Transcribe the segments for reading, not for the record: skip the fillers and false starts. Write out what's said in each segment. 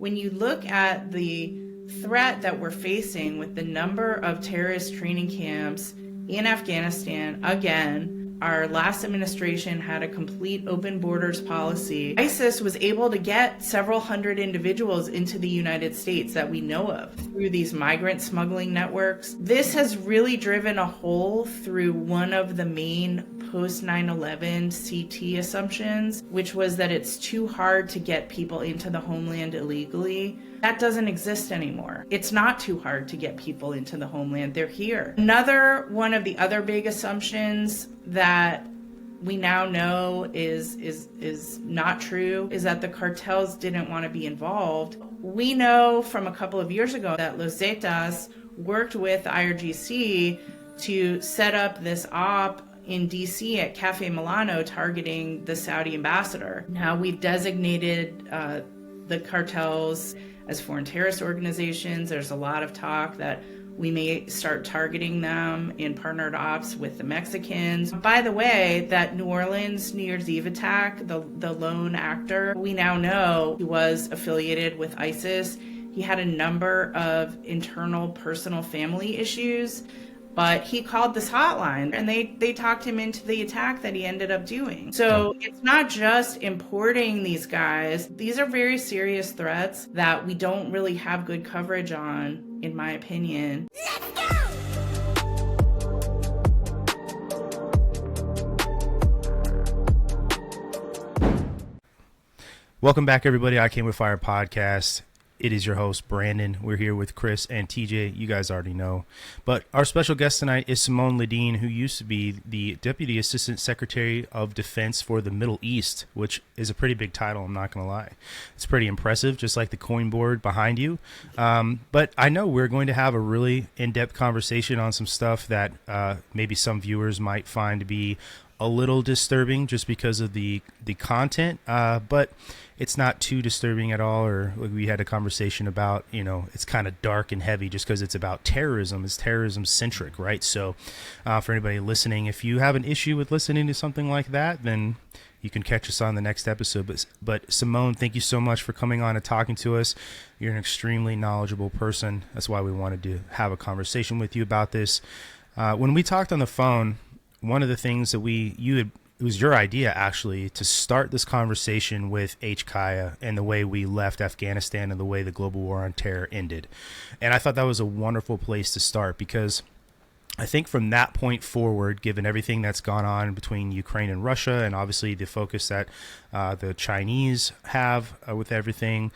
when you look at the threat that we're facing with the number of terrorist training camps in Afghanistan, again, our last administration had a complete open borders policy. ISIS was able to get several hundred individuals into the United States that we know of through these migrant smuggling networks. This has really driven a hole through one of the main post 9/11 CT assumptions, which was that it's too hard to get people into the homeland illegally. That doesn't exist anymore. It's not too hard to get people into the homeland. They're here. Another one of the other big assumptions that we now know is not true is that the cartels didn't want to be involved. We know from a couple of years ago that Los Zetas worked with IRGC to set up this op in DC at Cafe Milano targeting the Saudi ambassador. Now we've designated the cartels as foreign terrorist organizations. There's a lot of talk that we may start targeting them in partnered ops with the Mexicans. By the way, that New Orleans New Year's Eve attack, the lone actor, we now know he was affiliated with ISIS. He had a number of internal personal family issues, but he called this hotline and they talked him into the attack that he ended up doing. So it's not just importing these guys. These are very serious threats that we don't really have good coverage on, in my opinion. Let's go! Welcome back, everybody. I Came With Fire podcast. It is your host, Brandon. We're here with Chris and TJ. You guys already know. But our special guest tonight is Simone Ledeen, who used to be the Deputy Assistant Secretary of Defense for the Middle East, which is a pretty big title, I'm not going to lie. It's pretty impressive, just like the coin board behind you. But I know we're going to have a really in-depth conversation on some stuff that maybe some viewers might find to be a little disturbing just because of the content, but it's not too disturbing at all. Or like we had a conversation about, it's kind of dark and heavy just because it's about terrorism. It's terrorism centric, right? So for anybody listening, if you have an issue with listening to something like that, then you can catch us on the next episode. But Simone, thank you so much for coming on and talking to us. You're an extremely knowledgeable person. That's why we wanted to have a conversation with you about this. When we talked on the phone, one of the things that it was your idea actually to start this conversation with HKIA and the way we left Afghanistan and the way the global war on terror ended. And I thought that was a wonderful place to start because I think from that point forward, given everything that's gone on between Ukraine and Russia and obviously the focus that the Chinese have with everything,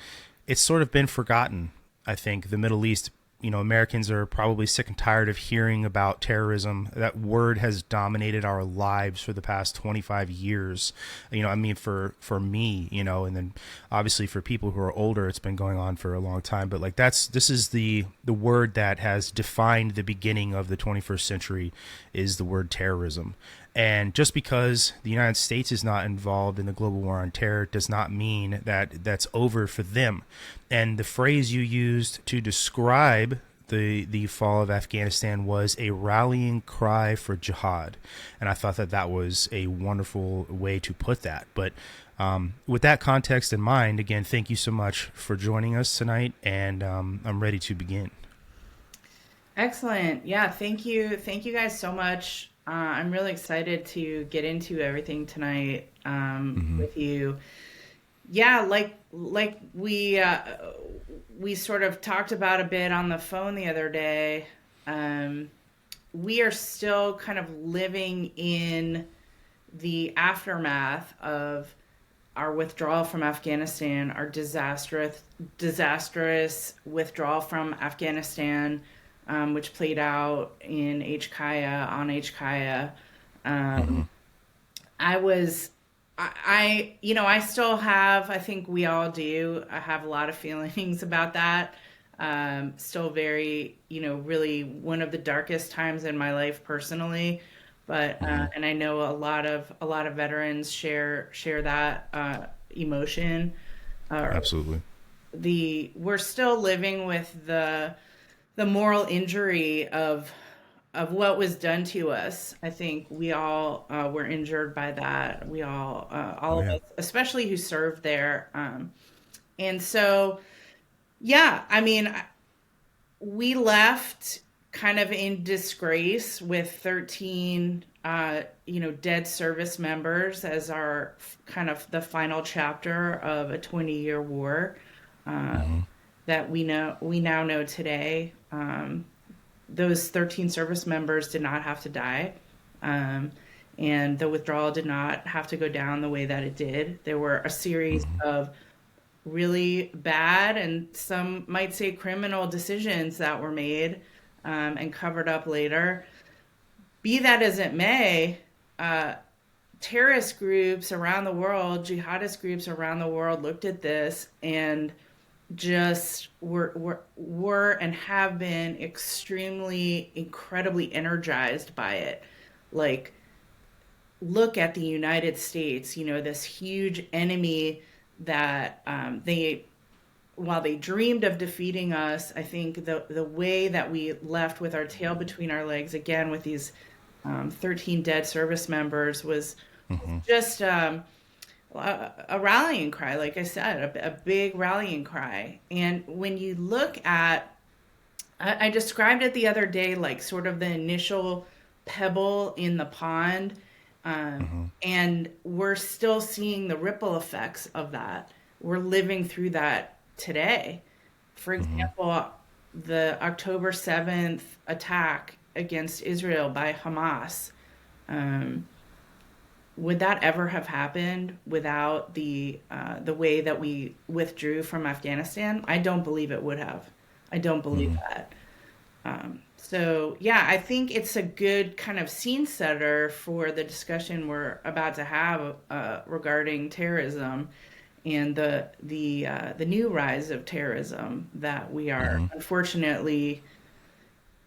it's sort of been forgotten. I think the Middle East, Americans are probably sick and tired of hearing about terrorism. That word has dominated our lives for the past 25 years. For me, and then obviously for people who are older, it's been going on for a long time. But this is the word that has defined the beginning of the 21st century is the word terrorism. And just because the United States is not involved in the global war on terror does not mean that that's over for them. And the phrase you used to describe the fall of Afghanistan was a rallying cry for jihad. And I thought that was a wonderful way to put that. But with that context in mind, again, thank you so much for joining us tonight. And I'm ready to begin. Excellent. Yeah, thank you. Thank you guys so much. I'm really excited to get into everything tonight with you. Yeah, like we sort of talked about a bit on the phone the other day. We are still kind of living in the aftermath of our withdrawal from Afghanistan, our disastrous withdrawal from Afghanistan, which played out in HKIA, on HKIA. I still have, I think we all do, I have a lot of feelings about that. Still very, really one of the darkest times in my life personally. But, and I know a lot of veterans share that emotion. Absolutely. We're still living with the moral injury of what was done to us. I think we all were injured by that. We all of us, especially who served there. And so Yeah, I mean, we left kind of in disgrace with 13 dead service members as our kind of the final chapter of a 20-year war Hmm. that we now know today. Those 13 service members did not have to die. Um, and the withdrawal did not have to go down the way that it did. There were a series Hmm. of really bad and some might say criminal decisions that were made and covered up later. Be that as it may, uh, terrorist groups around the world, jihadist groups around the world looked at this and just were and have been extremely, incredibly energized by it. Like, look at the United States, this huge enemy that while they dreamed of defeating us, I think the way that we left with our tail between our legs, again with these 13 dead service members, was Hmm. just a rallying cry. Like I said, a big rallying cry. And when you look at, I described it the other day, like sort of the initial pebble in the pond. Hmm. And we're still seeing the ripple effects of that. We're living through that today. For Hmm. example, the October 7th attack against Israel by Hamas. Um, would that ever have happened without the way that we withdrew from Afghanistan? I don't believe it would have. I don't believe Hmm. that. So yeah, I think it's a good kind of scene setter for the discussion we're about to have regarding terrorism and the new rise of terrorism that we are Hmm. unfortunately,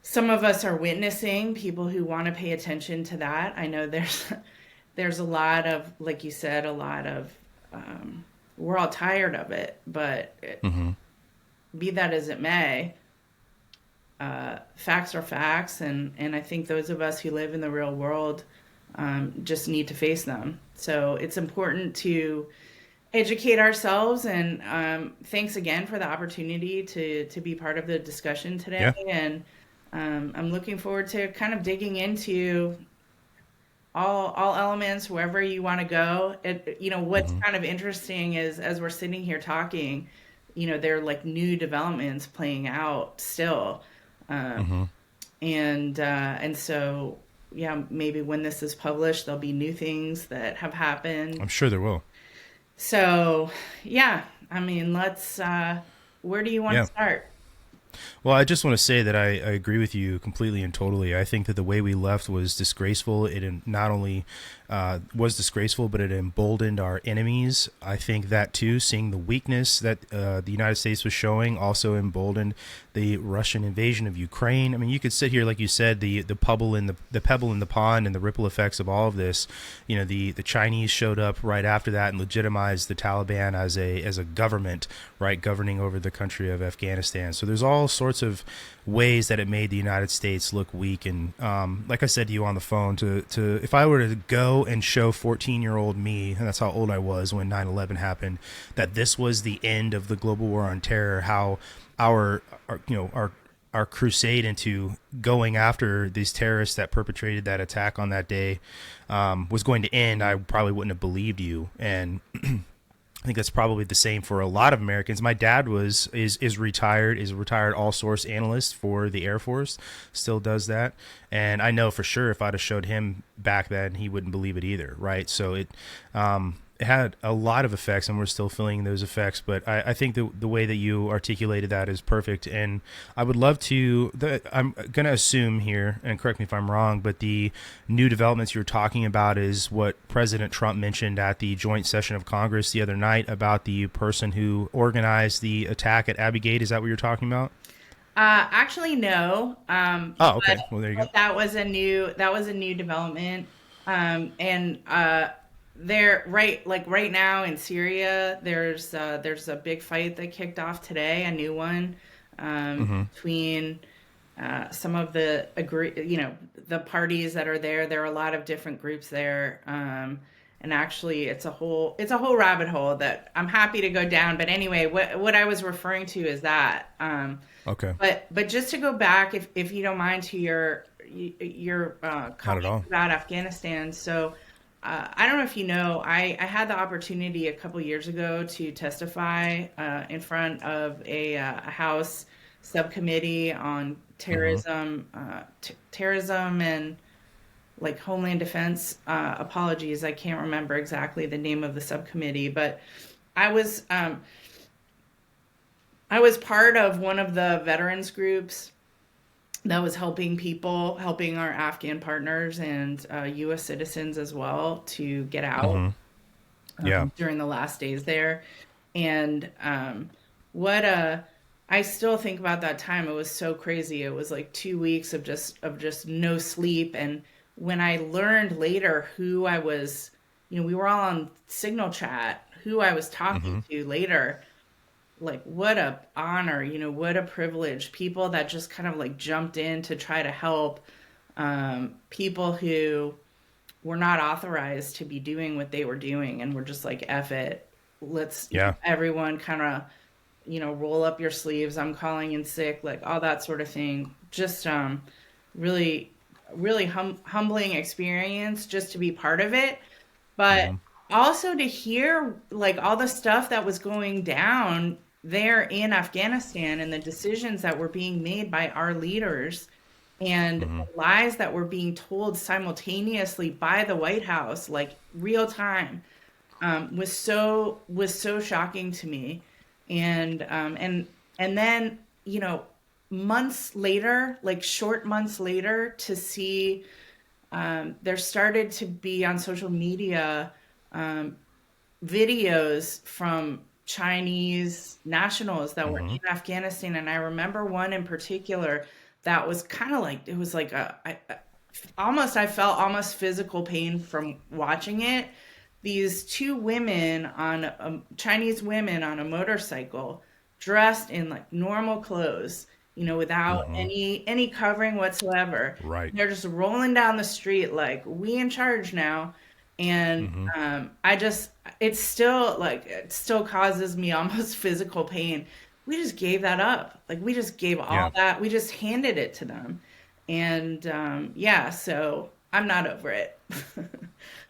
some of us are witnessing. People who want to pay attention to that. I know there's a lot of, like you said, a lot of we're all tired of it, but Hmm. be that as it may, facts are facts, and I think those of us who live in the real world just need to face them. So it's important to educate ourselves. And thanks again for the opportunity to be part of the discussion today. Yeah. And I'm looking forward to kind of digging into all elements wherever you want to go. What's Hmm. kind of interesting is as we're sitting here talking, there are like new developments playing out still. Um, Hmm. and so yeah, maybe when this is published there'll be new things that have happened. I'm sure there will. So yeah, I mean, let's where do you want to Yeah. start? Well, I just want to say that I agree with you completely and totally. I think that the way we left was disgraceful. Not only was disgraceful, but it emboldened our enemies. I think that too, seeing the weakness that the United States was showing, also emboldened the Russian invasion of Ukraine. I mean, you could sit here, like you said, the pebble in the pond and the ripple effects of all of this. The Chinese showed up right after that and legitimized the Taliban as a government, right, governing over the country of Afghanistan. So there's all sorts of ways that it made the United States look weak. And like I said to you on the phone, to if I were to go and show 14-year-old me, and that's how old I was when 9/11 happened, that this was the end of the global war on terror, how our crusade into going after these terrorists that perpetrated that attack on that day was going to end, I probably wouldn't have believed you. And I think that's probably the same for a lot of Americans. My dad is retired, is a retired all source analyst for the Air Force, still does that. And I know for sure if I'd have showed him back then, he wouldn't believe it either, right? So it had a lot of effects, and we're still feeling those effects. But I think the way that you articulated that is perfect. And I would love to, I'm going to assume here, and correct me if I'm wrong, but the new developments you're talking about is what President Trump mentioned at the joint session of Congress the other night about the person who organized the attack at Abbey Gate. Is that what you're talking about? Actually, no. Oh, But, okay. Well, there you go. but that was a new development. And there, right now in Syria, there's a big fight that kicked off today, a new one Mm-hmm. between some of the parties that are there. There are a lot of different groups there, And actually, it's a whole rabbit hole that I'm happy to go down. But anyway, what I was referring to is that. Okay. But just to go back, if you don't mind, to your Not at comments all. about Afghanistan. So I don't know if you know, I had the opportunity a couple years ago to testify in front of a House subcommittee on terrorism and like Homeland Defense. Apologies, I can't remember exactly the name of the subcommittee, but I was um, I was part of one of the veterans groups that was helping our Afghan partners and U.S. citizens as well to get out Yeah. during the last days there. And what a I still think about that time. It was so crazy. It was like 2 weeks of just no sleep. And when I learned later who I was, we were all on Signal chat, who I was talking to later, like what a honor, what a privilege. People that just kind of like jumped in to try to help people who were not authorized to be doing what they were doing, and we're just like, F it. Let's Yeah. everyone kind of, roll up your sleeves. I'm calling in sick, like all that sort of thing. Just really, really humbling experience just to be part of it. But also to hear like all the stuff that was going down there in Afghanistan and the decisions that were being made by our leaders and the lies that were being told simultaneously by the White House, like real time, was so shocking to me. And then, months later, like short months later, to see there started to be on social media videos from Chinese nationals that were in Afghanistan. And I remember one in particular that was kind of like, it was like I felt almost physical pain from watching it. These two women Chinese women on a motorcycle, dressed in like normal clothes, without any covering whatsoever. Right. They're just rolling down the street like, we in charge now. And it still causes me almost physical pain. We just gave that up. Like we just gave all that. We just handed it to them. And so I'm not over it.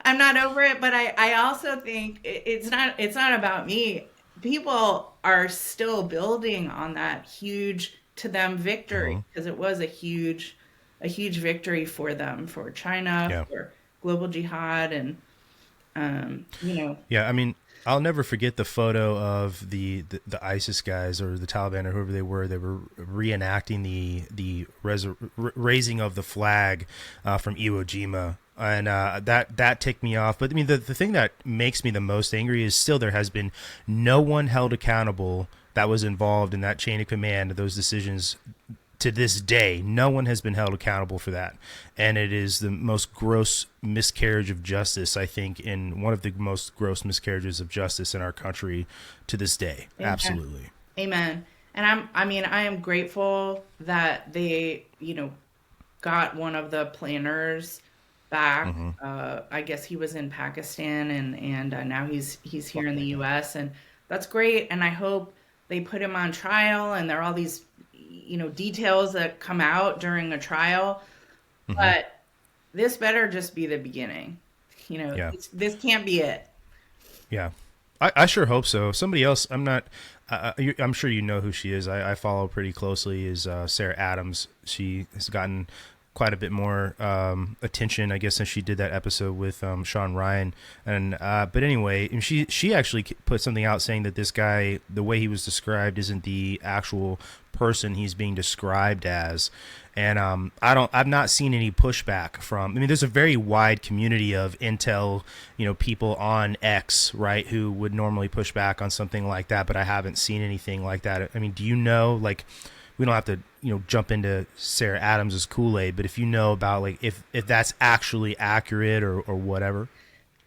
I'm not over it, but I also think it's not about me. People are still building on that huge to them victory, because it was a huge victory for them, for China, Yeah. for global jihad, and Yeah, I mean, I'll never forget the photo of the ISIS guys or the Taliban or whoever they were. They were reenacting the raising of the flag from Iwo Jima, and that ticked me off. But I mean, the thing that makes me the most angry is still there has been no one held accountable that was involved in that chain of command of those decisions. To this day, no one has been held accountable for that. And it is the most gross miscarriage of justice, I think, in one of the most gross miscarriages of justice in our country to this day. Amen. Absolutely. Amen. And I am grateful that they, got one of the planners back. I guess he was in Pakistan, and now he's here in the U.S., and that's great. And I hope they put him on trial, and there are all these details that come out during a trial, but this better just be the beginning. This can't be it. Yeah, I sure hope so. Somebody else, I'm sure you know who she is. I follow pretty closely, is Sarah Adams. She has gotten quite a bit more attention, I guess, since she did that episode with Sean Ryan. And but anyway, and she actually put something out saying that this guy, the way he was described, isn't the actual person he's being described as. And I've not seen any pushback from. I mean, there's a very wide community of intel, people on X, right, who would normally push back on something like that. But I haven't seen anything like that. I mean, do you know, like, we don't have to, jump into Sarah Adams's Kool-Aid, but if you know about, like, if that's actually accurate or whatever.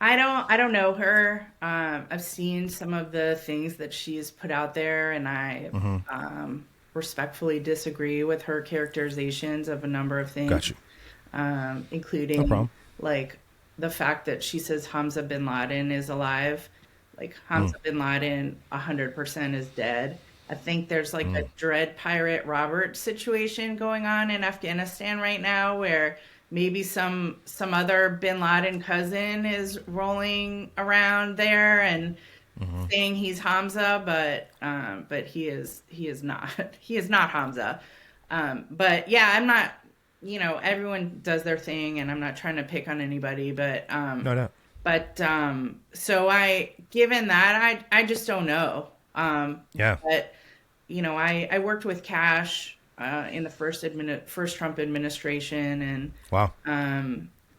I don't know her. I've seen some of the things that she's put out there, and I respectfully disagree with her characterizations of a number of things. Gotcha. Including No problem. like the fact that she says Hamza bin Laden is alive. Like Hamza bin Laden 100% is dead. I think there's like a Dread Pirate Robert situation going on in Afghanistan right now where maybe some other bin Laden cousin is rolling around there and saying he's Hamza, but he is not he is not Hamza. But yeah, I'm not, everyone does their thing, and I'm not trying to pick on anybody, but No. but so given that, I just don't know. Yeah. But I worked with Cash in the first Trump administration, and Wow.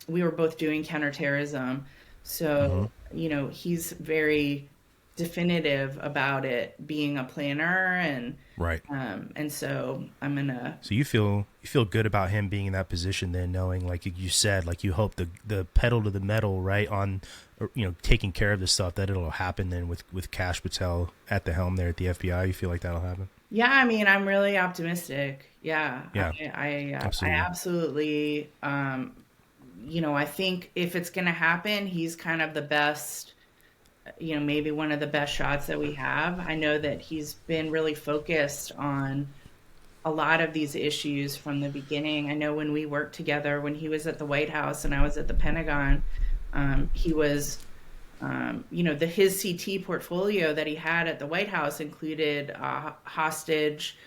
we were both doing counterterrorism. So he's very definitive about it being a planner, and Right. and so I'm gonna. So you feel good about him being in that position, then, knowing, like you said, like you hope the pedal to the metal, right, on, taking care of this stuff, that it'll happen then with Kash Patel at the helm there at the FBI. You feel like that'll happen? Yeah, I mean, I'm really optimistic. Yeah. I absolutely. I think if it's gonna happen, he's kind of the best. Maybe one of the best shots that we have. I know that he's been really focused on a lot of these issues from the beginning. I know when we worked together, when he was at the White House and I was at the Pentagon, he was, his CT portfolio that he had at the White House included hostage,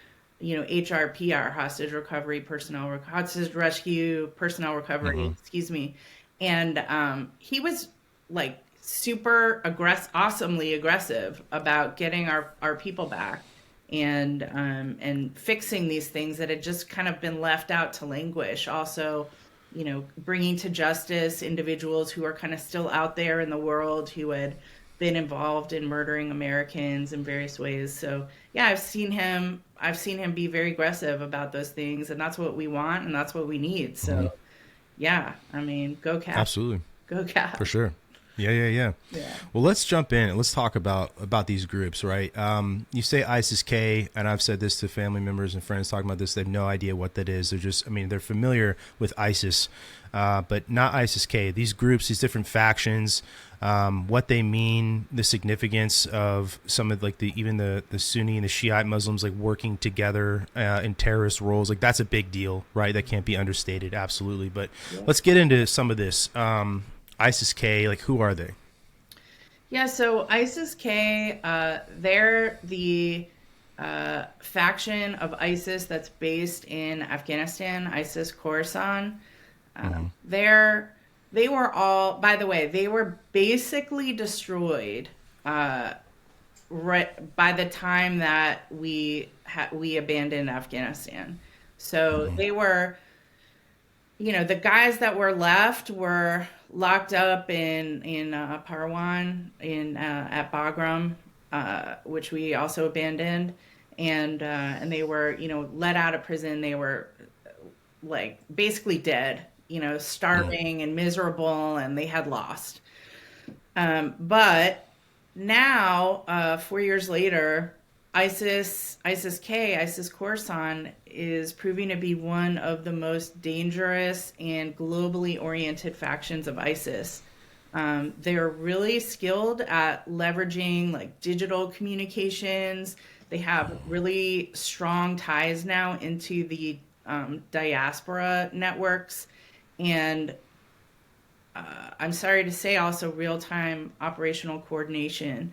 HRPR, hostage recovery personnel, hostage rescue personnel recovery, excuse me. And he was like super awesomely aggressive about getting our people back and fixing these things that had just kind of been left out to languish. Also, bringing to justice individuals who are kind of still out there in the world who had been involved in murdering Americans in various ways. So yeah, I've seen him be very aggressive about those things, and that's what we want and that's what we need. So yeah, I mean, go Cash. Absolutely. Go Cash. For sure. Yeah. Well, let's jump in and let's talk about these groups, right? You say ISIS-K, and I've said this to family members and friends talking about this. They have no idea what that is. They're familiar with ISIS, but not ISIS-K. These groups, these different factions, what they mean, the significance of some of like even the Sunni and the Shiite Muslims like working together in terrorist roles. Like that's a big deal, right? That can't be understated. Absolutely. But let's get into some of this. ISIS-K, like who are they? Yeah, so ISIS-K, they're the faction of ISIS that's based in Afghanistan, ISIS Khorasan. They were all, by the way, they were basically destroyed right by the time that we abandoned Afghanistan. So they were, the guys that were left were locked up in Parwan at Bagram, which we also abandoned, and they were let out of prison. They were like basically dead, starving and miserable, and they had lost. But now, 4 years later, ISIS-K, ISIS Khorasan, is proving to be one of the most dangerous and globally oriented factions of ISIS. They're really skilled at leveraging like digital communications. They have really strong ties now into the diaspora networks, and I'm sorry to say also real-time operational coordination.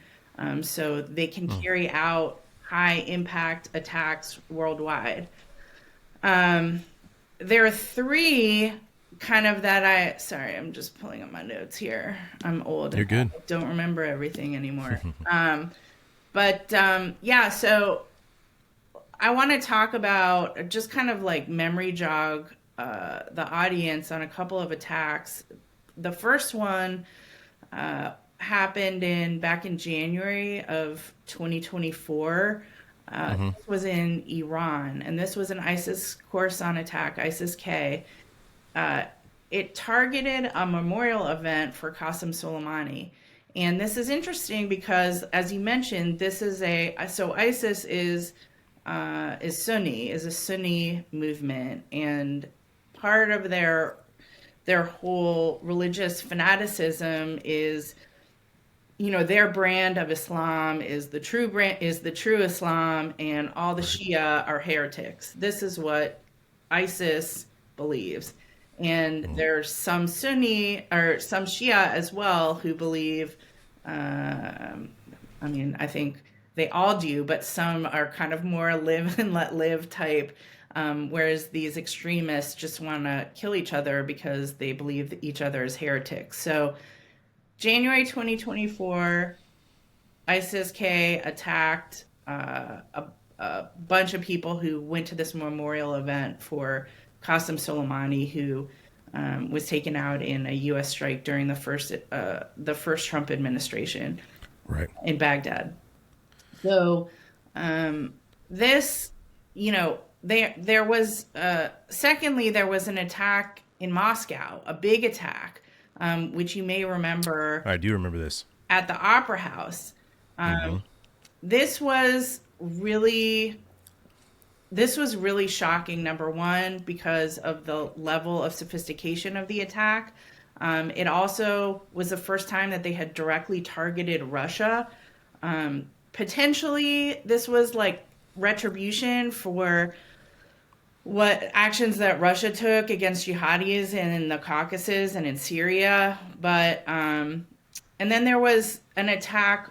So they can carry out high impact attacks worldwide. There are three kind of sorry, I'm just pulling up my notes here. I'm old. You're good. I don't remember everything anymore. Yeah, so I want to talk about just kind of like memory jog the audience on a couple of attacks. The first one happened back in January of 2024. This was in Iran, and this was an ISIS Khorasan attack, ISIS-K. It targeted a memorial event for Qasem Soleimani. And this is interesting because, as you mentioned, ISIS is Sunni, is a Sunni movement, and part of their their whole religious fanaticism is, their brand of Islam is the true Islam, and all the Shia are heretics. This is what ISIS believes. And there's some Sunni or some Shia as well who believe, I think they all do, but some are kind of more live and let live type, whereas these extremists just want to kill each other because they believe that each other is heretics. So January 2024, ISIS-K attacked a bunch of people who went to this memorial event for Qasem Soleimani, who was taken out in a U.S. strike during the first Trump administration, right, in Baghdad. So this, there was, secondly, there was an attack in Moscow, a big attack, which you may remember. I do remember this. At the Opera House. This was really shocking, number one, because of the level of sophistication of the attack. It also was the first time that they had directly targeted Russia. Potentially, this was like retribution for what actions that Russia took against jihadis in the Caucasus and in Syria. But, and then there was an attack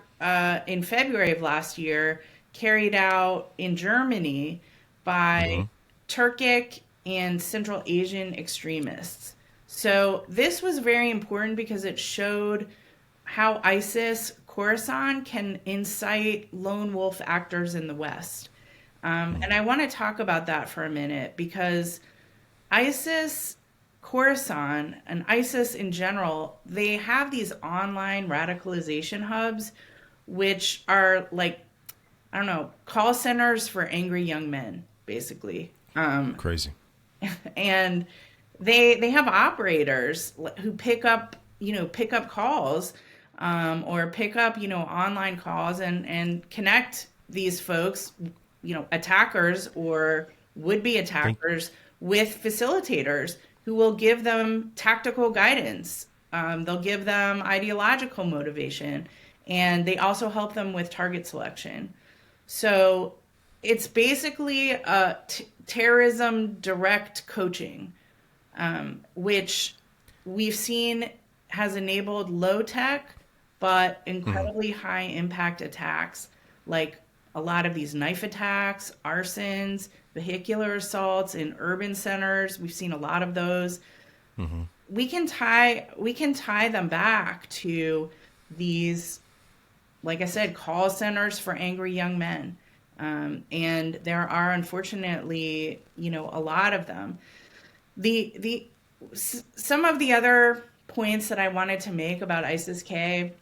in February of last year carried out in Germany by Turkic and Central Asian extremists. So this was very important because it showed how ISIS Khorasan can incite lone wolf actors in the West. And I want to talk about that for a minute because ISIS Khorasan and ISIS in general, they have these online radicalization hubs, which are like, I don't know, call centers for angry young men, basically. Crazy. And they have operators who pick up calls or pick up, online calls and connect these folks, attackers or would-be attackers with facilitators who will give them tactical guidance. They'll give them ideological motivation, and they also help them with target selection. So it's basically a terrorism direct coaching, which we've seen has enabled low-tech but incredibly high-impact attacks, like a lot of these knife attacks, arsons, vehicular assaults in urban centers. We've seen a lot of those. We can tie them back to these, like I said, call centers for angry young men. And there are, unfortunately, a lot of them. Some of the other points that I wanted to make about ISIS-K,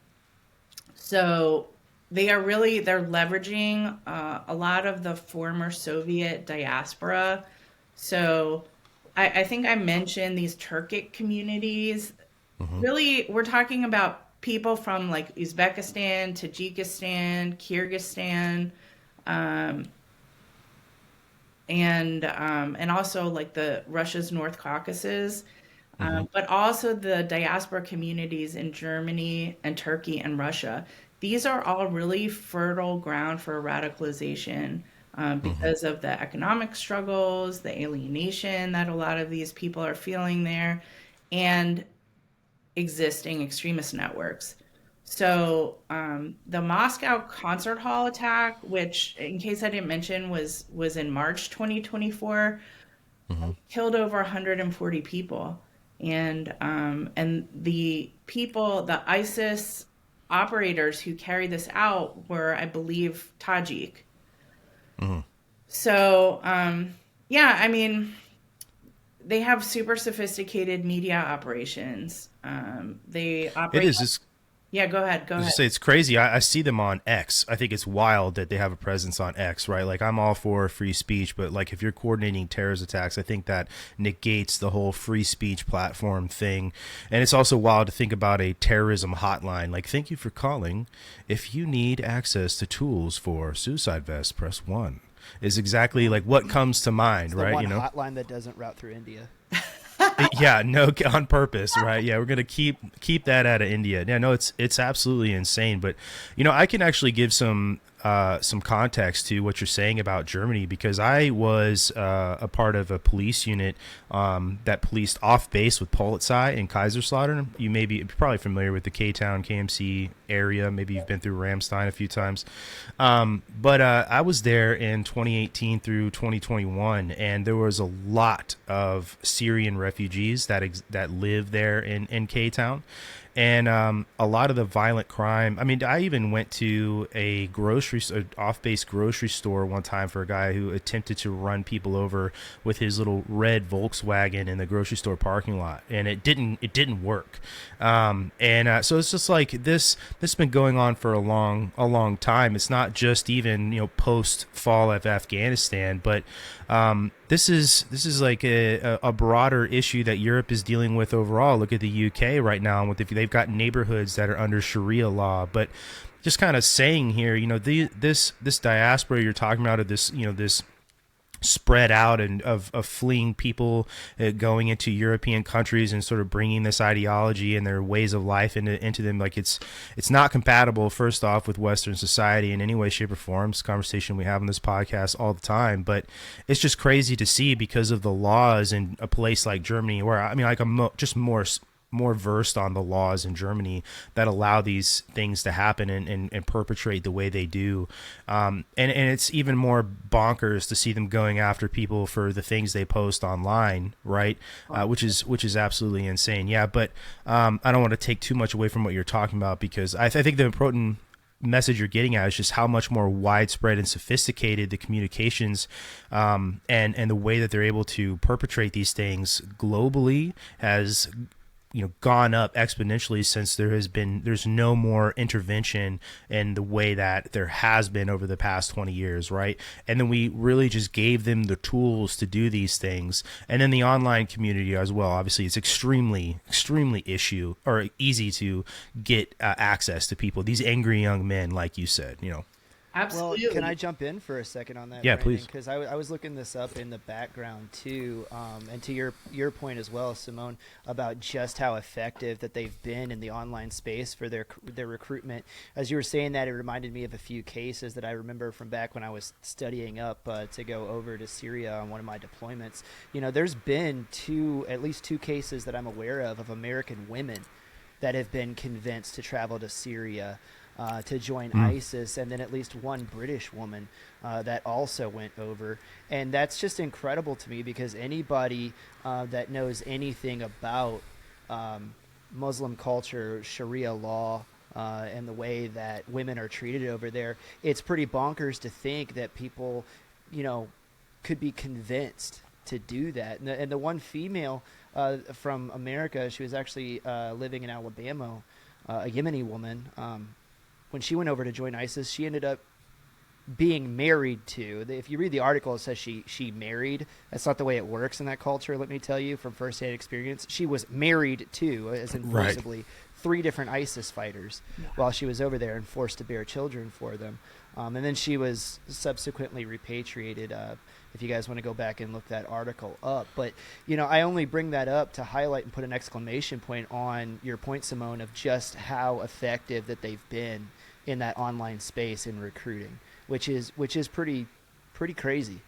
so they're leveraging a lot of the former Soviet diaspora. So I think I mentioned these Turkic communities. Really, we're talking about people from like Uzbekistan, Tajikistan, Kyrgyzstan, and also like the Russia's North Caucasus, but also the diaspora communities in Germany and Turkey and Russia. These are all really fertile ground for radicalization because of the economic struggles, the alienation that a lot of these people are feeling there, and existing extremist networks. So the Moscow concert hall attack, which, in case I didn't mention, was in March 2024, killed over 140 people, and the ISIS operators who carried this out were, I believe, Tajik. So they have super sophisticated media operations. They operate. It is. Yeah, go ahead. I say it's crazy. I see them on X. I think it's wild that they have a presence on X, right? Like, I'm all for free speech, but like if you're coordinating terrorist attacks, I think that negates the whole free speech platform thing. And it's also wild to think about a terrorism hotline. Like, thank you for calling. If you need access to tools for suicide vests, press 1. Is exactly like what comes to mind, it's right? The one hotline that doesn't route through India. Yeah, no, on purpose, right? Yeah, we're gonna keep that out of India. Yeah, no, it's absolutely insane. But I can actually give some context to what you're saying about Germany, because I was a part of a police unit that policed off base with Polizei in Kaiserslautern. You're probably familiar with the K-Town, KMC area. Maybe you've been through Ramstein a few times. But I was there in 2018 through 2021, and there was a lot of Syrian refugees that live there in K-Town. And a lot of the violent crime. I mean, I even went to a off-base grocery store one time for a guy who attempted to run people over with his little red Volkswagen in the grocery store parking lot, and it didn't work. So it's just like this has been going on for a long time. It's not just even post fall of Afghanistan, but this is like a broader issue that Europe is dealing with overall. Look at the UK right now, and they've got neighborhoods that are under Sharia law. But just kind of saying here, this diaspora you're talking about, of this spread out and of fleeing people going into European countries and sort of bringing this ideology and their ways of life into them. Like it's not compatible, first off, with Western society in any way, shape, or form. It's a conversation we have on this podcast all the time, but it's just crazy to see because of the laws in a place like Germany, where I'm just more versed on the laws in Germany that allow these things to happen and perpetrate the way they do. And it's even more bonkers to see them going after people for the things they post online, right? Which is absolutely insane. Yeah, but I don't want to take too much away from what you're talking about, because I think the important message you're getting at is just how much more widespread and sophisticated the communications and the way that they're able to perpetrate these things globally has gone up exponentially since there's no more intervention in the way that there has been over the past 20 years, right? And then we really just gave them the tools to do these things. And then the online community as well, obviously it's extremely easy to get access to people, these angry young men, like you said. Absolutely. Well, can I jump in for a second on that? Yeah, Brandon? please. Because I was looking this up in the background too, and to your point as well, Simone, about just how effective that they've been in the online space for their recruitment. As you were saying that, it reminded me of a few cases that I remember from back when I was studying up to go over to Syria on one of my deployments. There's been at least two cases that I'm aware of American women that have been convinced to travel to Syria to join ISIS, and then at least one British woman that also went over. And that's just incredible to me, because anybody that knows anything about Muslim culture, Sharia law, and the way that women are treated over there, it's pretty bonkers to think that people, could be convinced to do that. And the one female from America, she was actually living in Alabama, a Yemeni woman. When she went over to join ISIS, she ended up being married to. If you read the article, it says she married. That's not the way it works in that culture, let me tell you from firsthand experience. She was married to, as in forcibly, 3 different ISIS fighters while she was over there and forced to bear children for them. And then she was subsequently repatriated, if you guys want to go back and look that article up. But, I only bring that up to highlight and put an exclamation point on your point, Simone, of just how effective that they've been in that online space in recruiting, which is pretty crazy.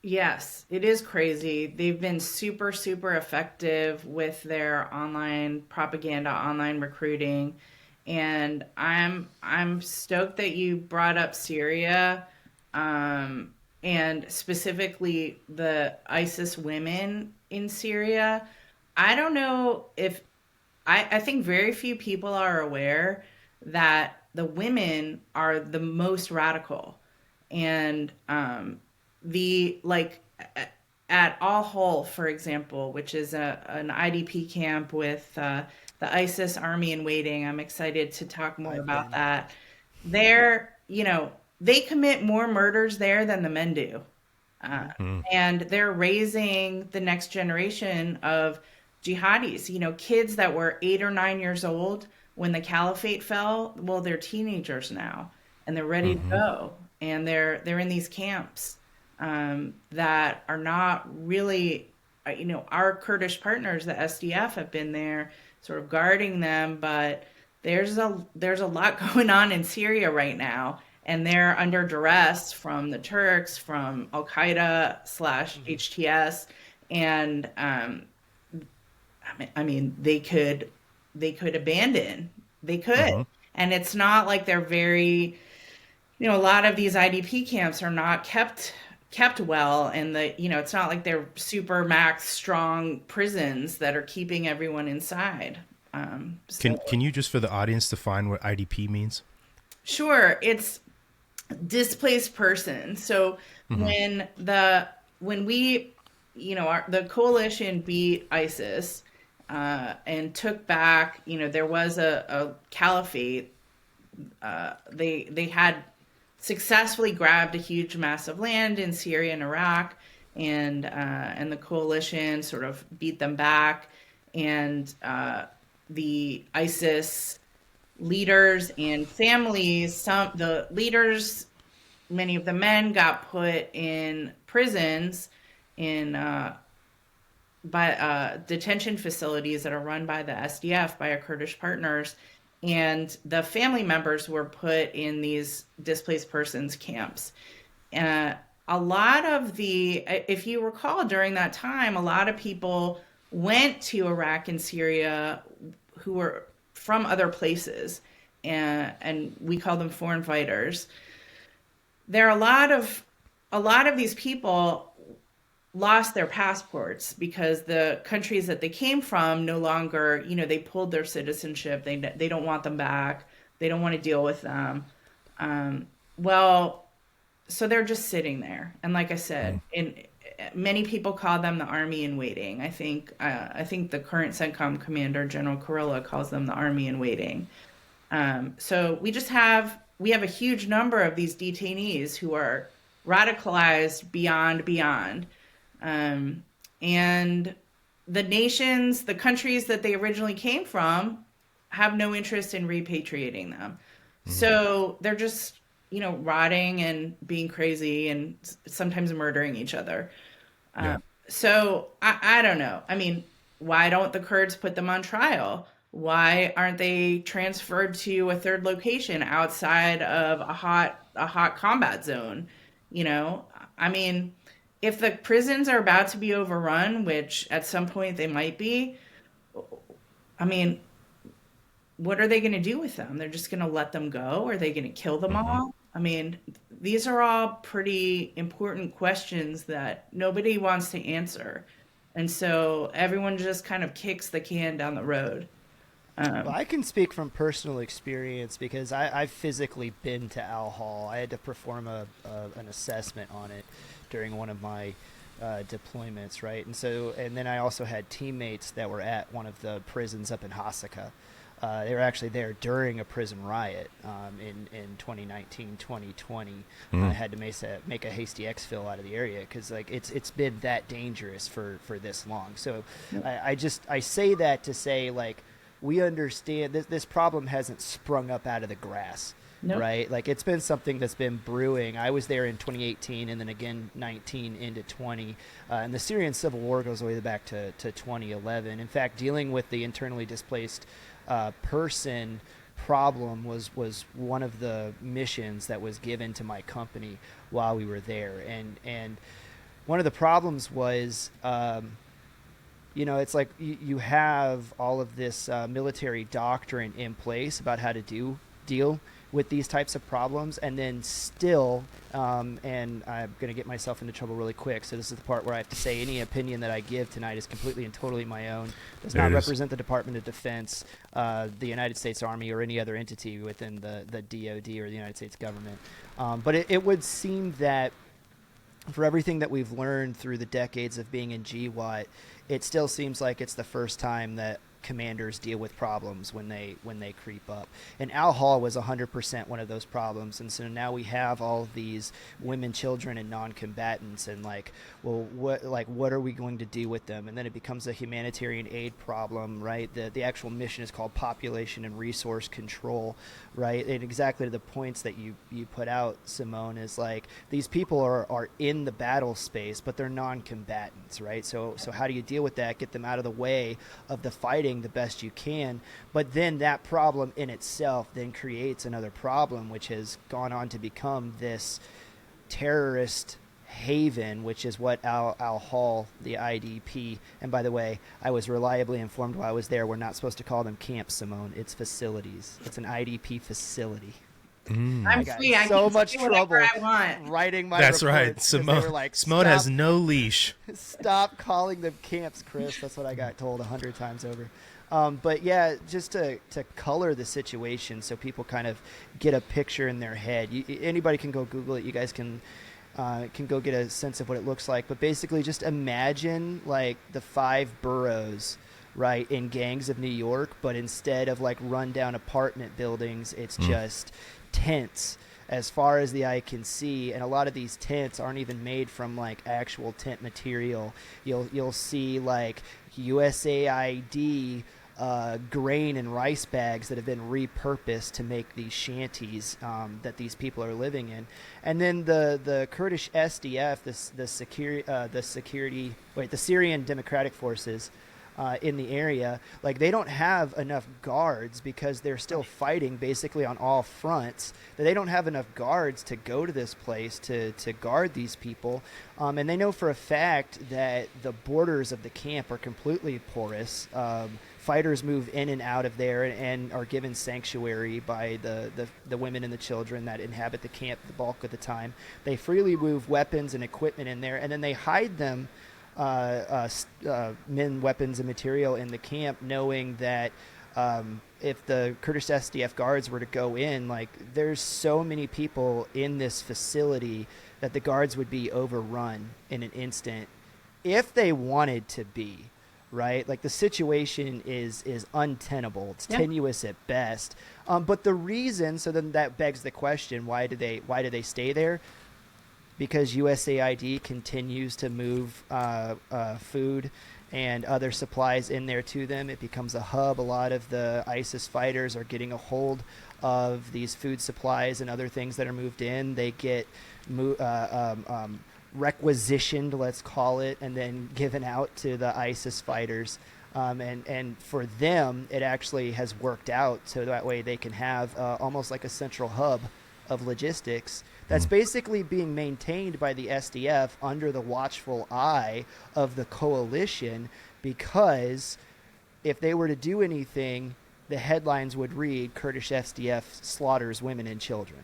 Yes, it is crazy. They've been super, super effective with their online propaganda, online recruiting. And I'm stoked that you brought up Syria, and specifically the ISIS women in Syria. I don't know if I think very few people are aware that the women are the most radical, and at Al Hol, for example, which is an IDP camp with the ISIS army in waiting. I'm excited to talk more about that. They commit more murders there than the men do. And they're raising the next generation of jihadis, kids that were 8 or 9 years old when the caliphate fell. Well, they're teenagers now, and they're ready to go, and they're in these camps. that are not really, our Kurdish partners, the SDF, have been there sort of guarding them, but there's a lot going on in Syria right now, and they're under duress from the Turks, from Al Qaeda slash HTS, and I mean, they could abandon, they could, and it's not like they're very, a lot of these IDP camps are not kept well, and it's not like they're super max strong prisons that are keeping everyone inside. Can you just, for the audience, define what IDP means? Sure, it's displaced person. So when we, the coalition beat ISIS and took back, there was a caliphate. They had successfully grabbed a huge mass of land in Syria and Iraq, and the coalition sort of beat them back, and the ISIS leaders and families, the leaders, many of the men got put in prisons by detention facilities that are run by the SDF, by our Kurdish partners, and the family members were put in these displaced persons camps. A lot of if you recall, during that time, a lot of people went to Iraq and Syria who were from other places, and we call them foreign fighters. There are a lot of these people lost their passports because the countries that they came from no longer, they pulled their citizenship. They don't want them back. They don't want to deal with them. So they're just sitting there. And like I said, many people call them the army in waiting. I think the current CENTCOM commander, General Kurilla, calls them the army in waiting. So we have a huge number of these detainees who are radicalized beyond. And the countries that they originally came from have no interest in repatriating them. So they're just, rotting and being crazy and sometimes murdering each other. So I don't know. I mean, why don't the Kurds put them on trial? Why aren't they transferred to a third location outside of a hot combat zone? I mean, if the prisons are about to be overrun, which at some point they might be, I mean, what are they going to do with them? They're just going to let them go? Are they going to kill them all? I mean, these are all pretty important questions that nobody wants to answer. And so everyone just kind of kicks the can down the road. Well, I can speak from personal experience because I've physically been to Al Hol. I had to perform an assessment on it during one of my deployments, right? And then I also had teammates that were at one of the prisons up in Hasaka. They were actually there during a prison riot in 2019, 2020. I had to make a hasty exfil out of the area because it's been that dangerous for this long. So I say that to say, we understand this problem hasn't sprung up out of the grass. Nope. Right? It's been something that's been brewing. I was there in 2018 and then again 19 into 20. And the Syrian civil war goes all the way back to 2011. In fact, dealing with the internally displaced person problem was one of the missions that was given to my company while we were there. And one of the problems was, it's like you have all of this military doctrine in place about how to deal with these types of problems, and then still, and I'm going to get myself into trouble really quick, so this is the part where I have to say any opinion that I give tonight is completely and totally my own, does not represent the Department of Defense, the United States Army, or any other entity within the DOD or the United States government. But it would seem that for everything that we've learned through the decades of being in GWAT, it still seems like it's the first time that commanders deal with problems when they creep up. And Al-Hol was 100% one of those problems. And so now we have all of these women, children, and non-combatants, and like, well, what are we going to do with them? And then it becomes a humanitarian aid problem, right? The actual mission is called population and resource control, right? And exactly to the points that you put out, Simone, is like, these people are in the battle space, but they're non-combatants, right? So how do you deal with that? Get them out of the way of the fighting the best you can. But then that problem in itself then creates another problem, which has gone on to become this terrorist haven, which is what Al-Hol, the IDP, and by the way, I was reliably informed while I was there, we're not supposed to call them camps, Simone. It's facilities. It's an IDP facility. I'm free. I so can much say trouble whatever I want. writing my That's right. reports 'cause they were like, Simone has no leash. Stop calling them camps, Chris. That's what I got told 100 times over. But yeah, just to color the situation so people kind of get a picture in their head. Anybody can go Google it. You guys can go get a sense of what it looks like. But basically, just imagine like the 5 boroughs, right, in gangs of New York, but instead of like rundown apartment buildings, it's just tents as far as the eye can see. And a lot of these tents aren't even made from like actual tent material. You'll see like USAID grain and rice bags that have been repurposed to make these shanties that these people are living in. And then the Kurdish SDF, the Syrian Democratic Forces in the area, like they don't have enough guards because they're still fighting basically on all fronts. They don't have enough guards to go to this place to guard these people. And they know for a fact that the borders of the camp are completely porous. Fighters move in and out of there and are given sanctuary by the women and the children that inhabit the camp the bulk of the time. They freely move weapons and equipment in there, and then they hide them, men, weapons, and material in the camp, knowing that if the Kurdish SDF guards were to go in, like there's so many people in this facility that the guards would be overrun in an instant if they wanted to be. Right, like the situation is untenable. It's tenuous at best. But the reason, so then that begs the question: why do they stay there? Because USAID continues to move food and other supplies in there to them. It becomes a hub. A lot of the ISIS fighters are getting a hold of these food supplies and other things that are moved in. They get requisitioned, let's call it, and then given out to the ISIS fighters. And for them, it actually has worked out so that way they can have almost like a central hub of logistics that's basically being maintained by the SDF under the watchful eye of the coalition, because if they were to do anything, the headlines would read Kurdish SDF slaughters women and children.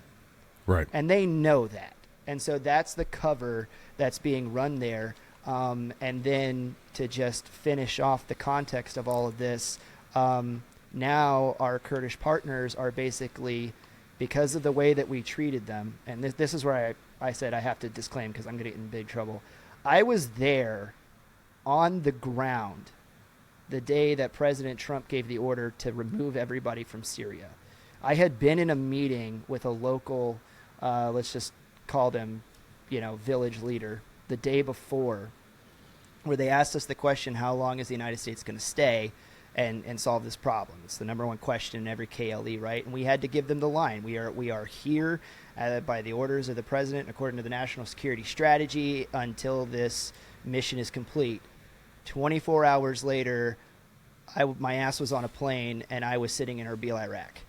Right. And they know that. And so that's the cover that's being run there. And then to just finish off the context of all of this, now our Kurdish partners are basically, because of the way that we treated them, and this is where I said I have to disclaim because I'm going to get in big trouble. I was there on the ground the day that President Trump gave the order to remove everybody from Syria. I had been in a meeting with a local, let's just call them, village leader the day before, where they asked us the question, how long is the United States going to stay and solve this problem? It's the number one question in every KLE, right? And we had to give them the line. We are here by the orders of the president, according to the national security strategy, until this mission is complete. 24 hours later, my ass was on a plane and I was sitting in Erbil, Iraq.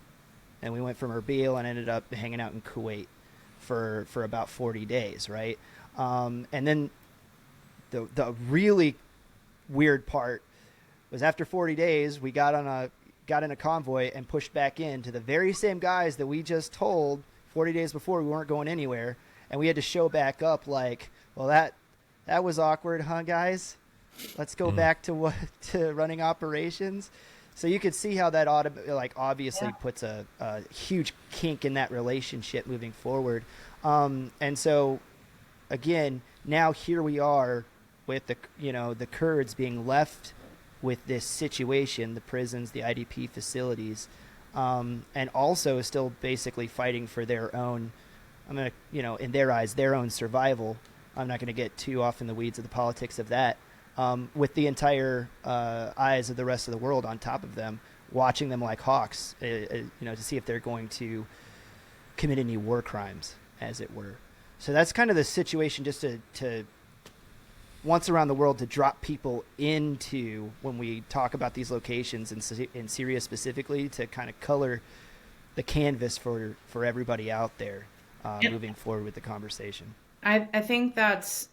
And we went from Erbil and ended up hanging out in Kuwait for about 40 days, right? And then the really weird part was after 40 days, we got in a convoy and pushed back into the very same guys that we just told 40 days before we weren't going anywhere, and we had to show back up like, well, that was awkward, huh, guys? Let's go back to running operations. So you could see how that obviously puts a huge kink in that relationship moving forward. And so, again, now here we are with the Kurds being left with this situation, the prisons, the IDP facilities, and also is still basically fighting for their own, in their eyes, their own survival. I'm not going to get too off in the weeds of the politics of that, with the entire eyes of the rest of the world on top of them, watching them like hawks, to see if they're going to commit any war crimes, as it were. So that's kind of the situation, just to once around the world, to drop people into, when we talk about these locations in Syria specifically, to kind of color the canvas for everybody out there moving forward with the conversation. I think that's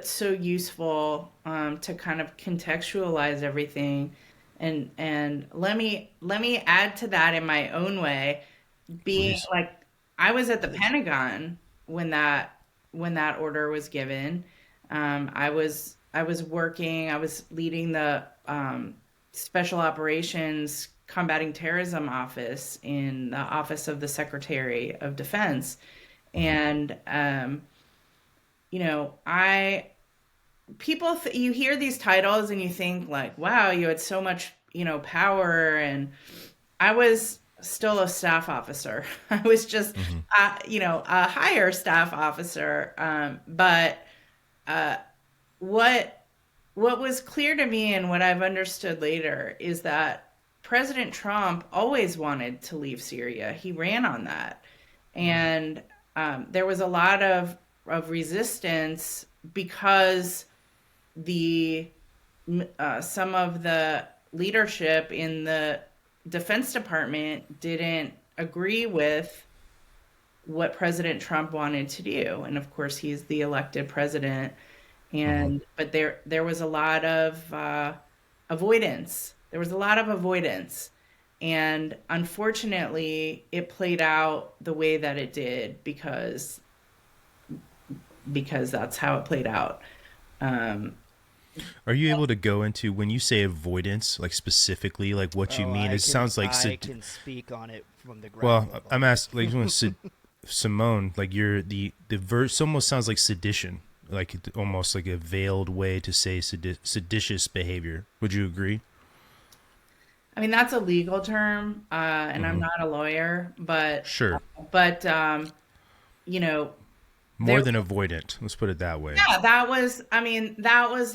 so useful to kind of contextualize everything, and let me add to that in my own way. Being Please. like, I was at the Pentagon when that order was given. I was leading the Special Operations Combating Terrorism Office in the Office of the Secretary of Defense. And, you hear these titles and you think like, wow, you had so much, power. And I was still a staff officer. I was just, a higher staff officer. But what was clear to me and what I've understood later is that President Trump always wanted to leave Syria. He ran on that. And there was a lot of resistance because some of the leadership in the Defense Department didn't agree with what President Trump wanted to do. And of course, he's the elected president. And but there was a lot of avoidance. There was a lot of avoidance. And unfortunately, it played out the way that it did because that's how it played out. Are you able to go into, when you say avoidance, like specifically, like what you mean? Sounds like I can speak on it from the ground. Well, level. I'm asking, like, Simone, like the verse almost sounds like sedition, like almost like a veiled way to say seditious behavior. Would you agree? I mean, that's a legal term, and I'm not a lawyer, but Sure. More than avoidant. Let's put it that way. Yeah, that was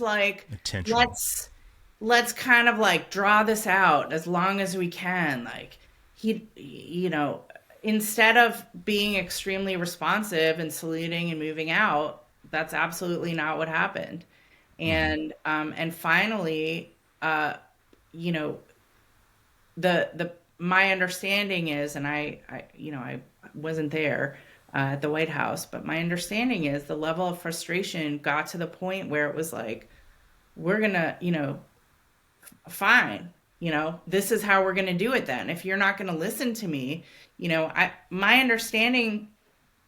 like, intentional. Let's kind of like draw this out as long as we can. Like instead of being extremely responsive and saluting and moving out, that's absolutely not what happened. And finally, my understanding is, and I wasn't there at the White House, but my understanding is the level of frustration got to the point where it was like, we're gonna, fine, this is how we're gonna do it then. If you're not gonna listen to me, my understanding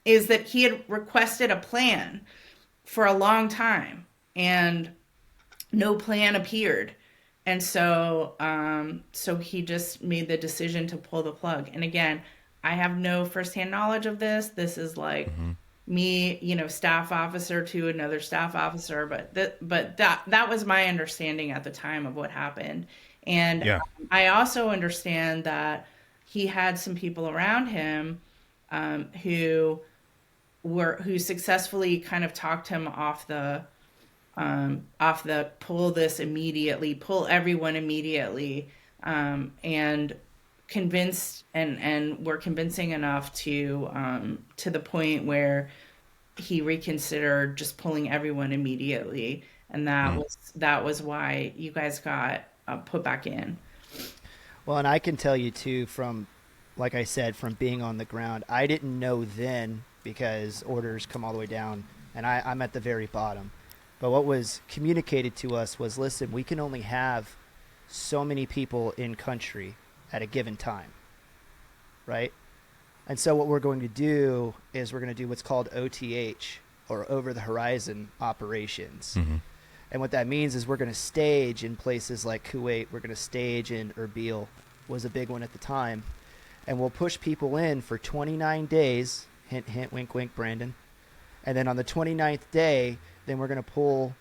is that he had requested a plan for a long time and no plan appeared. And so he just made the decision to pull the plug. And again, I have no firsthand knowledge of this. This is like me, staff officer to another staff officer. But that was my understanding at the time of what happened. And I also understand that he had some people around him who successfully kind of talked him off the pull everyone immediately, and convinced and were convincing enough to the point where he reconsidered just pulling everyone immediately, and that was why you guys got put back in. Well, and I can tell you too, from, like I said, from being on the ground, I didn't know then, because orders come all the way down and I'm at the very bottom. But what was communicated to us was, listen, we can only have so many people in country at a given time, right? And so what we're going to do is we're going to do what's called OTH, or over the horizon operations. And what that means is we're going to stage in places like Kuwait. We're going to stage in Erbil, was a big one at the time. And we'll push people in for 29 days, hint, hint, wink, wink, Brandon. And then on the 29th day, then we're going to pull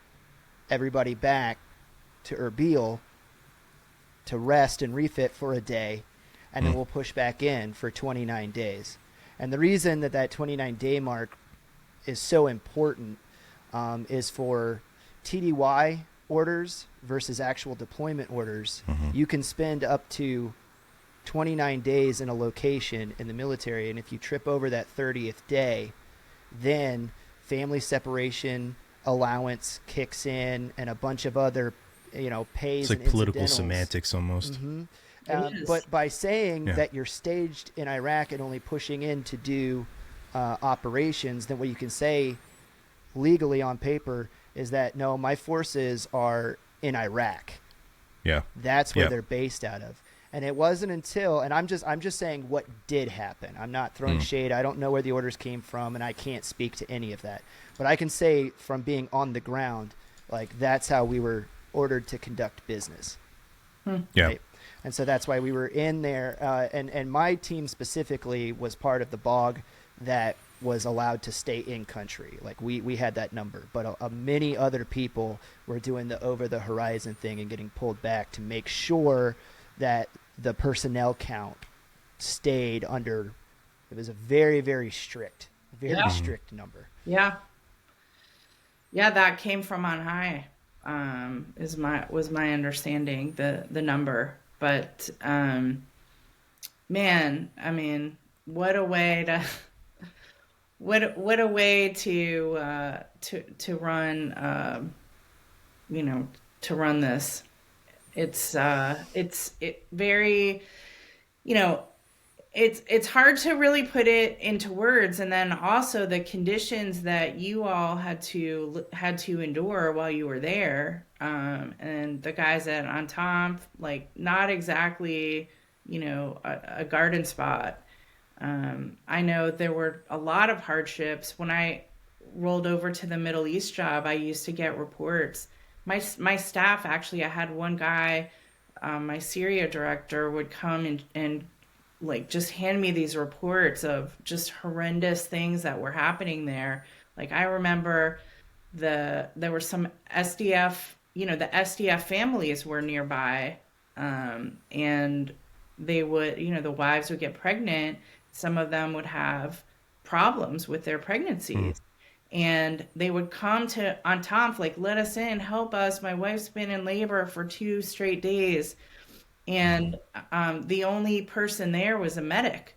everybody back to Erbil to rest and refit for a day, and then we'll push back in for 29 days. And the reason that 29-day mark is so important is for TDY orders versus actual deployment orders. You can spend up to 29 days in a location in the military, and if you trip over that 30th day, then family separation allowance kicks in and a bunch of other pays. It's like political semantics almost. But by saying that you're staged in Iraq and only pushing in to do operations, then what you can say legally on paper is that, no, my forces are in Iraq. Yeah. That's where they're based out of. And it wasn't until, and I'm just saying what did happen. I'm not throwing shade. I don't know where the orders came from, and I can't speak to any of that. But I can say from being on the ground, like, that's how we were ordered to conduct business. Yeah. Right? And so that's why we were in there. And my team specifically was part of the BOG that was allowed to stay in country. Like, we had that number. But many other people were doing the over-the-horizon thing and getting pulled back to make sure that the personnel count stayed under. It was a very, very strict number. Yeah, that came from on high. Was my understanding, the number. But man, I mean, what a way to run to run this. It's very, it's hard to really put it into words. And then also the conditions that you all had to endure while you were there. And the guys at Entente, like, not exactly, a garden spot. I know there were a lot of hardships. When I rolled over to the Middle East job, I used to get reports. My staff, actually, I had one guy, my Syria director, would come and like just hand me these reports of just horrendous things that were happening there. Like, I remember there were some SDF, the SDF families were nearby, and they would, the wives would get pregnant. Some of them would have problems with their pregnancies. And they would come to Entente, like, let us in, help us. My wife's been in labor for 2 straight days. And the only person there was a medic.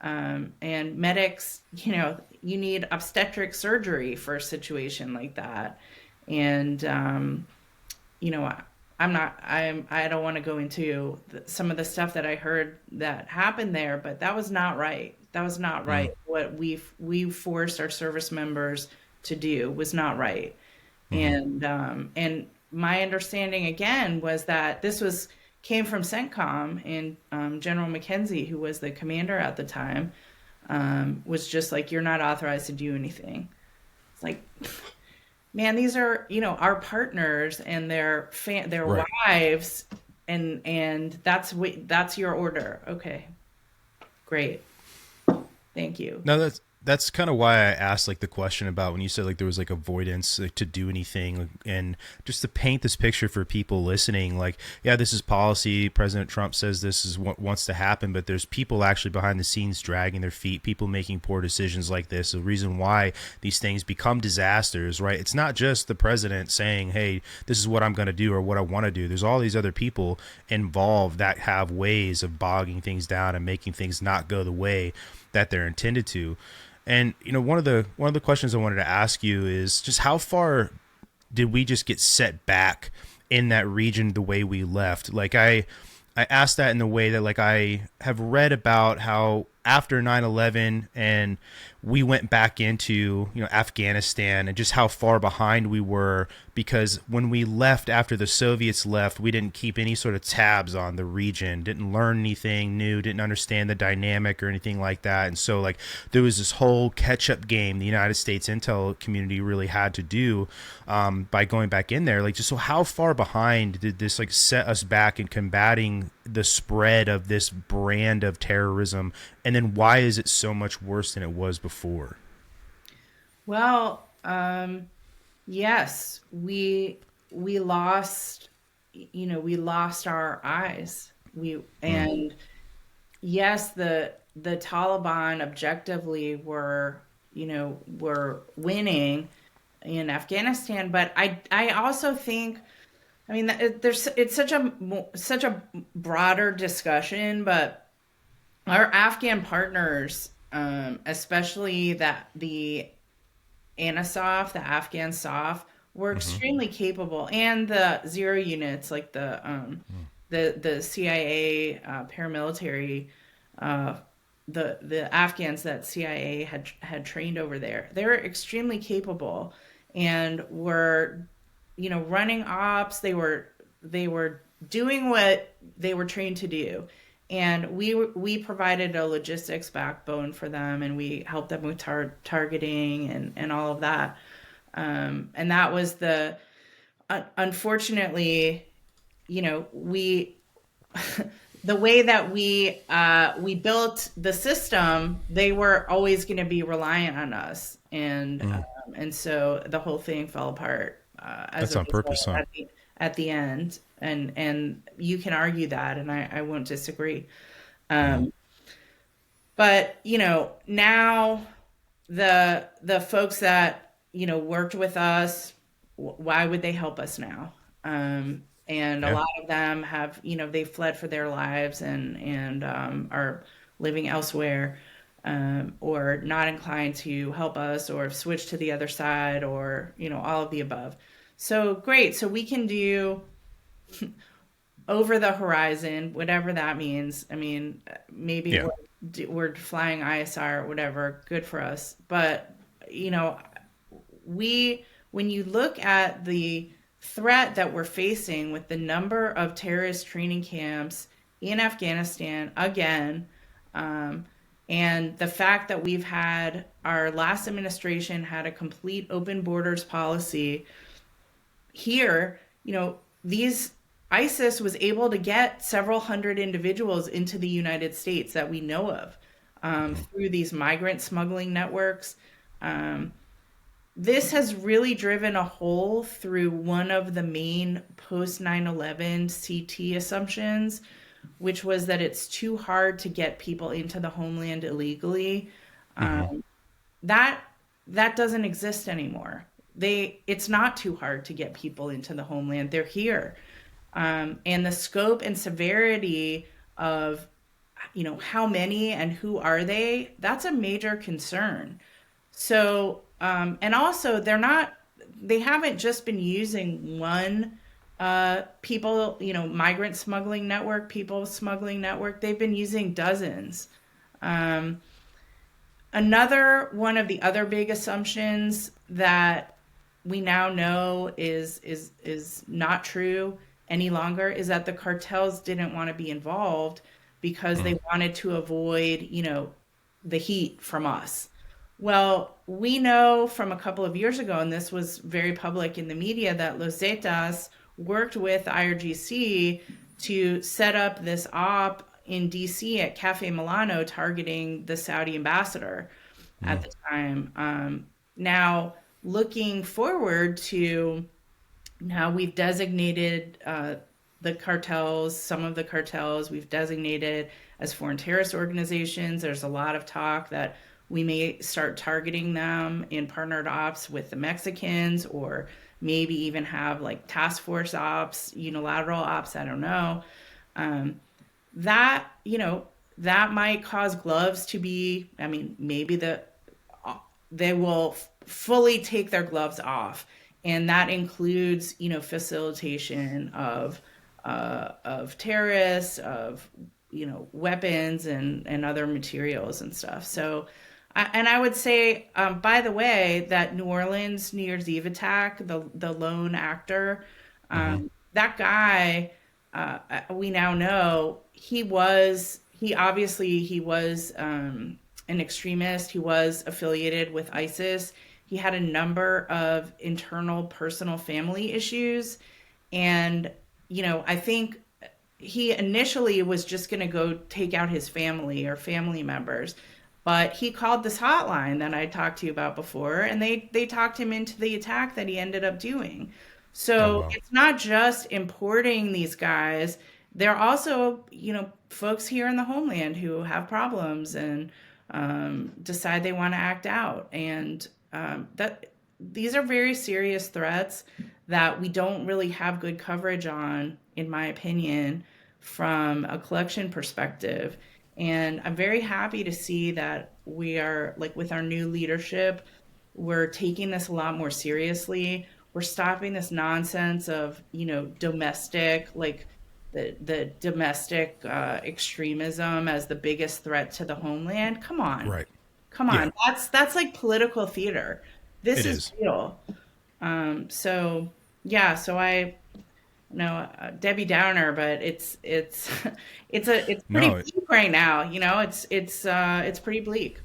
And medics, you need obstetric surgery for a situation like that. And, I don't want to go into some of the stuff that I heard that happened there, but that was not right. That was not right. What we forced our service members to do was not right. And my understanding again was that this came from CENTCOM, and General McKenzie, who was the commander at the time, was just like, you're not authorized to do anything. It's like, man, these are, our partners and their wives, and that's your order. Okay, great. Thank you. No, that's kind of why I asked, like, the question about when you said, like, there was, like, avoidance, like, to do anything, and just to paint this picture for people listening, like, yeah, this is policy. President Trump says this is what wants to happen, but there's people actually behind the scenes dragging their feet, people making poor decisions like this. The reason why these things become disasters, right? It's not just the president saying, hey, this is what I'm going to do or what I want to do. There's all these other people involved that have ways of bogging things down and making things not go the way that they're intended to. And, one of the questions I wanted to ask you is just how far did we just get set back in that region the way we left? Like, I asked that in the way that, like, I have read about how after 9/11 and we went back into, Afghanistan, and just how far behind we were, because when we left after the Soviets left, we didn't keep any sort of tabs on the region, didn't learn anything new, didn't understand the dynamic or anything like that. And so, like, there was this whole catch-up game the United States intel community really had to do by going back in there. Like, just so how far behind did this, like, set us back in combating the spread of this brand of terrorism? And then why is it so much worse than it was before? Well, yes, we lost we lost our eyes. And yes, the Taliban objectively were winning in Afghanistan, but I also think, I mean, it's such a broader discussion, but our Afghan partners, especially the ANASOF, the Afghan SOF, were extremely capable, and the zero units like the CIA paramilitary, the Afghans that CIA had trained over there. They were extremely capable and were running ops. They were doing what they were trained to do, and we provided a logistics backbone for them, and we helped them with targeting and all of that. And that was unfortunately, we the way that we built the system, they were always going to be reliant on us, and so the whole thing fell apart. That's on purpose, huh? At the end, and you can argue that, and I won't disagree. But now the folks that worked with us, why would they help us now? And a lot of them have, they fled for their lives and are living elsewhere, or not inclined to help us, or have switched to the other side, or, all of the above. So great. So we can do over the horizon, whatever that means. I mean, maybe we're flying ISR or whatever, good for us. But, when you look at the threat that we're facing with the number of terrorist training camps in Afghanistan again, and the fact that our last administration had a complete open borders policy here, ISIS was able to get several hundred individuals into the United States that we know of, through these migrant smuggling networks. This has really driven a hole through one of the main post 9/11 CT assumptions, which was that it's too hard to get people into the homeland illegally. That doesn't exist anymore. It's not too hard to get people into the homeland. They're here. And the scope and severity of, how many and who are they, that's a major concern. So, and also they haven't just been using one migrant smuggling network, people smuggling network. They've been using dozens. Another one of the other big assumptions that we now know is not true any longer is that the cartels didn't want to be involved because they wanted to avoid, the heat from us. Well, we know from a couple of years ago, and this was very public in the media, that Los Zetas worked with IRGC to set up this op in DC at Cafe Milano targeting the Saudi ambassador at the time. Now, looking forward to now, we've designated the cartels, some of the cartels we've designated as foreign terrorist organizations. There's a lot of talk that we may start targeting them in partnered ops with the Mexicans, or maybe even have like task force ops, unilateral ops. I don't know. That might cause gloves to be, maybe they will fully take their gloves off. And that includes, facilitation of terrorists, of, weapons and other materials and stuff. So, and I would say, by the way, that New Orleans New Year's Eve attack, the lone actor, that guy, we now know he was an extremist. He was affiliated with ISIS. He had a number of internal personal family issues. And, I think he initially was just going to go take out his family or family members. But he called this hotline that I talked to you about before, and they talked him into the attack that he ended up doing. Oh, So wow. it's not just importing these guys. There are also, folks here in the homeland who have problems and decide they want to act out. And that these are very serious threats that we don't really have good coverage on, in my opinion, from a collection perspective. And I'm very happy to see that we are, like, with our new leadership, we're taking this a lot more seriously. We're stopping this nonsense of, domestic, like the domestic extremism as the biggest threat to the homeland. Come on, Right. come Yeah, on. That's like political theater. This it is is. real. So yeah, so I Debbie Downer, but it's it's pretty No, bleak right now. It's pretty bleak.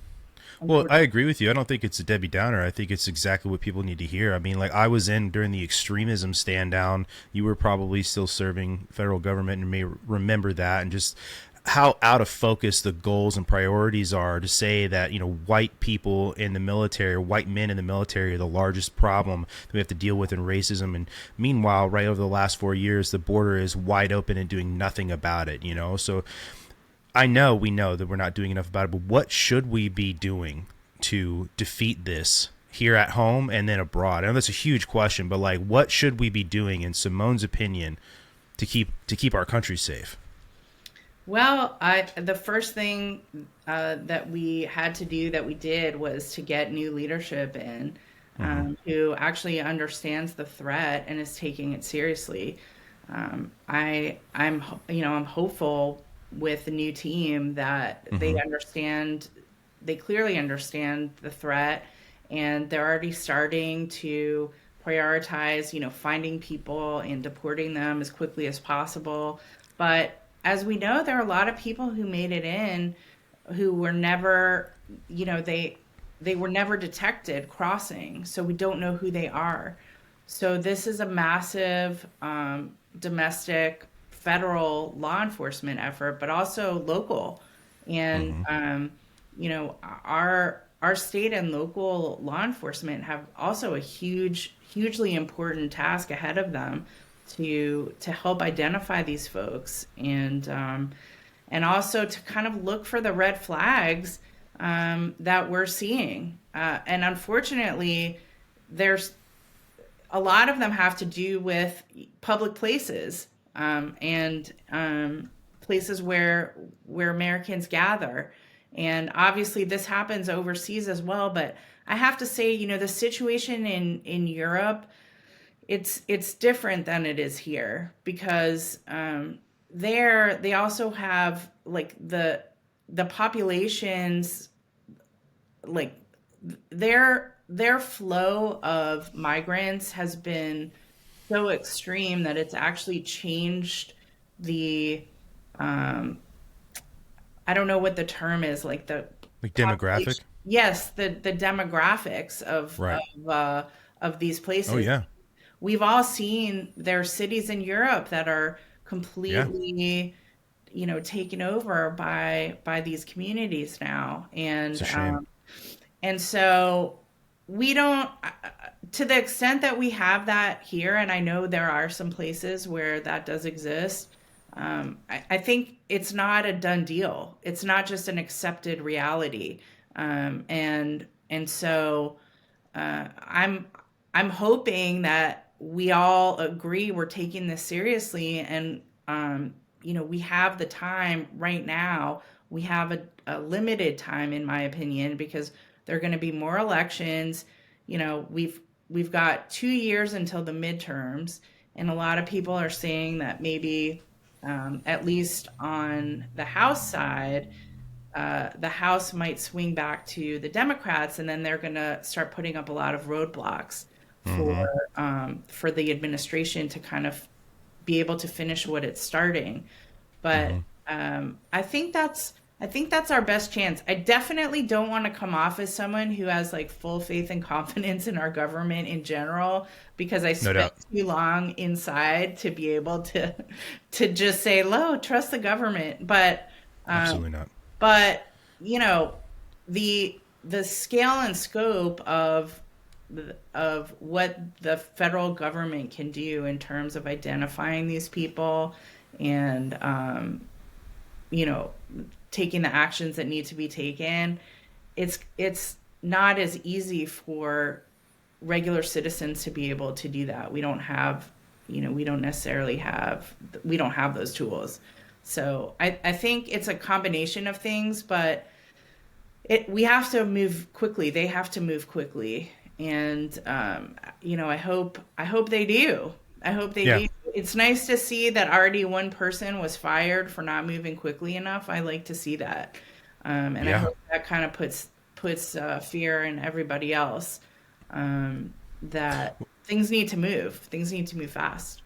well, I agree with you. I don't think it's a Debbie Downer. I think it's exactly what people need to hear. I mean, like, I was in during the extremism stand down. You were probably still serving federal government and may remember that, and just how out of focus the goals and priorities are to say that, white people in the military or white men in the military are the largest problem that we have to deal with in racism. And meanwhile, right over the last 4 years, the border is wide open and doing nothing about it, So we know that we're not doing enough about it, but what should we be doing to defeat this here at home and then abroad? I know that's a huge question, but like, what should we be doing, in Simone's opinion, to keep our country safe? Well, the first thing that we had to do that we did was to get new leadership in, who actually understands the threat and is taking it seriously. I'm hopeful with the new team that they clearly understand the threat, and they're already starting to prioritize, finding people and deporting them as quickly as possible. But as we know, there are a lot of people who made it in who were never, they were never detected crossing, so we don't know who they are. So this is a massive domestic federal law enforcement effort, but also local. And our state and local law enforcement have also a hugely important task ahead of them to help identify these folks, and also to kind of look for the red flags that we're seeing. And unfortunately, there's a lot of them have to do with public places, and places where Americans gather. And obviously this happens overseas as well. But I have to say, the situation in Europe, it's different than it is here, because there they also have, like, the populations, like, their flow of migrants has been so extreme that it's actually changed the I don't know what the term is, like the Like demographic? population. Yes, the demographics of Right. of these places. Oh, yeah. We've all seen there are cities in Europe that are Yeah. completely, taken over by these communities now. It's a shame. And so we don't, to the extent that we have that here, and I know there are some places where that does exist. I think it's not a done deal. It's not just an accepted reality. And so I'm hoping that we all agree we're taking this seriously, and we have the time right now. We have a limited time, in my opinion, because there are going to be more elections. We've got 2 years until the midterms, and a lot of people are saying that maybe, at least on the House side, the House might swing back to the Democrats, and then they're going to start putting up a lot of roadblocks for the administration to kind of be able to finish what it's starting. But I think that's our best chance. I definitely don't want to come off as someone who has, like, full faith and confidence in our government in general, because I spent too long inside to be able to just say, "Lo, trust the government." But Absolutely not. But the scale and scope of what the federal government can do in terms of identifying these people and taking the actions that need to be taken. It's not as easy for regular citizens to be able to do that. We don't have those tools. So I think it's a combination of things, but we have to move quickly. They have to move quickly. And, I hope they do. I hope they do. It's nice to see that already one person was fired for not moving quickly enough. I like to see that. I hope that kind of puts fear in everybody else, that things need to move. Things need to move fast.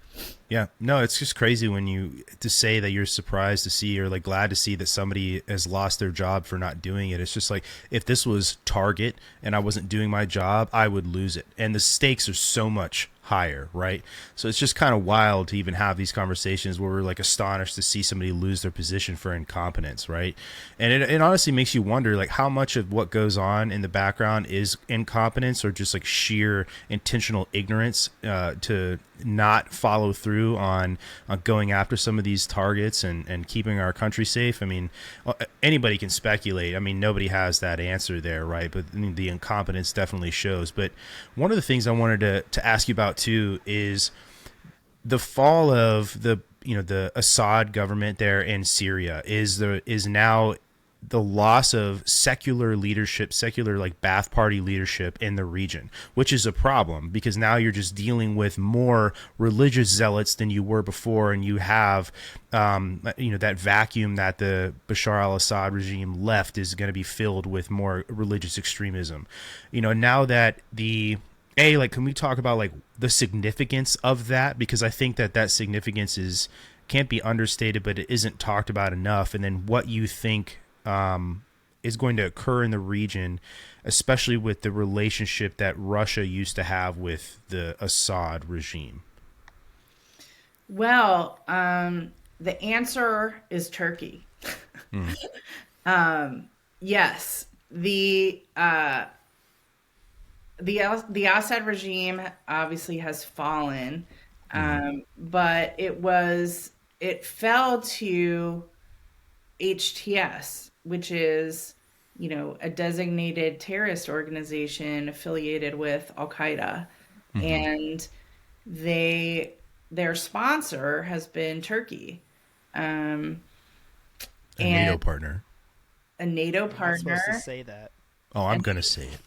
Yeah, no, it's just crazy to say that you're surprised to see or like glad to see that somebody has lost their job for not doing it. It's just like, if this was Target and I wasn't doing my job, I would lose it. And the stakes are so much higher, right? So it's just kind of wild to even have these conversations where we're like astonished to see somebody lose their position for incompetence, right? And it honestly makes you wonder, like, how much of what goes on in the background is incompetence or just like sheer intentional ignorance to not follow through on going after some of these targets and keeping our country safe. I mean, anybody can speculate. I mean, nobody has that answer there, right? But the incompetence definitely shows. But one of the things I wanted to ask you about too is the fall of the Assad government there in Syria is now the loss of secular leadership, secular like Ba'ath Party leadership in the region, which is a problem because now you're just dealing with more religious zealots than you were before, and you have that vacuum that the Bashar al-Assad regime left is going to be filled with more religious extremism. Now that can we talk about like the significance of that? Because I think that significance can't be understated, but it isn't talked about enough. And then what you think is going to occur in the region, especially with the relationship that Russia used to have with the Assad regime. Well, the answer is Turkey. Yes, the Assad regime obviously has fallen, but it fell to HTS, which is, a designated terrorist organization affiliated with Al Qaeda, and their sponsor has been Turkey, a NATO partner. A NATO I'm not partner. supposed to say that. Oh, I'm going to say it.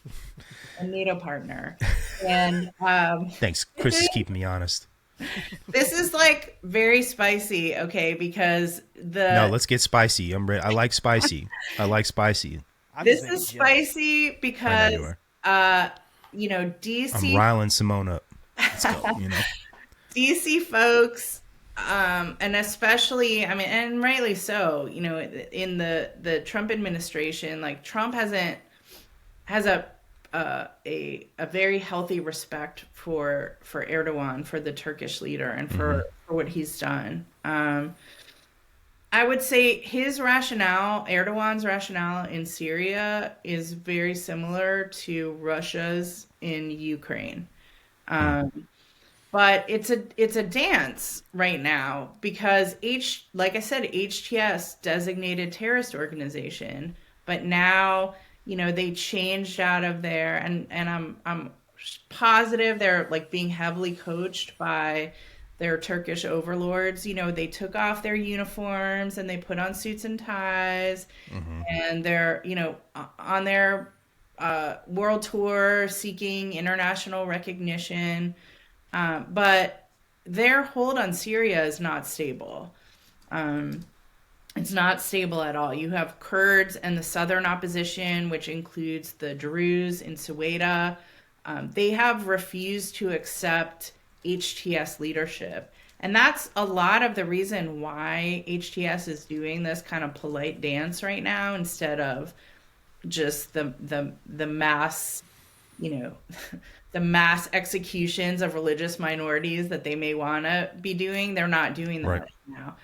A NATO partner. And thanks. Chris is keeping me honest. This is like very spicy, okay? Because no, let's get spicy. I'm ready. I like spicy. This is spicy because DC. I'm riling Simone up. Let's go. DC folks, and especially, I mean, and rightly so. In the Trump administration, like Trump has a very healthy respect for Erdogan, for the Turkish leader, and for what he's done. I would say Erdogan's rationale in Syria is very similar to Russia's in Ukraine. But it's a dance right now because like I said, HTS, designated terrorist organization, but now they changed out of there, and I'm positive they're like being heavily coached by their Turkish overlords. They took off their uniforms and they put on suits and ties, and they're on their world tour seeking international recognition, but their hold on Syria is not stable. It's not stable at all. You have Kurds and the southern opposition, which includes the Druze in Suwaida. They have refused to accept HTS leadership. And that's a lot of the reason why HTS is doing this kind of polite dance right now instead of just the mass, the mass executions of religious minorities that they may want to be doing. They're not doing that right now.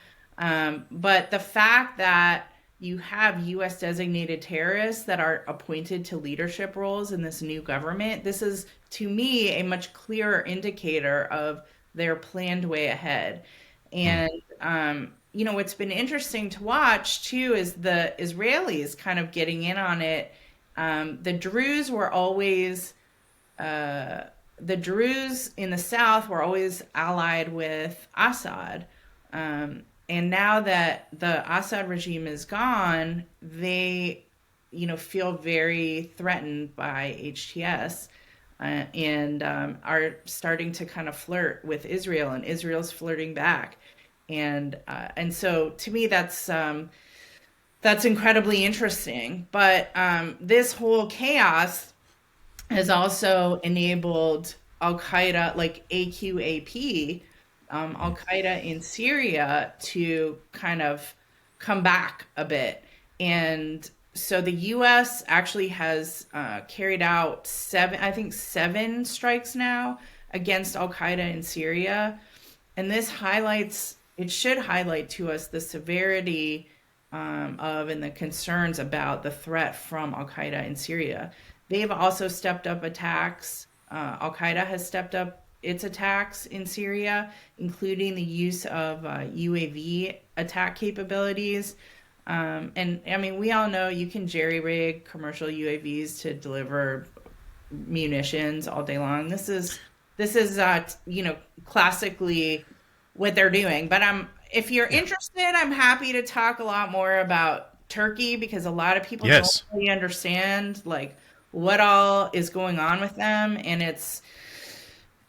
But the fact that you have U.S. designated terrorists that are appointed to leadership roles in this new government. This is, to me, a much clearer indicator of their planned way ahead. And, what's been interesting to watch, too, is the Israelis kind of getting in on it. The Druze in the south were always allied with Assad. And now that the Assad regime is gone, they, feel very threatened by HTS and are starting to kind of flirt with Israel, and Israel's flirting back. And so to me, that's incredibly interesting. But this whole chaos has also enabled Al-Qaeda, like AQAP, Al-Qaeda in Syria, to kind of come back a bit. And so the U.S. actually has carried out seven strikes now against Al-Qaeda in Syria. And this should highlight to us the severity of and the concerns about the threat from Al-Qaeda in Syria. They've also stepped up attacks. Al-Qaeda has stepped up its attacks in Syria, including the use of UAV attack capabilities. And I mean, we all know you can jerry-rig commercial UAVs to deliver munitions all day long. This is classically what they're doing. But if you're interested, I'm happy to talk a lot more about Turkey, because a lot of people don't really understand what all is going on with them, and it's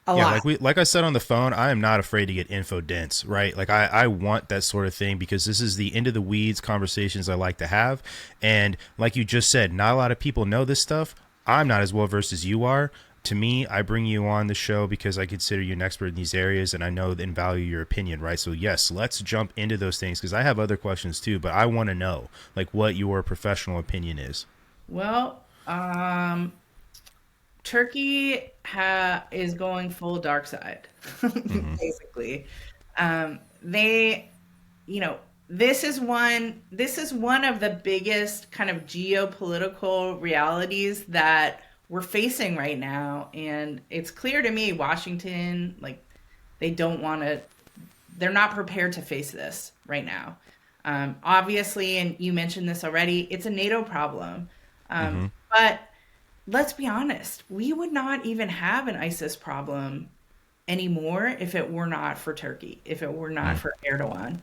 a lot. Like I said on the phone, I am not afraid to get info dense, right? Like I want that sort of thing, because this is the end of the weeds conversations I like to have. And like you just said, not a lot of people know this stuff. I'm not as well versed as you are. To me, I bring you on the show because I consider you an expert in these areas, and I know and value your opinion, right? So yes, let's jump into those things, because I have other questions too, but I want to know what your professional opinion is. Well, Turkey is going full dark side, basically. This is one of the biggest kind of geopolitical realities that we're facing right now. And it's clear to me, Washington, they're not prepared to face this right now. Obviously, and you mentioned this already, it's a NATO problem. But let's be honest, we would not even have an ISIS problem anymore if it were not for Turkey, if it were not for Erdogan.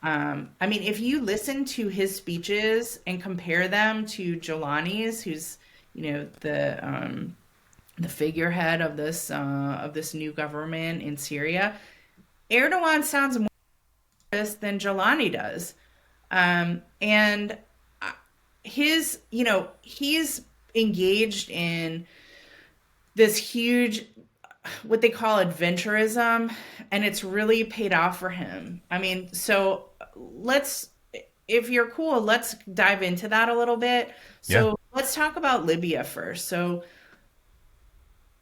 I mean, if you listen to his speeches and compare them to Jelani's, who's the figurehead of this new government in Syria, Erdogan sounds more than Jelani does, and he's engaged in this huge, what they call adventurism, and it's really paid off for him. I mean, so if you're cool, let's dive into that a little bit. So let's talk about Libya first. So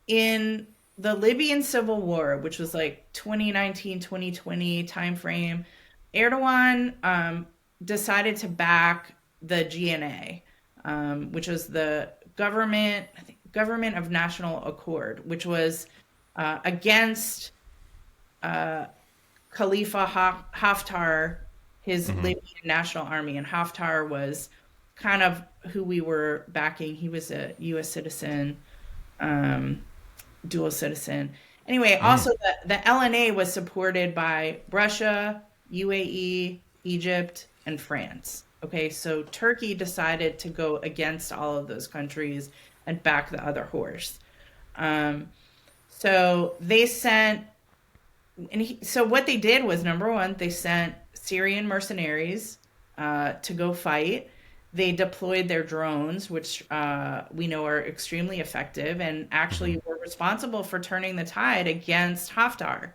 in the Libyan civil war, which was 2019, 2020 timeframe, Erdogan decided to back the GNA, which was the government of national accord, which was against Khalifa Haftar, his Libyan National Army. And Haftar was kind of who we were backing. He was a U.S. citizen, dual citizen. Anyway, also the LNA was supported by Russia, UAE, Egypt, and France. Okay, so Turkey decided to go against all of those countries and back the other horse. So they sent, so what they did was, number one, they sent Syrian mercenaries to go fight. They deployed their drones, which we know are extremely effective and actually were responsible for turning the tide against Haftar.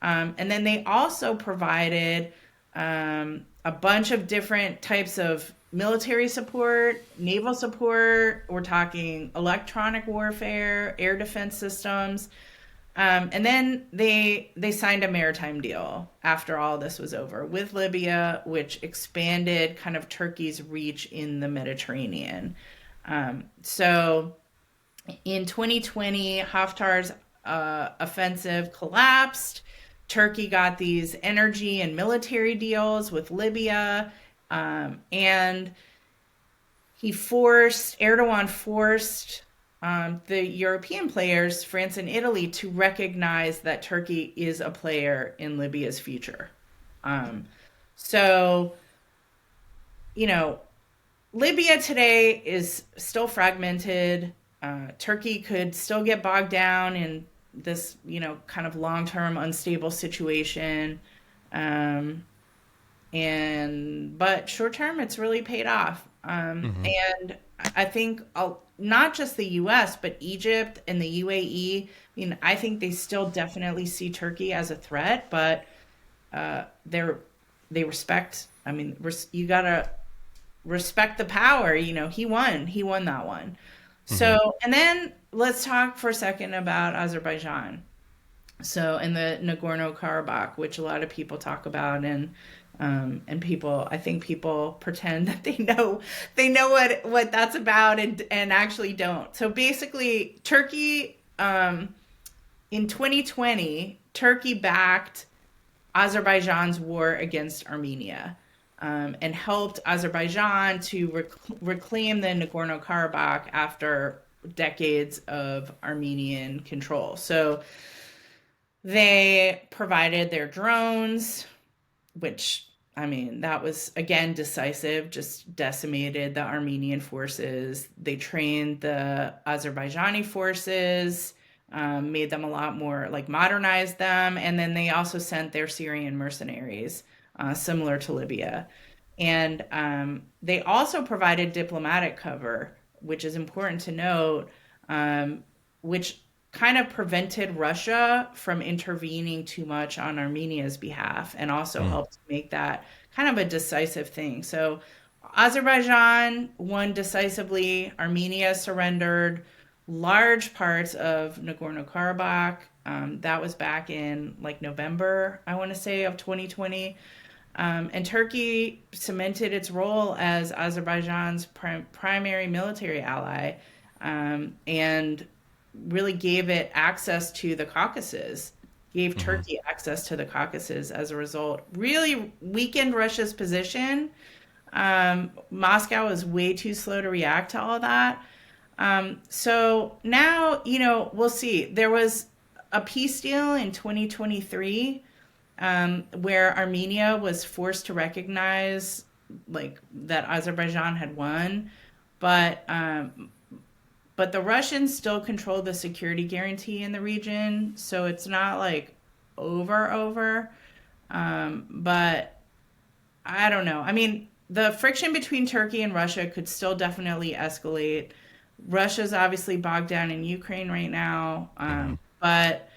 And then they also provided a bunch of different types of military support, naval support. We're talking electronic warfare, air defense systems. And then they signed a maritime deal after all this was over with Libya, which expanded kind of Turkey's reach in the Mediterranean. So in 2020, Haftar's offensive collapsed. Turkey got these energy and military deals with Libya, and Erdogan forced the European players, France and Italy, to recognize that Turkey is a player in Libya's future. So, Libya today is still fragmented. Turkey could still get bogged down in this, kind of long-term unstable situation. But short-term, it's really paid off. And I think not just the U.S., but Egypt and the UAE. I think they still definitely see Turkey as a threat, but they respect. You gotta respect the power. He won that one. So, and then let's talk for a second about Azerbaijan. So, in the Nagorno-Karabakh, which a lot of people talk about, and I think people pretend that they know what that's about and actually don't. So basically, Turkey, in 2020, Turkey backed Azerbaijan's war against Armenia. And helped Azerbaijan to reclaim the Nagorno-Karabakh after decades of Armenian control. So they provided their drones, which, that was, again, decisive, just decimated the Armenian forces. They trained the Azerbaijani forces, made them a lot more, modernized them, and then they also sent their Syrian mercenaries, similar to Libya. And they also provided diplomatic cover, which is important to note, which kind of prevented Russia from intervening too much on Armenia's behalf, and also helped make that kind of a decisive thing. So Azerbaijan won decisively. Armenia surrendered large parts of Nagorno-Karabakh. That was back in November, I want to say, of 2020. And Turkey cemented its role as Azerbaijan's primary military ally, and really gave it access to the Caucasus, gave Turkey access to the Caucasus as a result. Really weakened Russia's position. Moscow was way too slow to react to all that. So now, we'll see. There was a peace deal in 2023 where Armenia was forced to recognize that Azerbaijan had won, but the Russians still control the security guarantee in the region, so it's not over. But I don't know. The friction between Turkey and Russia could still definitely escalate. Russia's obviously bogged down in Ukraine right now, but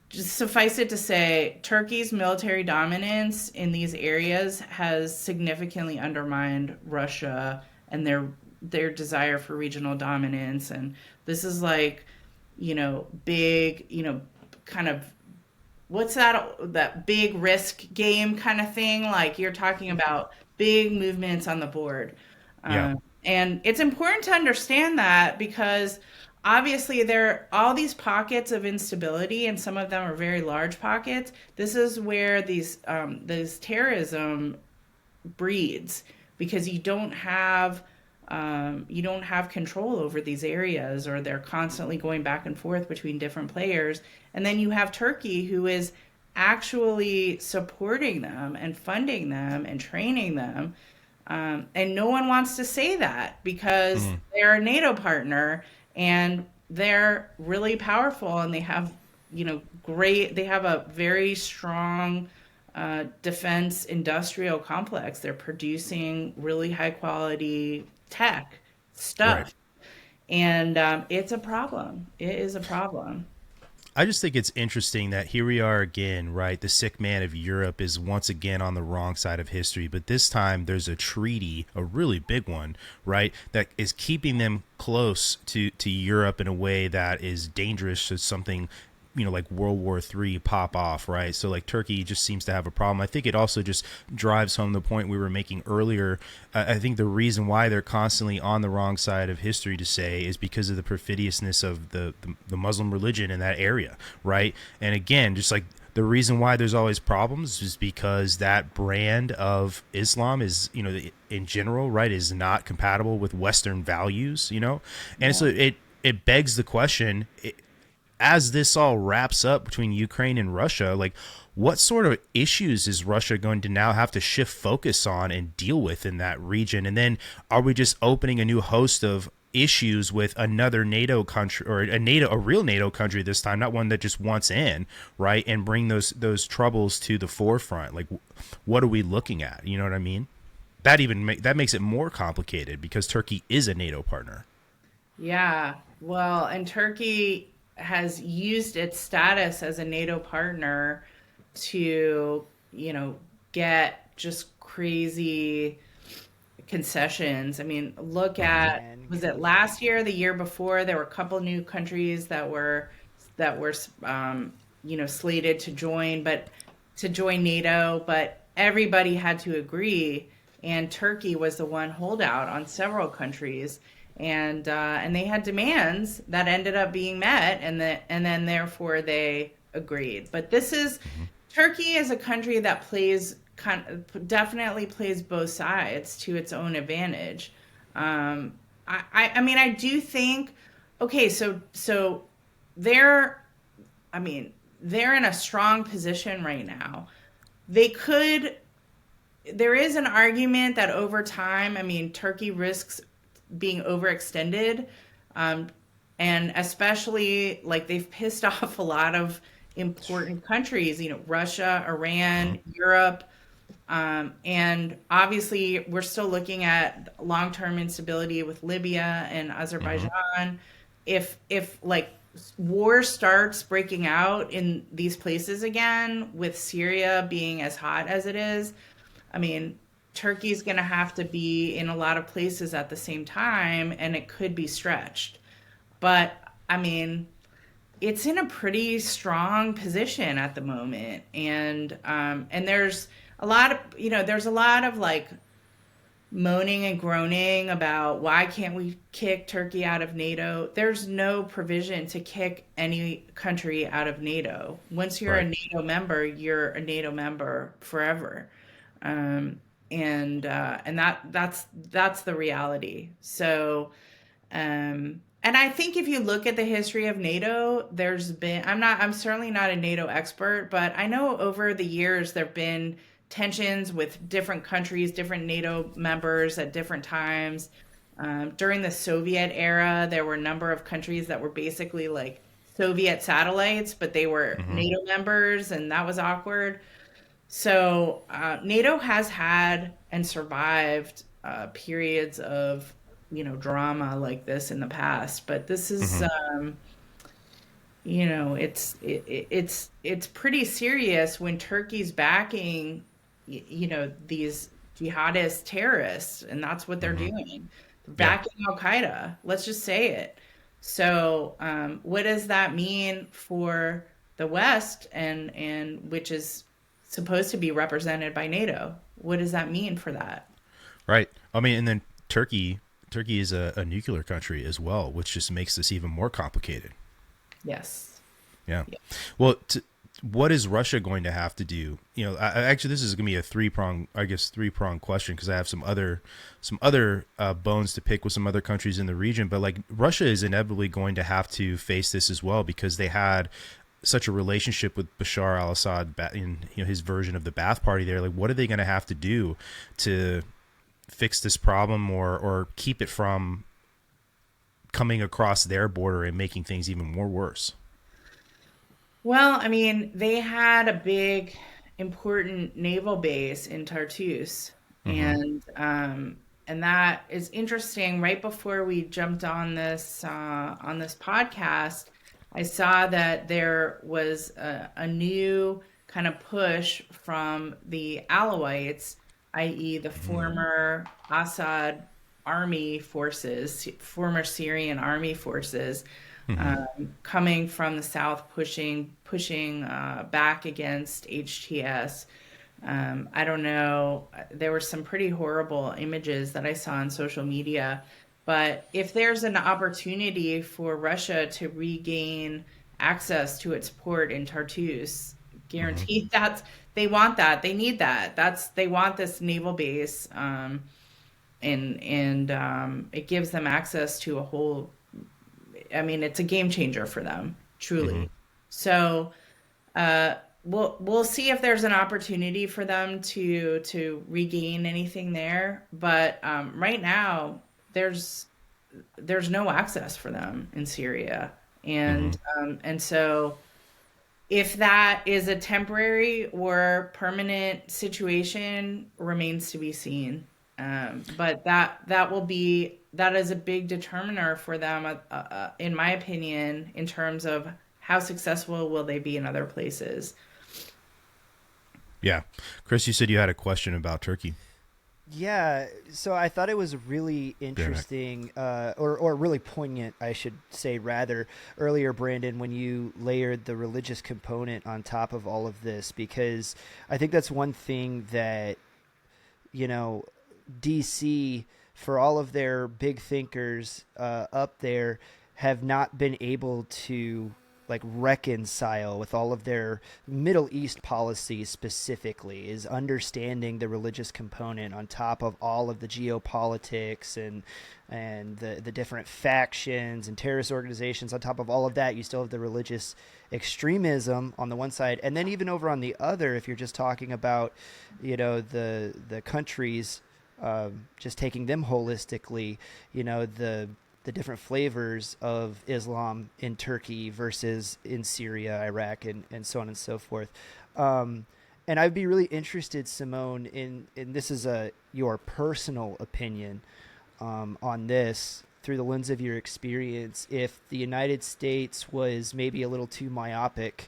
just suffice it to say, Turkey's military dominance in these areas has significantly undermined Russia and their desire for regional dominance. And this is big, kind of, what's that big risk game kind of thing? You're talking about big movements on the board. And it's important to understand that, because obviously there are all these pockets of instability, and some of them are very large pockets. This is where this terrorism breeds, because you don't have control over these areas, or they're constantly going back and forth between different players. And then you have Turkey, who is actually supporting them and funding them and training them. And no one wants to say that, because they're a NATO partner, and they're really powerful, and they have, they have a very strong defense industrial complex. They're producing really high quality tech stuff. Right. And it's a problem. It is a problem. I just think it's interesting that here we are again, right? The sick man of Europe is once again on the wrong side of history, but this time there's a treaty, a really big one, right, that is keeping them close to Europe in a way that is dangerous to something, like World War III pop off, right? So like Turkey just seems to have a problem. I think it also just drives home the point we were making earlier. I think the reason why they're constantly on the wrong side of history, to say, is because of the perfidiousness of the Muslim religion in that area, right? And again, just like the reason why there's always problems is because that brand of Islam is, in general, right, is not compatible with Western values, and so it begs the question, as this all wraps up between Ukraine and Russia, like, what sort of issues is Russia going to now have to shift focus on and deal with in that region? And then are we just opening a new host of issues with another NATO country, or a real NATO country this time, not one that just wants in, right, and bring those troubles to the forefront? Like, what are we looking at? You know what I mean? That makes it more complicated because Turkey is a NATO partner. Yeah, well, and Turkey has used its status as a NATO partner to, get just crazy concessions. I mean, look at, was it last year, the year before, there were a couple new countries that were slated to join NATO, but everybody had to agree, and Turkey was the one holdout on several countries. And they had demands that ended up being met, and then therefore they agreed. But Turkey is a country that definitely plays both sides to its own advantage. I do think, okay, so they're in a strong position right now. There is an argument that over time, Turkey risks being overextended, and especially, like, they've pissed off a lot of important countries, Russia, Iran, Europe, and obviously we're still looking at long-term instability with Libya and Azerbaijan. If like war starts breaking out in these places again, with Syria being as hot as it is, Turkey's going to have to be in a lot of places at the same time, and it could be stretched. But it's in a pretty strong position at the moment, and there's a lot of like moaning and groaning about why can't we kick Turkey out of NATO. There's no provision to kick any country out of NATO. Once you're a NATO member, you're a NATO member forever. And that's the reality. So, and I think if you look at the history of NATO, I'm certainly not a NATO expert, but I know over the years there've been tensions with different countries, different NATO members at different times. During the Soviet era, there were a number of countries that were basically like Soviet satellites, but they were NATO members, and that was awkward. So NATO has had and survived periods of, drama like this in the past, but this is, it's pretty serious when Turkey's backing, these jihadist terrorists, and that's what they're doing, backing Al Qaeda. Let's just say it. So what does that mean for the West, and which is supposed to be represented by NATO? What does that mean for that? Right. And then Turkey is a nuclear country as well, which just makes this even more complicated. Yes. Yeah. Well, what is Russia going to have to do? Actually, this is going to be a three-prong question, because I have some other bones to pick with some other countries in the region. But like, Russia is inevitably going to have to face this as well, because they had such a relationship with Bashar al-Assad in his version of the Ba'ath Party there. Like, what are they going to have to do to fix this problem, or keep it from coming across their border and making things even more worse? Well, they had a big, important naval base in Tartus, and that is interesting. Right before we jumped on this podcast, I saw that there was a new kind of push from the Alawites, i.e., the former Assad army forces, former Syrian army forces, coming from the south, pushing back against HTS. I don't know. There were some pretty horrible images that I saw on social media. But if there's an opportunity for Russia to regain access to its port in Tartus, guaranteed they want that. They need that. They want this naval base, and it gives them access to a whole. I mean, it's a game changer for them, truly. So we'll see if there's an opportunity for them to regain anything there. But right now, there's no access for them in Syria, and so if that is a temporary or permanent situation remains to be seen. But that is a big determiner for them, in my opinion, in terms of how successful will they be in other places. Yeah. Chris, you said you had a question about Turkey. Yeah, so I thought it was really interesting, or really poignant, I should say, rather, earlier, Brandon, when you layered the religious component on top of all of this, because I think that's one thing that, DC, for all of their big thinkers up there, have not been able to reconcile with all of their Middle East policies specifically, is understanding the religious component on top of all of the geopolitics and the different factions and terrorist organizations. On top of all of that, you still have the religious extremism on the one side, and then even over on the other, if you're just talking about the countries, just taking them holistically, the different flavors of Islam in Turkey versus in Syria, Iraq, and so on and so forth. And I'd be really interested, Simone, in this is your personal opinion on this through the lens of your experience, if the United States was maybe a little too myopic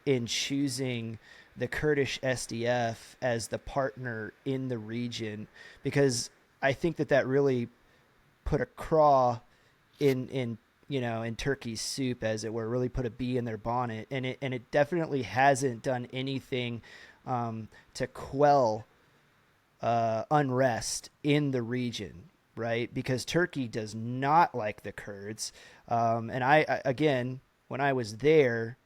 in choosing the Kurdish SDF as the partner in the region, because I think that really put a craw in Turkey's soup, as it were, really put a bee in their bonnet, and it definitely hasn't done anything to quell unrest in the region, right? Because Turkey does not like the Kurds, and I again, when I was there,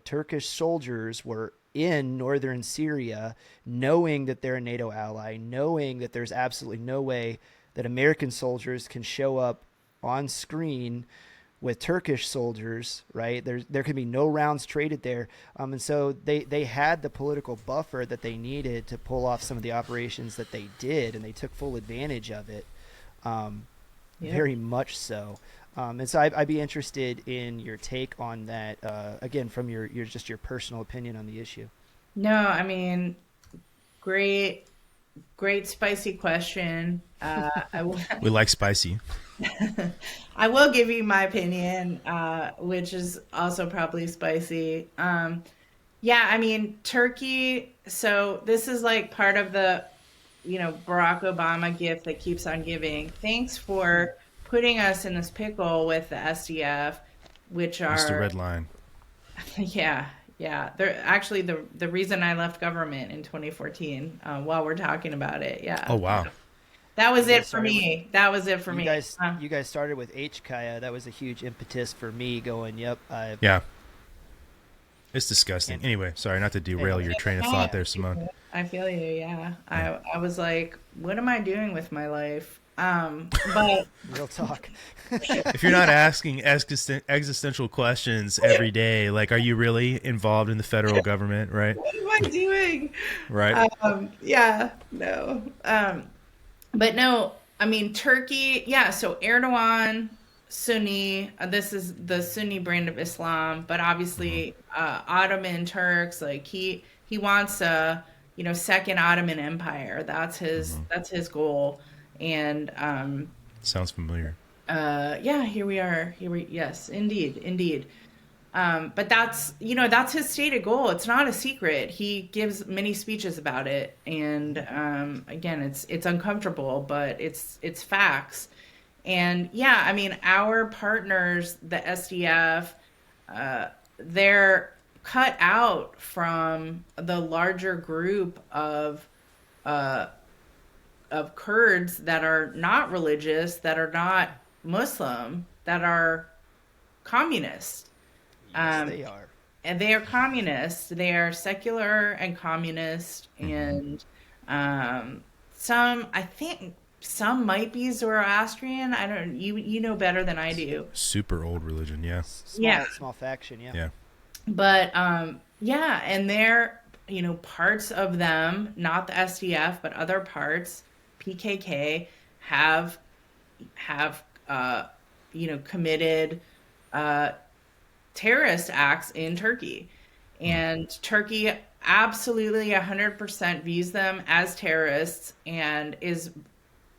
Turkish soldiers were in northern Syria, knowing that they're a NATO ally, knowing that there's absolutely no way that American soldiers can show up on screen with Turkish soldiers, right? There could be no rounds traded there. And so they had the political buffer that they needed to pull off some of the operations that they did, and they took full advantage of it, very much so. And so I'd be interested in your take on that, again, from your personal opinion on the issue. No, I mean, great spicy question. We like spicy. I will give you my opinion, which is also probably spicy. Yeah, I mean, Turkey. So this is like part of the, Barack Obama gift that keeps on giving. Thanks for putting us in this pickle with the SDF, which are It's the red line. Yeah. They're actually the reason I left government in 2014. While we're talking about it, yeah. Oh wow. That was it for me. That was it for me. You guys started with HKIA. That was a huge impetus for me going, yep. Yeah. It's disgusting. Anyway, sorry, not to derail your train of thought there, Simone. I feel you, yeah. I was like, what am I doing with my life? But real talk. If you're not asking existential questions every day, like, are you really involved in the federal government, right? What am I doing? Right. Yeah, no. But no, I mean, Turkey, yeah, so Erdogan, Sunni, this is the Sunni brand of Islam, but obviously Ottoman Turks, like he wants a, second Ottoman Empire. That's his goal. And sounds familiar. yeah, here we are. Yes, indeed. But that's his stated goal. It's not a secret. He gives many speeches about it, and again, it's uncomfortable, but it's facts. And yeah, I mean, our partners, the SDF, they're cut out from the larger group of Kurds that are not religious, that are not Muslim, that are communist. Yes, they are. And they are communist. They are secular and communist, and I think some might be Zoroastrian. I don't. You know better than I do. Super old religion, yeah. Small faction, yeah. Yeah. But yeah, and they're parts of them, not the SDF, but other parts, PKK have committed terrorist acts in Turkey, and Turkey absolutely 100% views them as terrorists and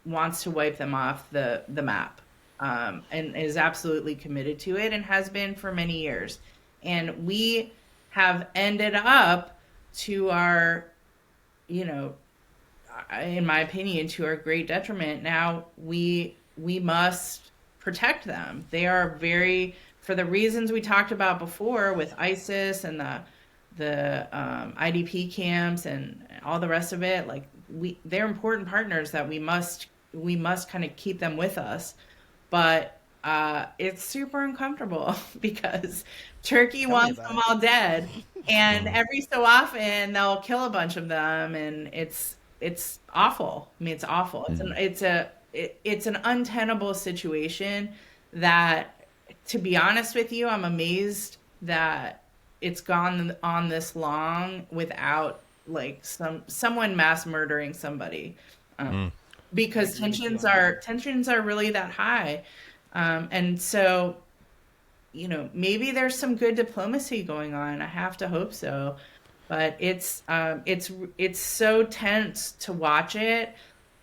wants to wipe them off the map, and is absolutely committed to it and has been for many years. And we have ended up to our, in my opinion, to our great detriment. Now we must protect them. They are for the reasons we talked about before with ISIS and the IDP camps and all the rest of it. Like they're important partners that we must kind of keep them with us. But it's super uncomfortable because Turkey wants them all dead, and every so often they'll kill a bunch of them, and it's awful. I mean, it's awful. It's an untenable situation that, to be honest with you, I'm amazed that it's gone on this long without like someone mass murdering somebody, because tensions are really that high. And so, maybe there's some good diplomacy going on. I have to hope so, but it's so tense to watch it,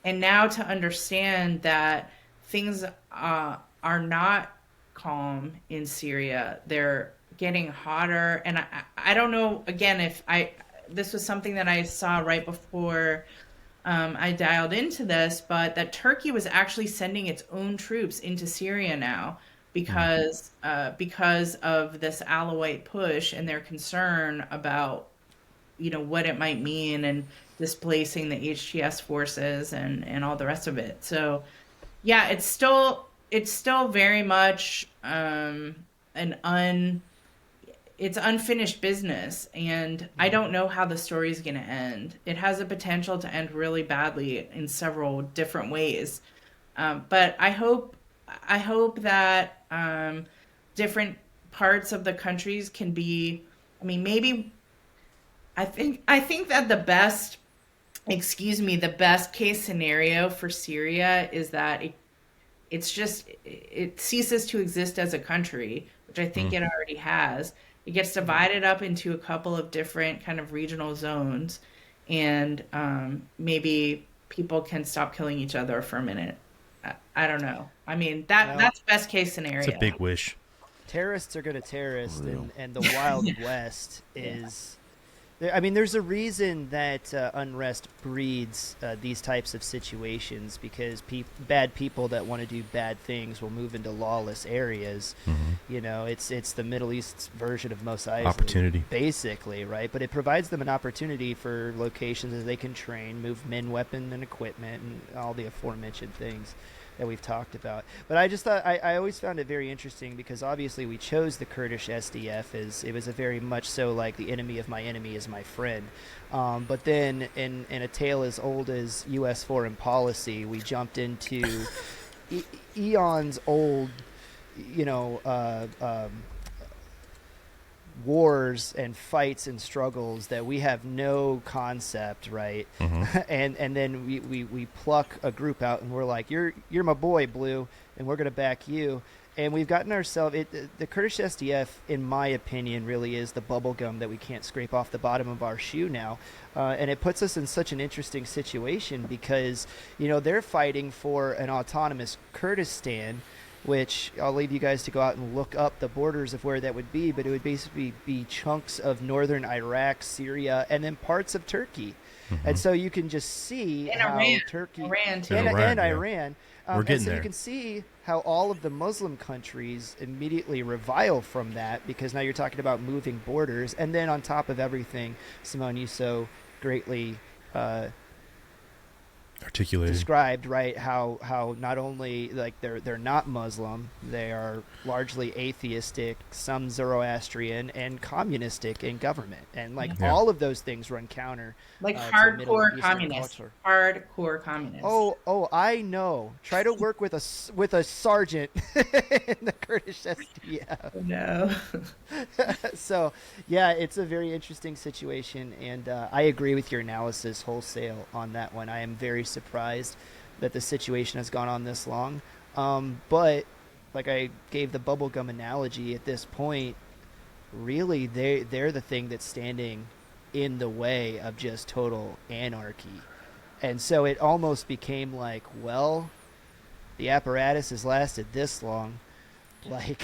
and now to understand that things are not calm in Syria. They're getting hotter, and I don't know. Again, this was something that I saw right before I dialed into this, but that Turkey was actually sending its own troops into Syria now because of this Alawite push and their concern about what it might mean and displacing the HTS forces and all the rest of it. So yeah, it's still very much it's unfinished business, and I don't know how the story is going to end. It has a potential to end really badly in several different ways. But I hope that different parts of the countries can be, I mean, maybe I think that the best case scenario for Syria is that it ceases to exist as a country, which I think it already has. It gets divided up into a couple of different kind of regional zones, and maybe people can stop killing each other for a minute. I don't know. I mean, that's best case scenario. It's a big wish. Terrorists are going to terrorist, and the Wild West is... I mean, there's a reason that unrest breeds these types of situations, because bad people that want to do bad things will move into lawless areas. It's the Middle East's version of Mos Eisley. Opportunity. Basically, right? But it provides them an opportunity for locations that they can train, move men, weapon, and equipment, and all the aforementioned things that we've talked about. But I just thought I always found it very interesting, because obviously we chose the Kurdish SDF as it was a very much so like the enemy of my enemy is my friend. But then in a tale as old as U.S. foreign policy, we jumped into eons old, wars and fights and struggles that we have no concept, right? and then we pluck a group out and we're like, you're my boy, Blue, and we're going to back you. And we've gotten ourselves, the Kurdish SDF, in my opinion, really is the bubble gum that we can't scrape off the bottom of our shoe now. And it puts us in such an interesting situation, because, they're fighting for an autonomous Kurdistan, which I'll leave you guys to go out and look up the borders of where that would be, but it would basically be chunks of northern Iraq, Syria, and then parts of Turkey. And so you can just see And how Iran. Turkey Iran, too. and yeah. Iran. We're And getting so there. you can see how all of the Muslim countries immediately revile from that, because now you're talking about moving borders. And then on top of everything, Simone, you so greatly Articulated. described, right, how not only like they're not Muslim, they are largely atheistic, some Zoroastrian, and communistic in government, and like Yeah. all of those things run counter Like to Middle hardcore Eastern communists. culture. Hardcore communists. Oh, I know. Try to work with a sergeant in the Kurdish SDF. No. So, yeah, it's a very interesting situation, and I agree with your analysis wholesale on that one. I am very surprised that the situation has gone on this long. But, like I gave the bubblegum analogy, at this point, really, they're the thing that's standing in the way of just total anarchy. And so it almost became like, well, the apparatus has lasted this long. Like,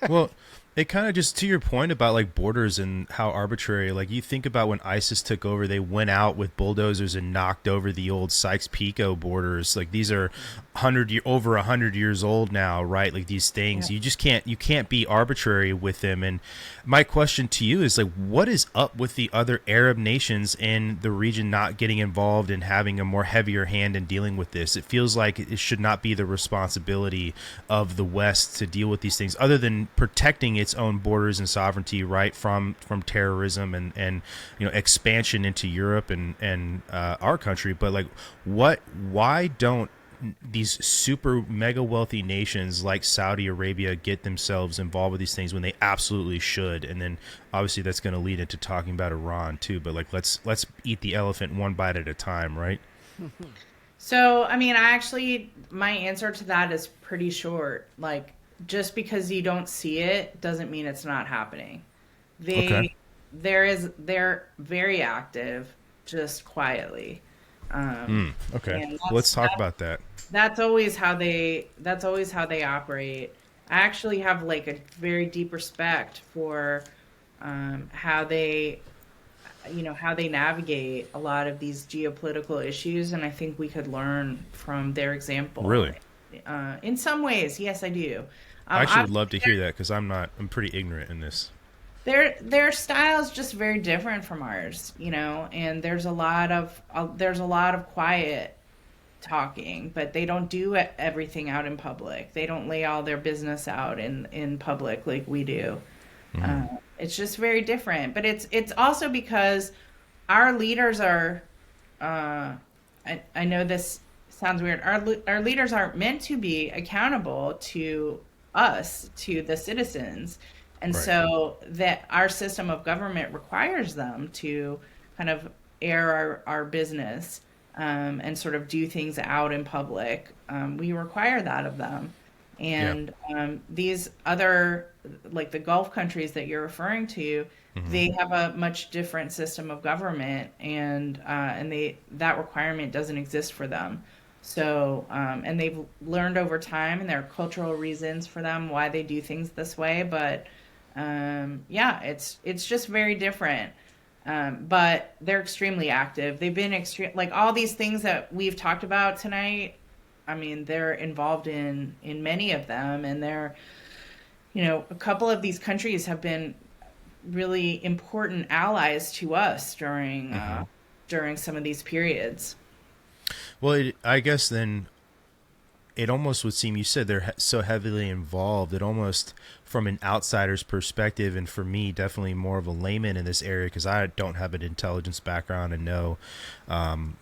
Well, it kind of just, to your point about like borders and how arbitrary, like you think about when ISIS took over, they went out with bulldozers and knocked over the old Sykes-Picot borders. Like these are over 100 years old now, right? Like these things, Yeah. you can't be arbitrary with them. And my question to you is like, what is up with the other Arab nations in the region not getting involved and having a more heavier hand in dealing with this? It feels like it should not be the responsibility of the West to deal with these things, other than protecting its own borders and sovereignty, right, from terrorism and expansion into Europe and our country. But like, why don't these super mega wealthy nations like Saudi Arabia get themselves involved with these things when they absolutely should? And then obviously that's going to lead into talking about Iran too, but like let's eat the elephant one bite at a time, right? So, I mean, my answer to that is pretty short. Like, just because you don't see it doesn't mean it's not happening. Okay. They're very active, just quietly. Okay. And Let's talk about that. That's always how they operate. I actually have like a very deep respect for how they navigate a lot of these geopolitical issues, and I think we could learn from their example. Really? In some ways, yes, I do. I actually would love to hear that, because I'm pretty ignorant in this. Their style is just very different from ours, and there's a lot of quiet talking, but they don't do everything out in public. They don't lay all their business out in public like we do. It's just very different. But it's also because our leaders are. I know this sounds weird. Our leaders aren't meant to be accountable to us, to the citizens. And Right. so that our system of government requires them to kind of air our business and sort of do things out in public. We require that of them. And these other, like the Gulf countries that you're referring to, they have a much different system of government, and that requirement doesn't exist for them. So, and they've learned over time, and there are cultural reasons for them why they do things this way. But it's just very different. But they're extremely active. They've been like all these things that we've talked about tonight. I mean, they're involved in many of them, and they're, a couple of these countries have been really important allies to us during some of these periods. Well, I guess then it almost would seem, you said they're so heavily involved, it almost, from an outsider's perspective, and for me, definitely more of a layman in this area, because I don't have an intelligence background and know,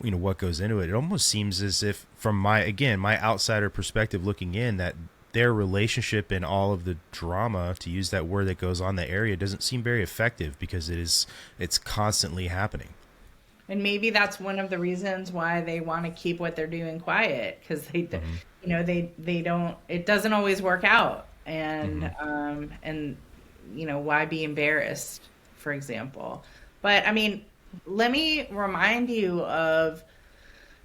what goes into it. It almost seems as if, from my outsider perspective looking in, that their relationship and all of the drama, to use that word, that goes on in the area doesn't seem very effective, because it's constantly happening. And maybe that's one of the reasons why they want to keep what they're doing quiet, because they don't. It doesn't always work out, and why be embarrassed, for example. But I mean, let me remind you of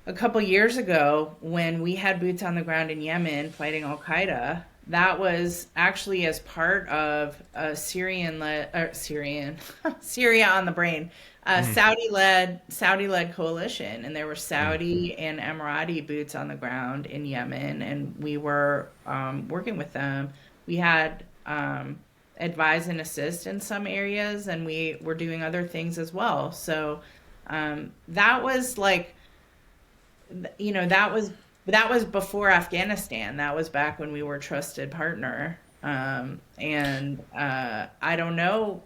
a couple years ago when we had boots on the ground in Yemen fighting Al Qaeda, that was actually as part of a Syria on the brain, Saudi-led coalition, and there were Saudi and Emirati boots on the ground in Yemen, and we were working with them. We had advise and assist in some areas, and we were doing other things as well. So that was like, that was before Afghanistan. That was back when we were a trusted partner. And I don't know.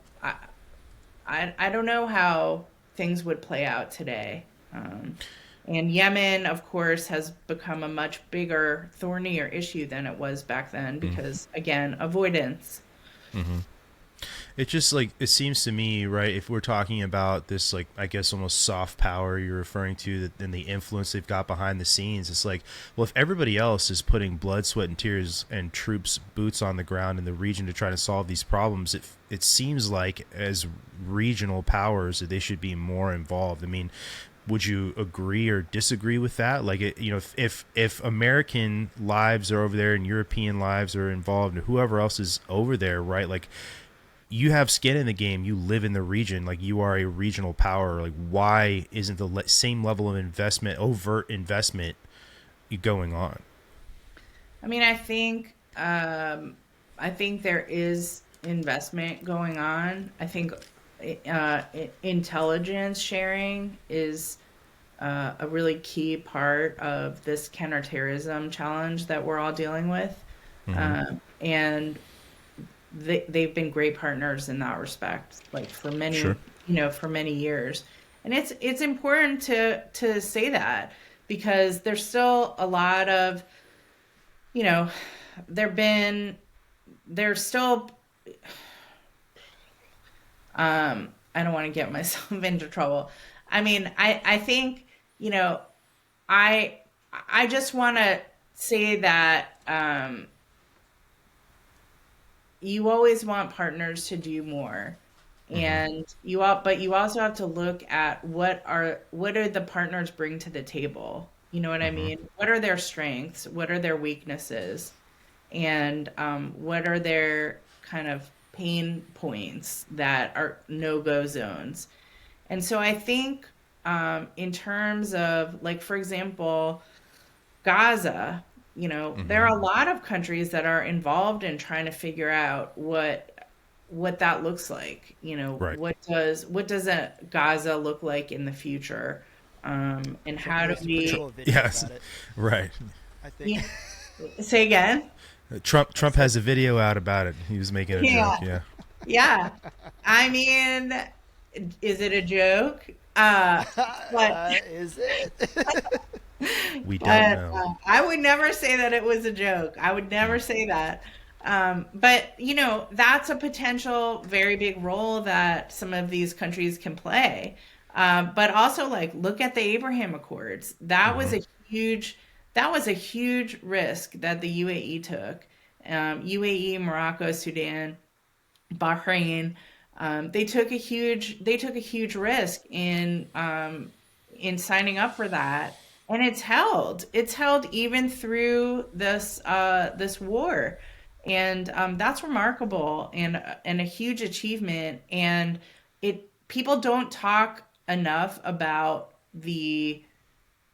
I don't know how things would play out today. And Yemen, of course, has become a much bigger, thornier issue than it was back then because, again, avoidance. Mm-hmm. It just like, it seems to me, right, if we're talking about this, like, I guess almost soft power you're referring to, and the influence they've got behind the scenes, it's like, well, if everybody else is putting blood, sweat, and tears and troops, boots on the ground in the region to try to solve these problems, it seems like as regional powers that they should be more involved. I mean, would you agree or disagree with that? Like, if American lives are over there and European lives are involved and whoever else is over there, right, like, you have skin in the game, you live in the region, like, you are a regional power. Like, why isn't the same level of investment, overt investment, going on? I mean, I think there is investment going on. I think intelligence sharing is a really key part of this counterterrorism challenge that we're all dealing with. And they've been great partners in that respect, like for many, Sure. For many years. And it's important to say that, because there's still a lot of, there's still, I don't want to get myself into trouble. I mean, I think, I just want to say that, you always want partners to do more, and but you also have to look at what do the partners bring to the table. You know what I mean? What are their strengths? What are their weaknesses? And what are their kind of pain points that are no-go zones? And so I think in terms of, like, for example, Gaza, there are a lot of countries that are involved in trying to figure out what that looks like. Right. What does a Gaza look like in the future? And how do we? Yes. Right. I think. Say again? Trump has a video out about it. He was making a joke. Yeah. Yeah. I mean, is it a joke? But Is it? We don't know. I would never say that it was a joke. I would never say that. But, that's a potential very big role that some of these countries can play. But also, like, look at the Abraham Accords. That was a huge risk that the UAE took. UAE, Morocco, Sudan, Bahrain, they took a huge risk in signing up for that. And it's held even through this war. And that's remarkable and a huge achievement. And people don't talk enough about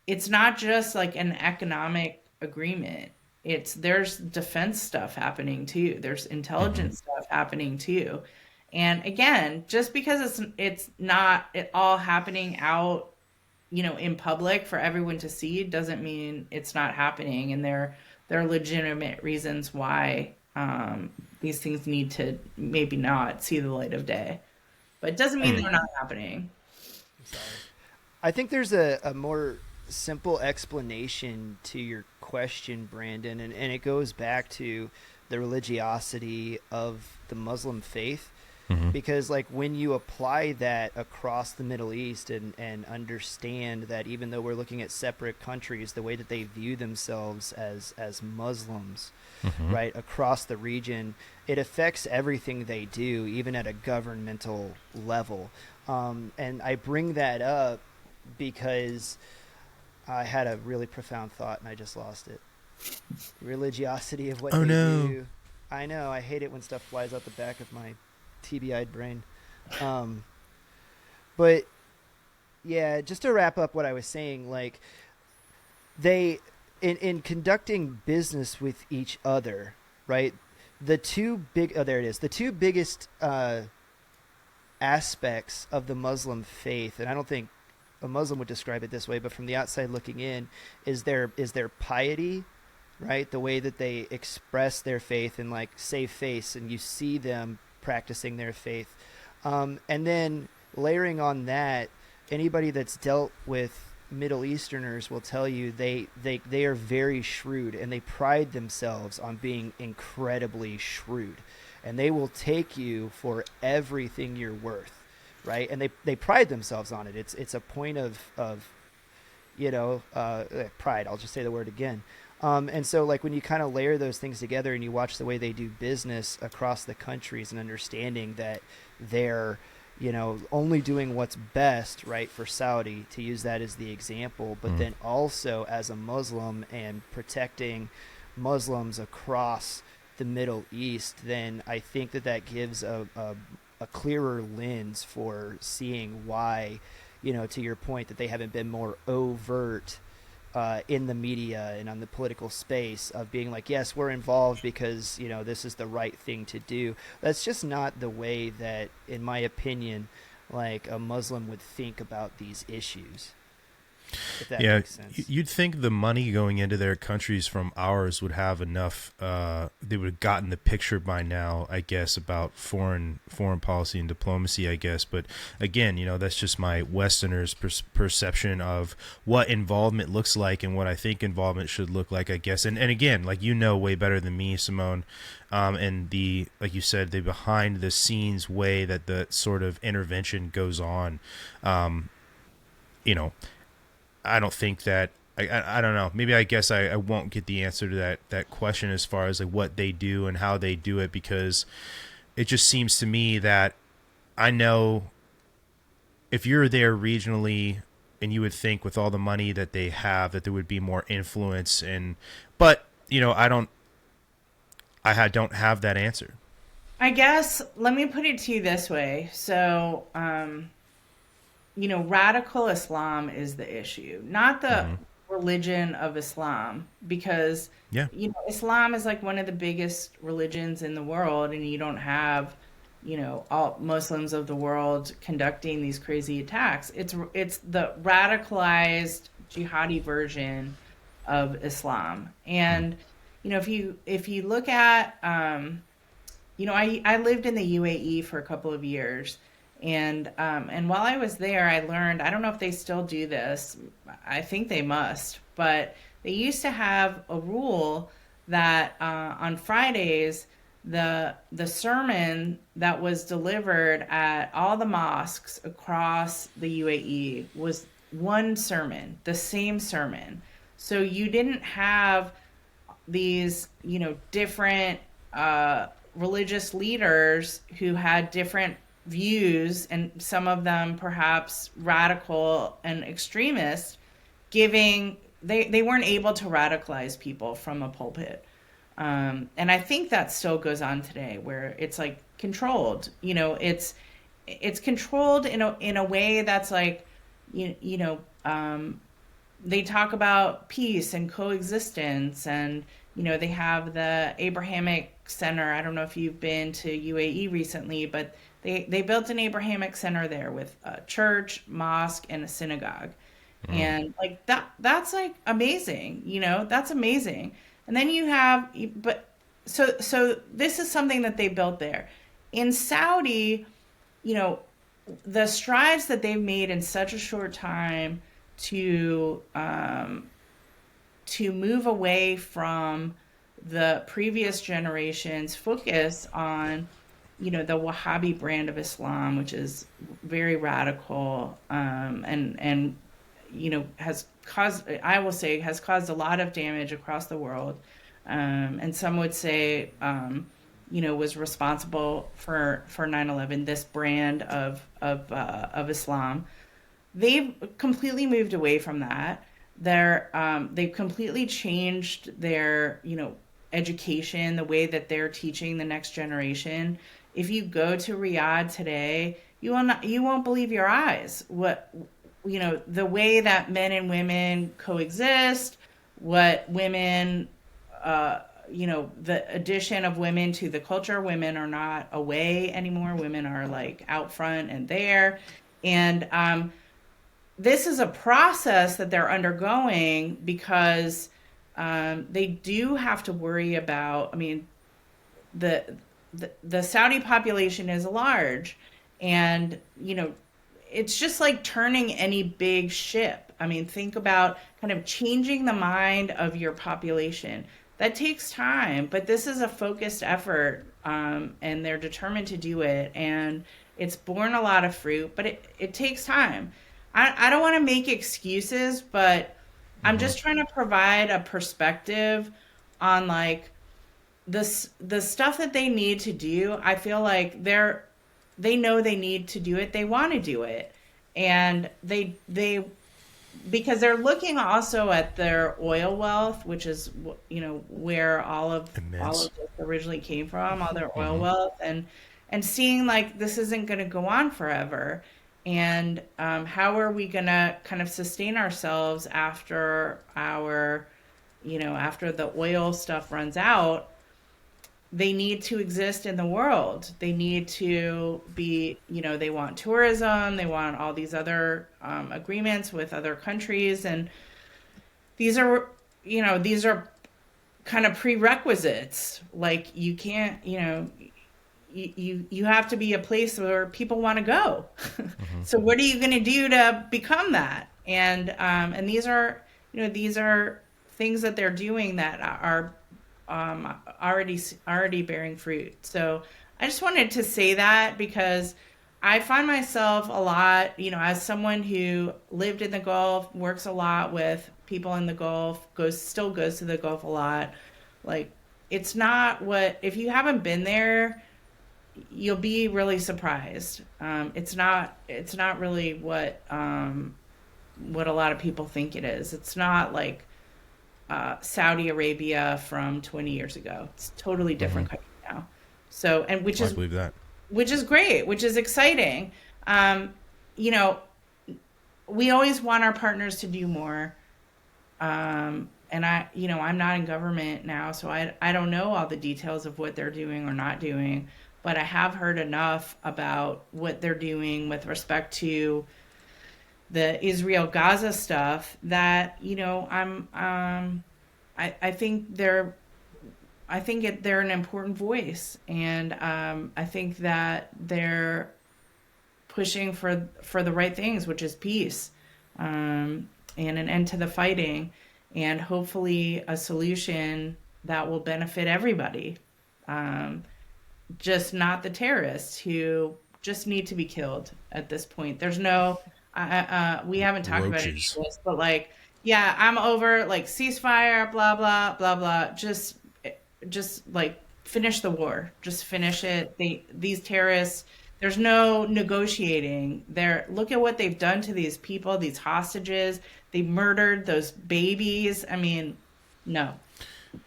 it's not just like an economic agreement. There's defense stuff happening too. There's intelligence stuff happening too. And again, just because it's not all happening out, in public for everyone to see, doesn't mean it's not happening. And there are legitimate reasons why these things need to maybe not see the light of day. But it doesn't mean they're not happening. I think there's a more simple explanation to your question, Brandon, and it goes back to the religiosity of the Muslim faith. Because, like, when you apply that across the Middle East and understand that even though we're looking at separate countries, the way that they view themselves as Muslims, right, across the region, it affects everything they do, even at a governmental level. And I bring that up because I had a really profound thought and I just lost it. religiosity of what Oh they no. do. I know. I hate it when stuff flies out the back of my TBI'd brain. Um, but yeah, just to wrap up what I was saying, like they, in conducting business with each other, right? The two big, oh, there it is. The two biggest aspects of the Muslim faith, and I don't think a Muslim would describe it this way, but from the outside looking in, is their piety, right? The way that they express their faith and like save face, and you see them practicing their faith. And then layering on that, anybody that's dealt with Middle Easterners will tell you they are very shrewd, and they pride themselves on being incredibly shrewd, and they will take you for everything you're worth, right? And they pride themselves on it. It's a point of pride. I'll just say the word again. And so like when you kind of layer those things together and you watch the way they do business across the countries, and understanding that they're only doing what's best, right, for Saudi, to use that as the example, but then also as a Muslim and protecting Muslims across the Middle East, then I think that gives a clearer lens for seeing why, to your point, that they haven't been more overt in the media and on the political space of being like, yes, we're involved because, this is the right thing to do. That's just not the way that, in my opinion, like a Muslim would think about these issues. If that makes sense. You'd think the money going into their countries from ours would have enough. They would have gotten the picture by now, I guess, about foreign policy and diplomacy, I guess. But again, that's just my Westerners' perception of what involvement looks like and what I think involvement should look like, I guess. And again, like way better than me, Simone. And the, like you said, the behind the scenes way that the sort of intervention goes on. I don't think that I don't know. Maybe I guess I won't get the answer to that question as far as like what they do and how they do it, because it just seems to me that I know if you're there regionally, and you would think with all the money that they have that there would be more influence, but I don't have that answer. I guess let me put it to you this way. So, radical Islam is the issue, not the religion of Islam, because, Islam is like one of the biggest religions in the world, and you don't have, all Muslims of the world conducting these crazy attacks. It's the radicalized jihadi version of Islam. And, if you look at, I lived in the UAE for a couple of years. And while I was there, I learned, I don't know if they still do this, I think they must, but they used to have a rule that on Fridays, the sermon that was delivered at all the mosques across the UAE was one sermon, the same sermon. So you didn't have these, different religious leaders who had different views, and some of them perhaps radical and extremist, they weren't able to radicalize people from a pulpit. And I think that still goes on today, where it's like controlled, it's controlled in a way that's like, they talk about peace and coexistence, and, they have the Abrahamic Center. I don't know if you've been to UAE recently, but they built an Abrahamic Center there with a church, mosque, and a synagogue. And like that's like amazing, that's amazing. And then you have, so this is something that they built there. In Saudi, the strides that they've made in such a short time to move away from the previous generation's focus on, the Wahhabi brand of Islam, which is very radical, and has caused a lot of damage across the world, and some would say, was responsible for 9/11. This brand of Islam, they've completely moved away from that. they've completely changed their, education, the way that they're teaching the next generation. If you go to Riyadh today, you won't believe your eyes. The way that men and women coexist, what women, the addition of women to the culture. Women are not away anymore. Women are like out front and there. And this is a process that they're undergoing because they do have to worry about, I mean, the Saudi population is large, and, it's just like turning any big ship. I mean, think about kind of changing the mind of your population. That takes time, but this is a focused effort, and they're determined to do it. And it's borne a lot of fruit, but it takes time. I don't want to make excuses, but I'm just trying to provide a perspective on like the stuff that they need to do. I feel like they know they need to do it. They want to do it. And they because they're looking also at their oil wealth, which is, where all of this originally came from, all their oil wealth, and seeing like this isn't going to go on forever. And how are we going to kind of sustain ourselves after after the oil stuff runs out? They need to exist in the world. They need to be, they want tourism. They want all these other agreements with other countries. And these are kind of prerequisites. Like you can't, you have to be a place where people want to go. So what are you going to do to become that? And these are things that they're doing that are already bearing fruit. So I just wanted to say that because I find myself a lot, as someone who lived in the Gulf, works a lot with people in the Gulf, still goes to the Gulf a lot. Like, it's not if you haven't been there, you'll be really surprised. It's not really what a lot of people think it is. It's not like Saudi Arabia from 20 years ago. It's a totally different country now. So, and which is great, which is exciting. We always want our partners to do more. And I'm not in government now, so I don't know all the details of what they're doing or not doing, but I have heard enough about what they're doing with respect to the Israel-Gaza stuff that, I think they're an important voice. And I think that they're pushing for the right things, which is peace, and an end to the fighting, and hopefully a solution that will benefit everybody. Just not the terrorists who just need to be killed at this point. There's no, we haven't talked about it, but like, yeah, I'm over like ceasefire, blah, blah, blah, blah. Just like finish the war. Just finish it. These terrorists, there's no negotiating. Look at what they've done to these people, these hostages. They murdered those babies. I mean, no.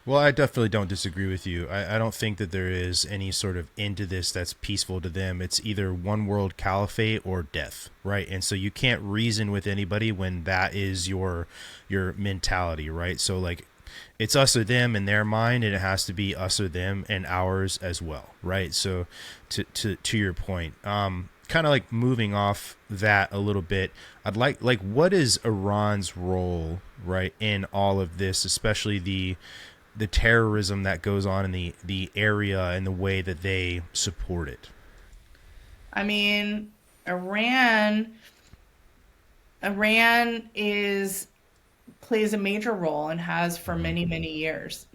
Well, I definitely don't disagree with you. I don't think that there is any sort of end to this that's peaceful to them. It's either one world caliphate or death, right? And so you can't reason with anybody when that is your mentality, right? So like it's us or them in their mind, and it has to be us or them and ours as well, right? So to your point, kind of like moving off that a little bit, I'd like what is Iran's role, right, in all of this, especially the terrorism that goes on in the area and the way that they support it? I mean, Iran plays a major role and has for many, many years.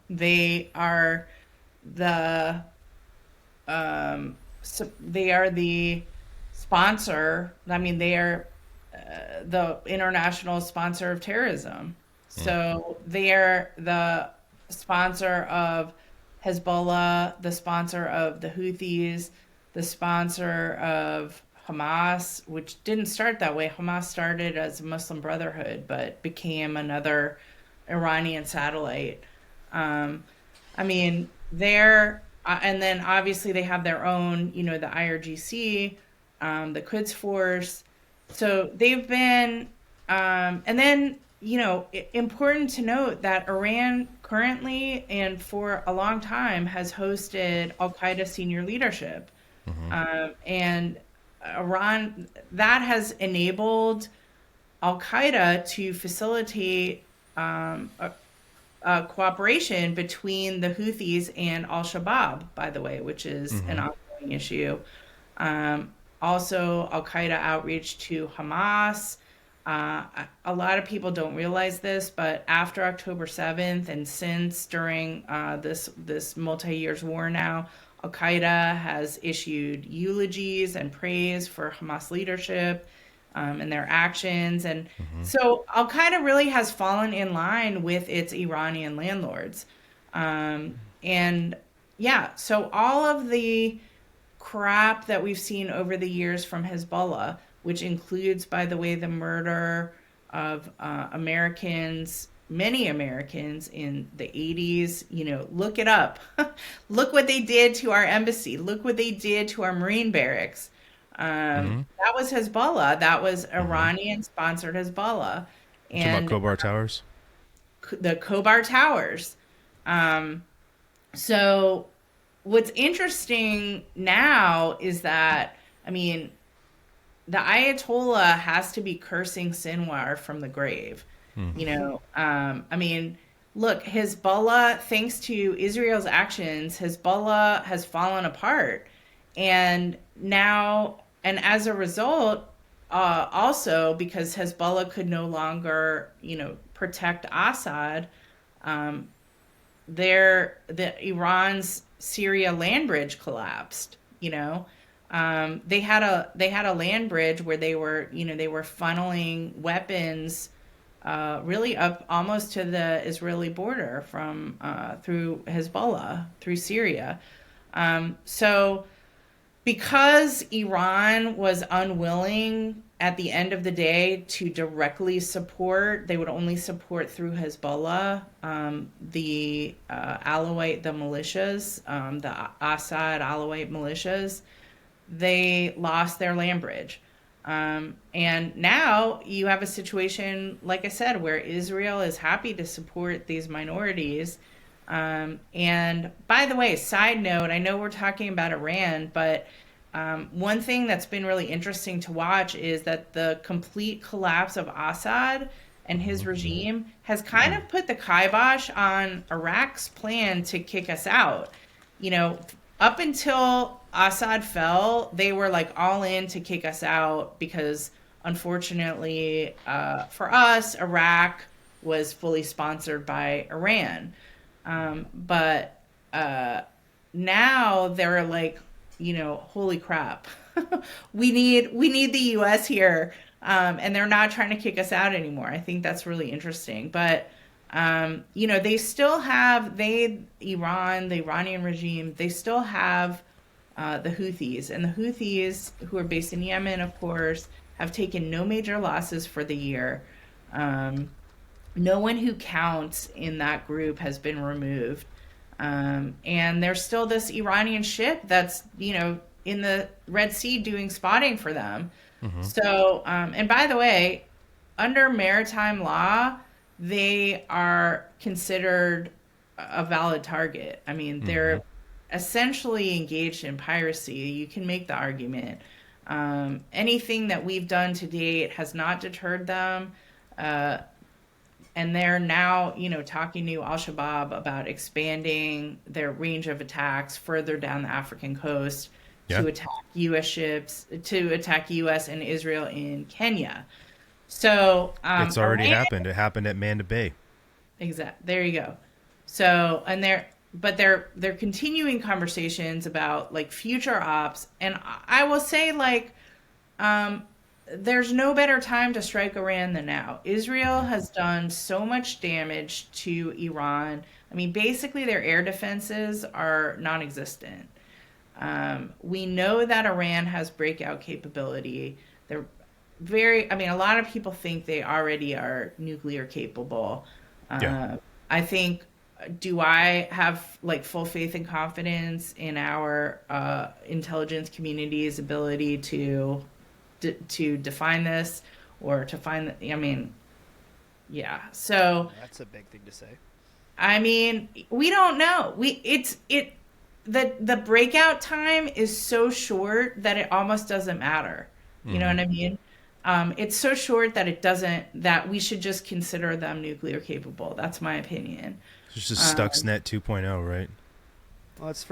They are the sponsor. I mean, they are the international sponsor of terrorism. So they are the sponsor of Hezbollah, the sponsor of the Houthis, the sponsor of Hamas, which didn't start that way. Hamas started as a Muslim Brotherhood, but became another Iranian satellite. I mean, and then obviously they have their own, the IRGC, the Quds Force. So they've been, and then, important to note that Iran currently and for a long time has hosted Al-Qaeda senior leadership. And Iran, that has enabled Al-Qaeda to facilitate cooperation between the Houthis and Al-Shabaab, by the way, which is an ongoing issue. Also, Al-Qaeda outreach to Hamas. A lot of people don't realize this, but after October 7th and since during this multi-years war now, Al-Qaeda has issued eulogies and praise for Hamas leadership and their actions. And so Al-Qaeda really has fallen in line with its Iranian landlords. So all of the crap that we've seen over the years from Hezbollah, which includes, by the way, the murder of many Americans in the 80s, look it up. Look what they did to our embassy. Look what they did to our Marine barracks. That was Hezbollah. That was Iranian-sponsored Hezbollah. And about Khobar Towers? The Khobar Towers. So what's interesting now is that, the Ayatollah has to be cursing Sinwar from the grave. Look, Hezbollah, thanks to Israel's actions, Hezbollah has fallen apart. And now, and as a result, also because Hezbollah could no longer, protect Assad, Iran's Syria land bridge collapsed, They had a land bridge where they were funneling weapons really up almost to the Israeli border from through Hezbollah, through Syria. So because Iran was unwilling at the end of the day to directly support, they would only support through Hezbollah, the Alawite, the militias, the Assad Alawite militias. They lost their land bridge. And now you have a situation, like I said, where Israel is happy to support these minorities. And by the way, side note, I know we're talking about Iran, but one thing that's been really interesting to watch is that the complete collapse of Assad and his regime has kind of put the kibosh on Iraq's plan to kick us out. Up until Assad fell, they were like all in to kick us out because unfortunately for us, Iraq was fully sponsored by Iran. But now they're like, holy crap, we need the US here. And they're not trying to kick us out anymore. I think that's really interesting. But they still have, Iran, the Iranian regime, they still have the Houthis. And the Houthis, who are based in Yemen, of course, have taken no major losses for the year. No one who counts in that group has been removed. And there's still this Iranian ship that's, in the Red Sea doing spotting for them. So, and by the way, under maritime law, they are considered a valid target. They're essentially engaged in piracy. You can make the argument. Anything that we've done to date has not deterred them. And they're now, talking to Al-Shabaab about expanding their range of attacks further down the African coast to attack U.S. ships, to attack U.S. and Israel in Kenya. So it's already happened. It happened at Manda Bay. Exactly. There you go. So, and they're continuing conversations about like future ops. And I will say there's no better time to strike Iran than now. Israel has done so much damage to Iran. Basically their air defenses are non-existent. We know that Iran has breakout capability. They're a lot of people think they already are nuclear capable. Yeah. I think, do I have like full faith and confidence in our intelligence community's ability to define this or to find yeah. So That's a big thing to say. we don't know. The breakout time is so short that it almost doesn't matter. You know what I mean? It's so short that we should just consider them nuclear capable. That's my opinion. It's just Stuxnet 2.0, right? Well, it's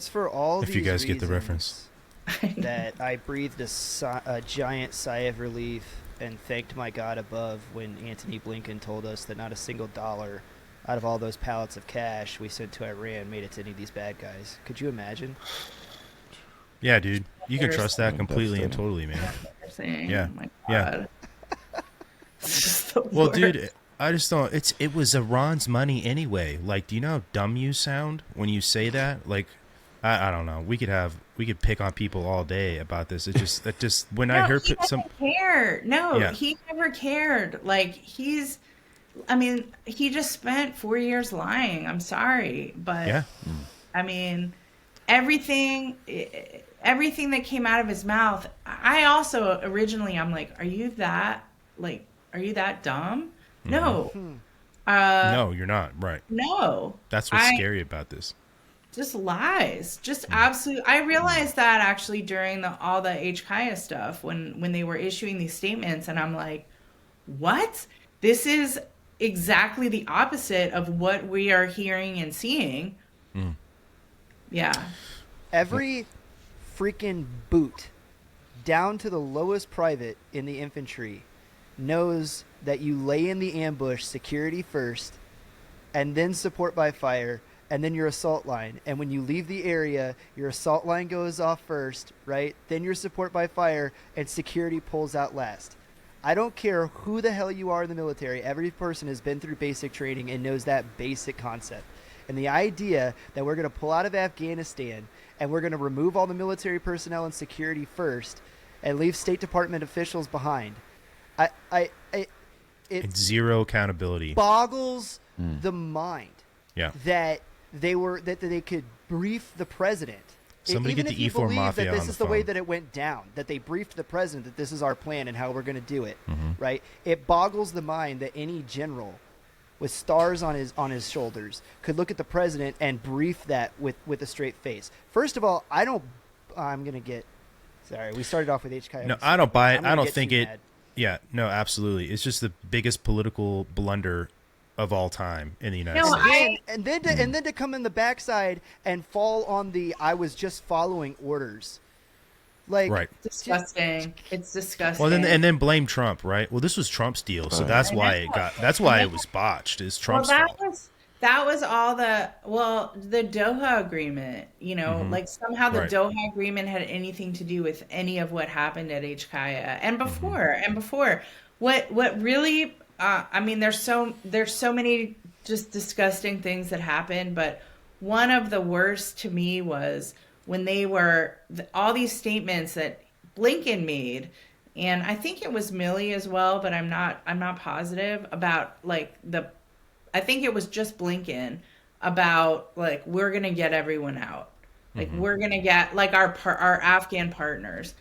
for all if these you guys get the reasons reference. that I breathed a giant sigh of relief and thanked my God above when Antony Blinken told us that not a single dollar out of all those pallets of cash we sent to Iran made it to any of these bad guys. Could you imagine? Yeah, dude. You can trust that completely and totally, man. Yeah. Oh my Yeah. God. It's the Well, worst. dude, I just don't. It was Iran's money anyway. Like, do you know how dumb you sound when you say that? Like, I don't know. We could pick on people all day about this. It just when I heard he some care. No, Yeah. he never cared. Like he just spent 4 years lying. I'm sorry, but yeah. Everything that came out of his mouth. I also originally I'm like, are you that dumb? No. No, you're not. Right. No. That's what's scary about this. Just lies. Just absolute. I realized that actually during all the HKIA stuff when they were issuing these statements, and I'm like, what? This is exactly the opposite of what we are hearing and seeing. Yeah. Every freaking boot, down to the lowest private in the infantry, knows that you lay in the ambush security first, and then support by fire, and then your assault line. And when you leave the area, your assault line goes off first, right? Then your support by fire, and security pulls out last. I don't care who the hell you are in the military. Every person has been through basic training and knows that basic concept. And the idea that we're going to pull out of Afghanistan and we're going to remove all the military personnel and security first and leave State Department officials behind, It's zero accountability. Boggles the mind. Yeah. That they could brief the president. Somebody Even get if the you E4 believe Mafia that this on is the the way phone. that it went down, that they briefed the president that this is our plan and how we're going to do it, right? It boggles the mind that any general with stars on his shoulders could look at the president and brief that with a straight face. First of all, I'm going to get sorry. We started off with HK. No, I don't buy it. I'm I gonna don't get think too it. mad. Yeah, no, absolutely. It's just the biggest political blunder of all time in the United No, States. And then to come in the backside and fall on the I was just following orders. Like Right. Disgusting. It's disgusting. Well, then blame Trump, right? Well, this was Trump's deal, so that's why it was botched. It's Trump's fault. That was all the Doha agreement, like somehow the Right. Doha agreement had anything to do with any of what happened at HKIA and before. What really, there's so many just disgusting things that happened, but one of the worst to me was when they were all these statements that Blinken made, and I think it was Milley as well, but I'm not positive about I think it was just Blinken about like we're gonna get everyone out, like we're gonna get like our Afghan partners.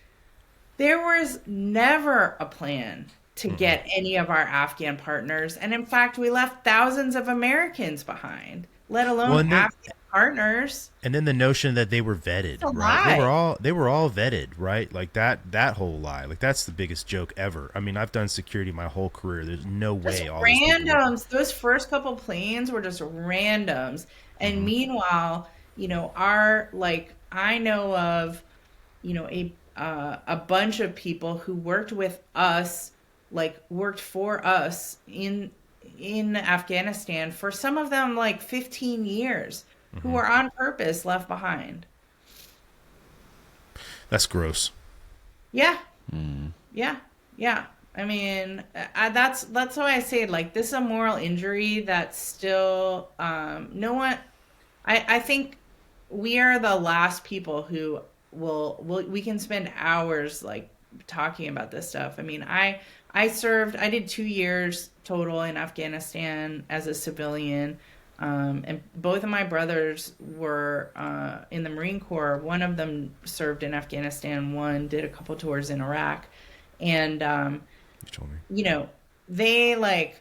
There was never a plan to get any of our Afghan partners, and in fact, we left thousands of Americans behind, let alone Afghan partners. And then the notion that they were vetted, It's a right? lie. They were all vetted, right? Like that whole lie. Like that's the biggest joke ever. I mean, I've done security my whole career. There's no way Just all these people were- randoms. Those first couple planes were just randoms. And meanwhile, I know of, a bunch of people who worked with us, worked for us in Afghanistan for some of them 15 years, who were on purpose left behind. That's gross. Yeah. Yeah. I mean, that's why I say this is a moral injury that's still no one. I think we are the last people who we can spend hours like talking about this stuff. I mean, I did 2 years total in Afghanistan as a civilian. And both of my brothers were in the Marine Corps. One of them served in Afghanistan. One did a couple tours in Iraq. And, You told me. you know, they like,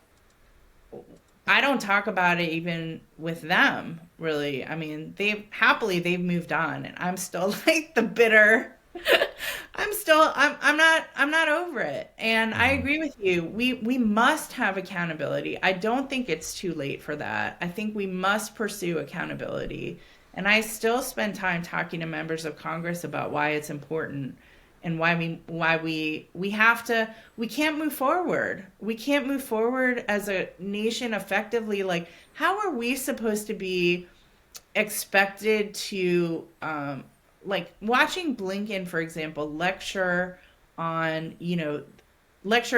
I don't talk about it even with them, really. I mean, they've moved on, and I'm still like the bitter. I'm not over it. And I agree with you. We must have accountability. I don't think it's too late for that. I think we must pursue accountability. And I still spend time talking to members of Congress about why it's important and why we can't move forward. We can't move forward as a nation effectively. Like, how are we supposed to be expected to, like watching Blinken, for example, lecture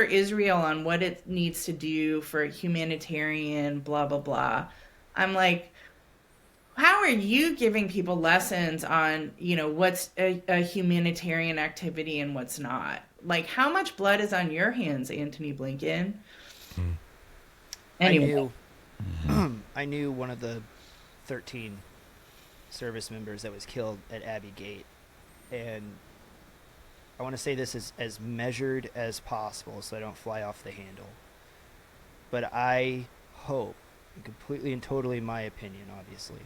Israel on what it needs to do for humanitarian, blah, blah, blah. I'm like, how are you giving people lessons on, what's a humanitarian activity and what's not? Like, how much blood is on your hands, Anthony Blinken? Anyway. I knew one of the 13 service members that was killed at Abbey Gate, and I want to say this as measured as possible so I don't fly off the handle, but I hope, completely and totally my opinion obviously,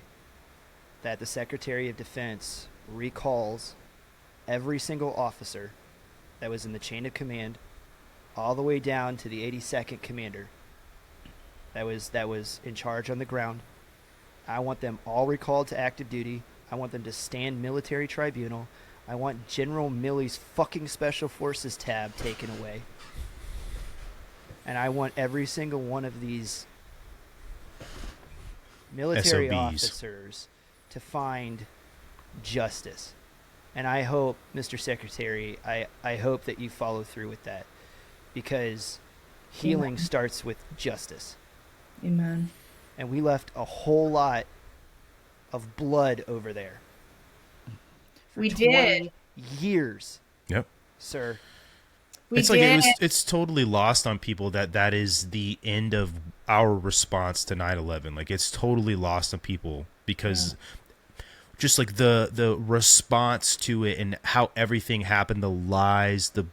that the Secretary of Defense recalls every single officer that was in the chain of command all the way down to the 82nd commander that was in charge on the ground. I want them all recalled to active duty. I want them to stand military tribunal. I want General Milley's fucking Special Forces tab taken away. And I want every single one of these military SOBs. officers to find justice. And I hope, Mr. Secretary, I hope that you follow through with that, because healing starts with justice. Amen. And we left a whole lot of blood over there. For We 20 did. years, Yep. sir. It's totally lost on people that is the end of our response to 9/11. Like, it's totally lost on people because just like the response to it and how everything happened, the lies, the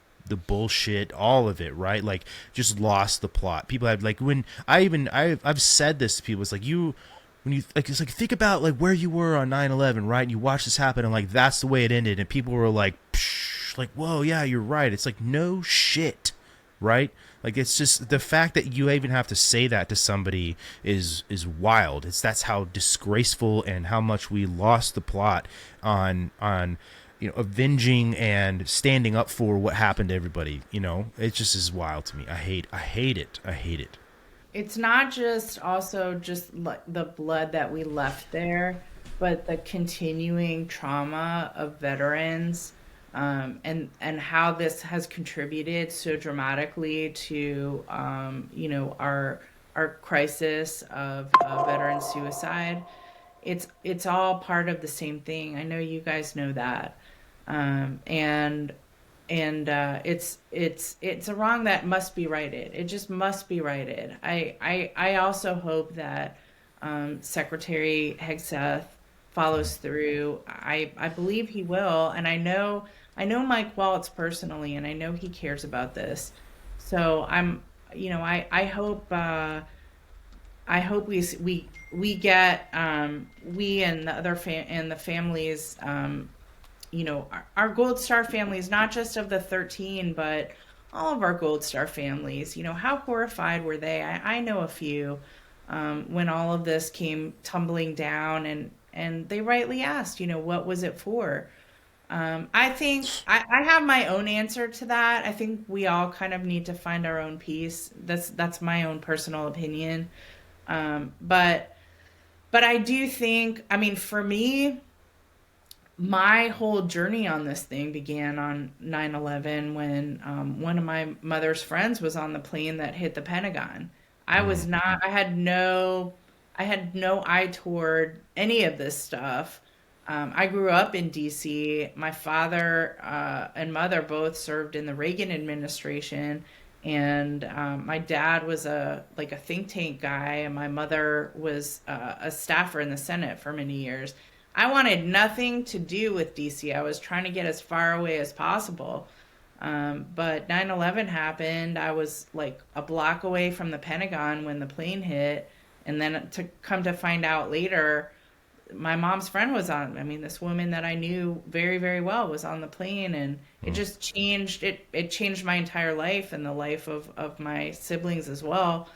bullshit, all of it, right? Like, just lost the plot. People have, like, when I've said this to people, it's like, it's like, think about like where you were on 9/11, right? And you watch this happen and like that's the way it ended, and people were like, psh, like, whoa, yeah, you're right. It's like, no shit, right? Like, it's just the fact that you even have to say that to somebody is wild. That's how disgraceful and how much we lost the plot on avenging and standing up for what happened to everybody. It just is wild to me. I hate it. It's not just also just the blood that we left there, but the continuing trauma of veterans, and how this has contributed so dramatically to our crisis of veteran suicide. It's all part of the same thing. I know you guys know that, and it's a wrong that must be righted. It just must be righted. I also hope that Secretary Hegseth follows through. I believe he will, and I know Mike Waltz personally, and I know he cares about this. So I hope we get we and the other and the families, our Gold Star families, not just of the 13, but all of our Gold Star families. How horrified were they? I know a few when all of this came tumbling down, and they rightly asked, what was it for? I think I have my own answer to that. I think we all kind of need to find our own peace. That's my own personal opinion. But I do think, for me, my whole journey on this thing began on 9/11 when one of my mother's friends was on the plane that hit the Pentagon. I had no eye toward any of this stuff I grew up in DC. My father and mother both served in the Reagan administration, and my dad was a think tank guy, and my mother was a staffer in the Senate for many years. I wanted nothing to do with DC. I was trying to get as far away as possible. But 9/11 happened. I was like a block away from the Pentagon when the plane hit. And then to come to find out later, my mom's friend was on. I mean, this woman that I knew very, very well was on the plane, and it just changed it. It changed my entire life and the life of my siblings as well.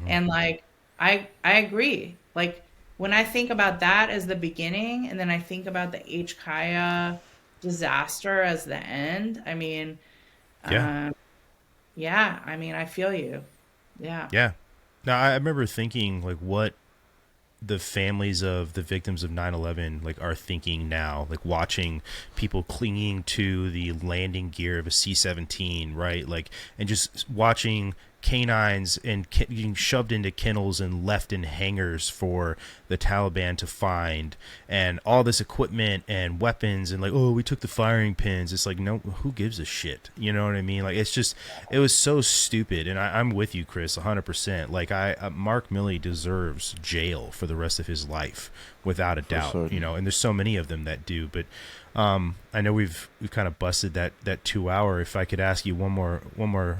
And like, I agree. Like, when I think about that as the beginning, and then I think about the H. Kaya disaster as the end, I mean, Yeah. yeah, I mean, I feel you. Yeah. Yeah. Now, I remember thinking, like, what the families of the victims of 9/11 like are thinking now, like watching people clinging to the landing gear of a C-17, right? Like, and just watching canines and getting shoved into kennels and left in hangars for the Taliban to find, and all this equipment and weapons, and like, oh, we took the firing pins. It's like, no, who gives a shit? You know what I mean? Like, it's just, it was so stupid. And I'm with you, Chris, 100%. Like, Mark Milley deserves jail for the rest of his life, without a doubt. certain. You know, and there's so many of them that do. But I know we've kind of busted that 2 hour. If I could ask you one more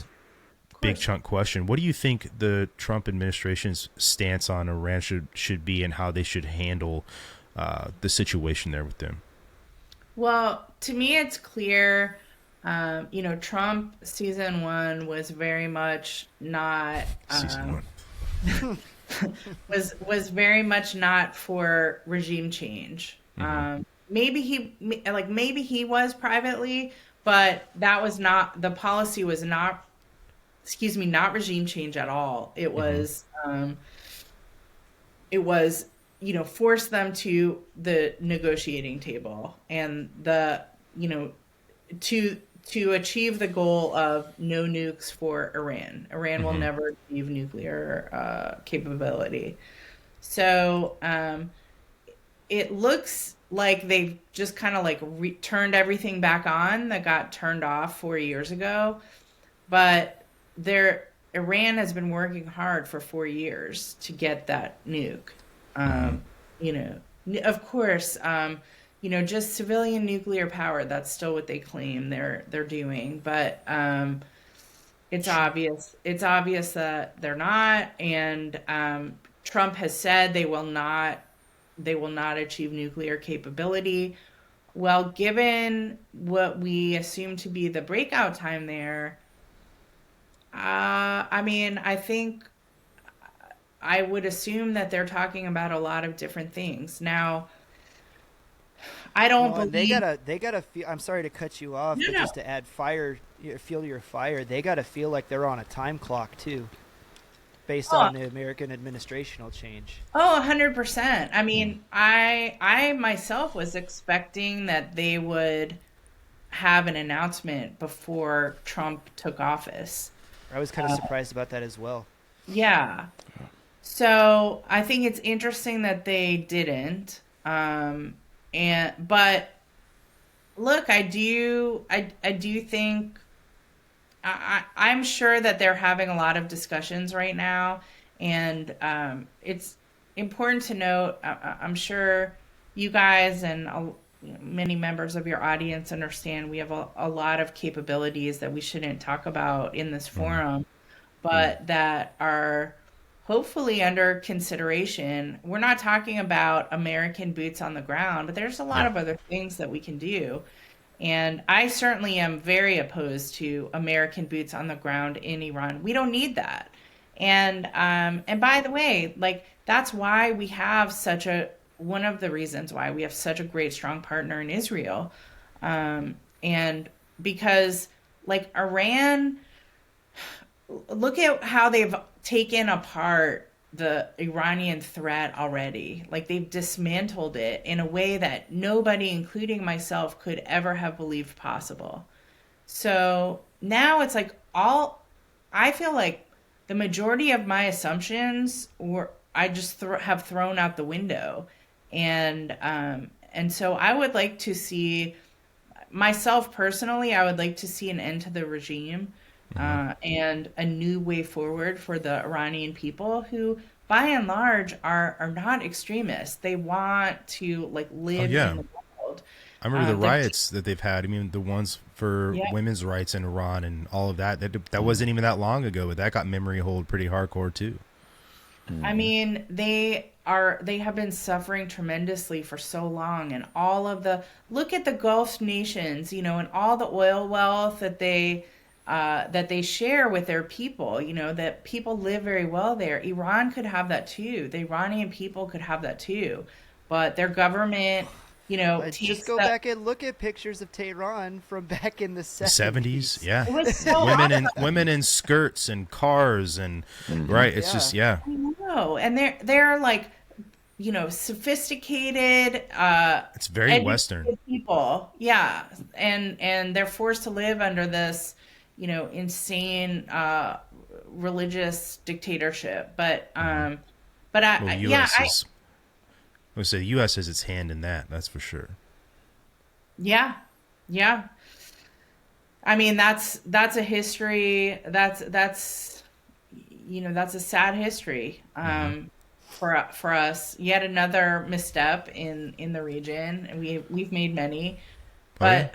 big chunk question. What do you think the Trump administration's stance on Iran should be, and how they should handle the situation there with them? Well, to me, it's clear. Trump season one was very much not Season one. was very much not for regime change. Maybe he was privately, but that was not the policy. Was not, not regime change at all. It was force them to the negotiating table, and to achieve the goal of no nukes for Iran. Iran will never achieve nuclear capability. So it looks like they've just kind of like turned everything back on that got turned off 4 years ago. But Iran has been working hard for 4 years to get that nuke. Of course, just civilian nuclear power, that's still what they claim they're doing. But it's obvious that they're not. And Trump has said they will not achieve nuclear capability. Well, given what we assume to be the breakout time there, I think I would assume that they're talking about a lot of different things. Now, I don't believe they gotta feel. I'm sorry to cut you off, but just to add fuel to your fire, they gotta feel like they're on a time clock too, based on the American administrational change. 100%. I mean, I myself was expecting that they would have an announcement before Trump took office. I was kind of surprised about that as well. Yeah. So I think it's interesting that they didn't. But look, I do think I'm sure that they're having a lot of discussions right now, and it's important to note. I'm sure you guys and many members of your audience understand we have a lot of capabilities that we shouldn't talk about in this forum, but that are hopefully under consideration. We're not talking about American boots on the ground, but there's a lot of other things that we can do. And I certainly am very opposed to American boots on the ground in Iran. We don't need that. And by the way, like, that's why we have one of the reasons why we have such a great, strong partner in Israel. And because, like, Iran, look at how they've taken apart the Iranian threat already. Like, they've dismantled it in a way that nobody, including myself, could ever have believed possible. So now it's like I feel like the majority of my assumptions I just have thrown out the window. And And so I would like to see, myself personally, I would like to see an end to the regime, and a new way forward for the Iranian people, who by and large are not extremists. They want to like Oh live yeah, in the world. I remember the They're riots that they've had. I mean, the ones for yeah. women's rights in Iran and all of that. That wasn't even that long ago, but that got memory hold pretty hardcore too. I mean, they have been suffering tremendously for so long, and all of the, look at the Gulf nations, you know, and all the oil wealth that they share with their people, you know, that people live very well there. Iran could have that too. The Iranian people could have that too, but their government, you know, Just go back and look at pictures of Tehran from back in the 70s. Yeah. It was so Women in skirts and cars and right. It's just I know, and they're like, you know, sophisticated, it's very Western people, yeah, and they're forced to live under this, you know, insane religious dictatorship. But well, I would say the U.S. has its hand in that. That's for sure. Yeah. I mean, that's a history. That's you know, that's a sad history for us. Yet another misstep in the region, and we've made many. But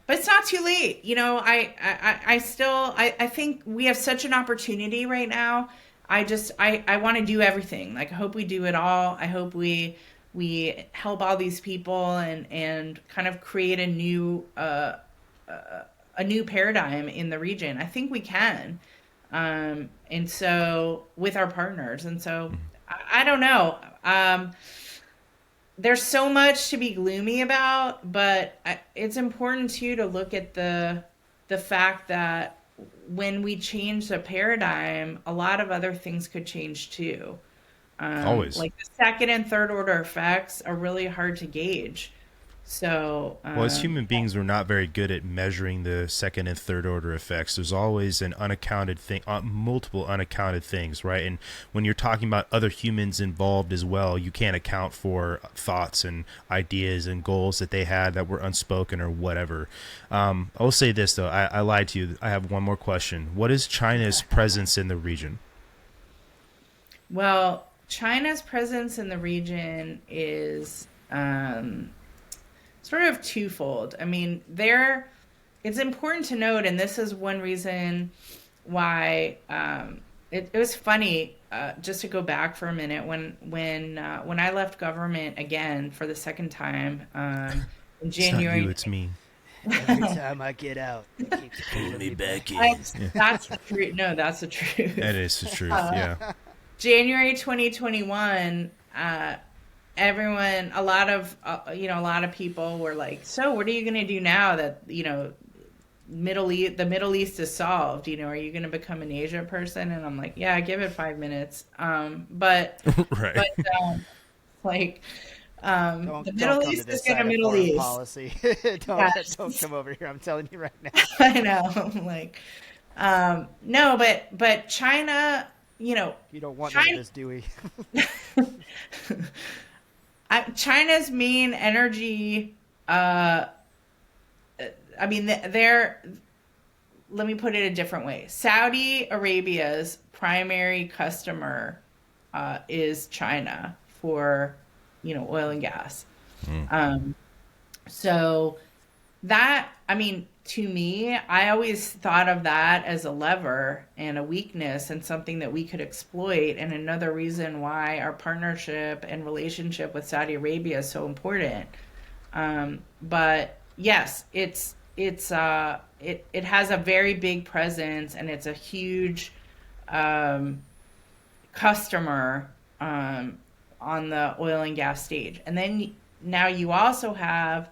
it's not too late. You know, I still think we have such an opportunity right now. I want to do everything. Like, I hope we do it all. I hope we help all these people and kind of create a new paradigm in the region. I think we can. And so with our partners. And so I don't know. There's so much to be gloomy about, but it's important too to look at the fact that when we change the paradigm, a lot of other things could change too. Always. Like the second and third order effects are really hard to gauge. So, well, as human beings, we're not very good at measuring the second and third order effects. There's always an unaccounted thing, multiple unaccounted things, right? And when you're talking about other humans involved as well, you can't account for thoughts and ideas and goals that they had that were unspoken or whatever. I will say this, though. I lied to you. I have one more question. What is China's presence in the region? Well, China's presence in the region is sort of twofold. I mean, it's important to note, and this is one reason why it was funny, just to go back for a minute, when I left government again for the second time in January. It's not you, it's me. Every time I get out, it keeps pulling me back in. That's true. No, that's the truth. That is the truth, yeah. January 2021, everyone, a lot of people were like, so what are you going to do now that, you know, the Middle East is solved? You know, are you going to become an Asia person? And I'm like, yeah, give it 5 minutes. But right. The Middle East is going to Middle East policy. Don't come over here. I'm telling you right now. I know. Like, no, but China, you know, you don't want none of this, do we? China's main energy, let me put it a different way. Saudi Arabia's primary customer is China for, you know, oil and gas. So that, I mean, to me, I always thought of that as a lever and a weakness and something that we could exploit. And another reason why our partnership and relationship with Saudi Arabia is so important. But yes, it has a very big presence, and it's a huge customer on the oil and gas stage. And then now you also have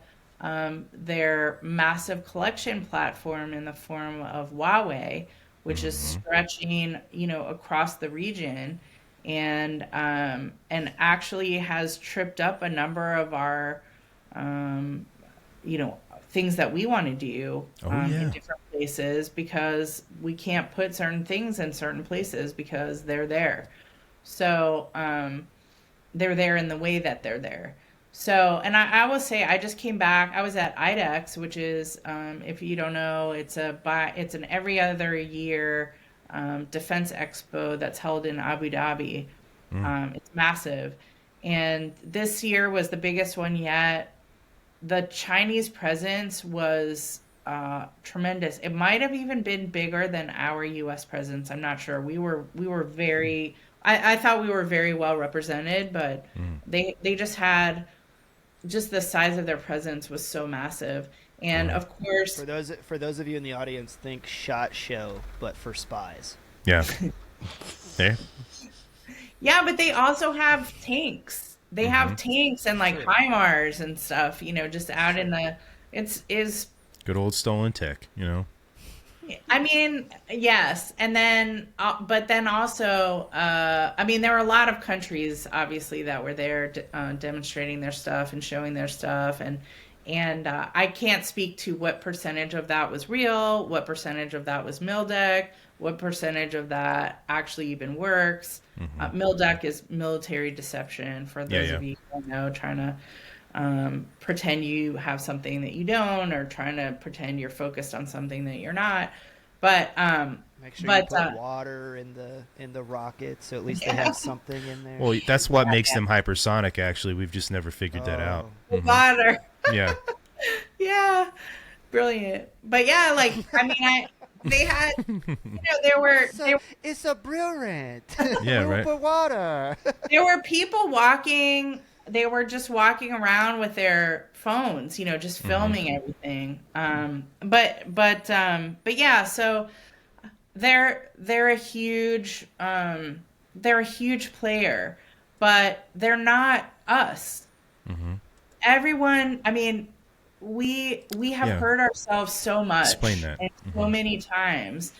their massive collection platform in the form of Huawei, which is stretching, you know, across the region, and actually has tripped up a number of our, you know, things that we want to do in different places, because we can't put certain things in certain places because they're there. So they're there in the way that they're there. So, and I will say, I just came back. I was at IDEX, which is, if you don't know, it's an every other year defense expo that's held in Abu Dhabi. It's massive, and this year was the biggest one yet. The Chinese presence was tremendous. It might have even been bigger than our U.S. presence. I'm not sure. We were very. I thought we were very well represented, but they just had just the size of their presence was so massive. And of course, For those of you in the audience, think SHOT Show, but for spies. Yeah. There. yeah, but they also have tanks. They have tanks and like Sure. HIMARS and stuff, just out in the it's is Good old stolen tech, you know. I mean, yes. And then but then also I mean there were a lot of countries obviously that were there demonstrating their stuff and showing their stuff, and I can't speak to what percentage of that was real, what percentage of that was MILDEC, what percentage of that actually even works. MILDEC is military deception, for those of you who don't know, trying to pretend you have something that you don't, or trying to pretend you're focused on something that you're not. But Make sure you put water in the rocket, so at least they have something in there. Well, that's what makes them hypersonic. Actually, we've just never figured that out. water. Yeah. Yeah, brilliant. But yeah, like I mean, they had, It's a brilliant. Yeah, right. Put water. there were people walking. They were just walking around with their phones, just filming everything. But yeah, so they're a huge player, but they're not us. Everyone, I mean, we have hurt ourselves so much, Explain that. and so many times,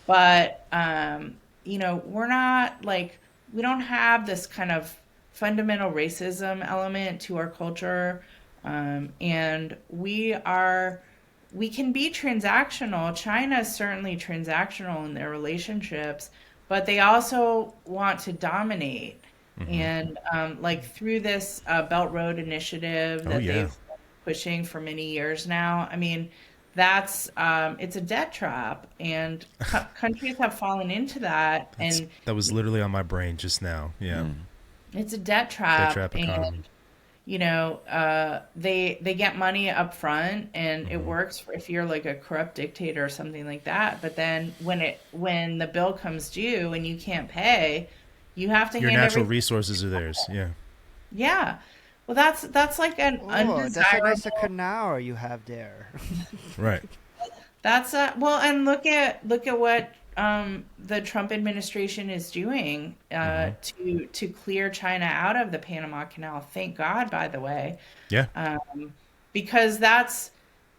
but we're not like, we don't have this kind of fundamental racism element to our culture, and we can be transactional. China is certainly transactional in their relationships, but they also want to dominate. And like through this Belt Road Initiative that they've been pushing for many years now, I mean, that's it's a debt trap, and countries have fallen into that. That was literally on my brain just now. Yeah. It's a debt trap, economy. and they get money up front, and it works if you're like a corrupt dictator or something like that. But then when the bill comes due and you can't pay, you have to Your hand natural everything. resources are theirs. Yeah. Yeah, well, that's like an That's a undesirable. nice canal you have there. Right. That's well, and look at what the Trump administration is doing to clear China out of the Panama Canal. Thank God, by the way. Yeah. Because that's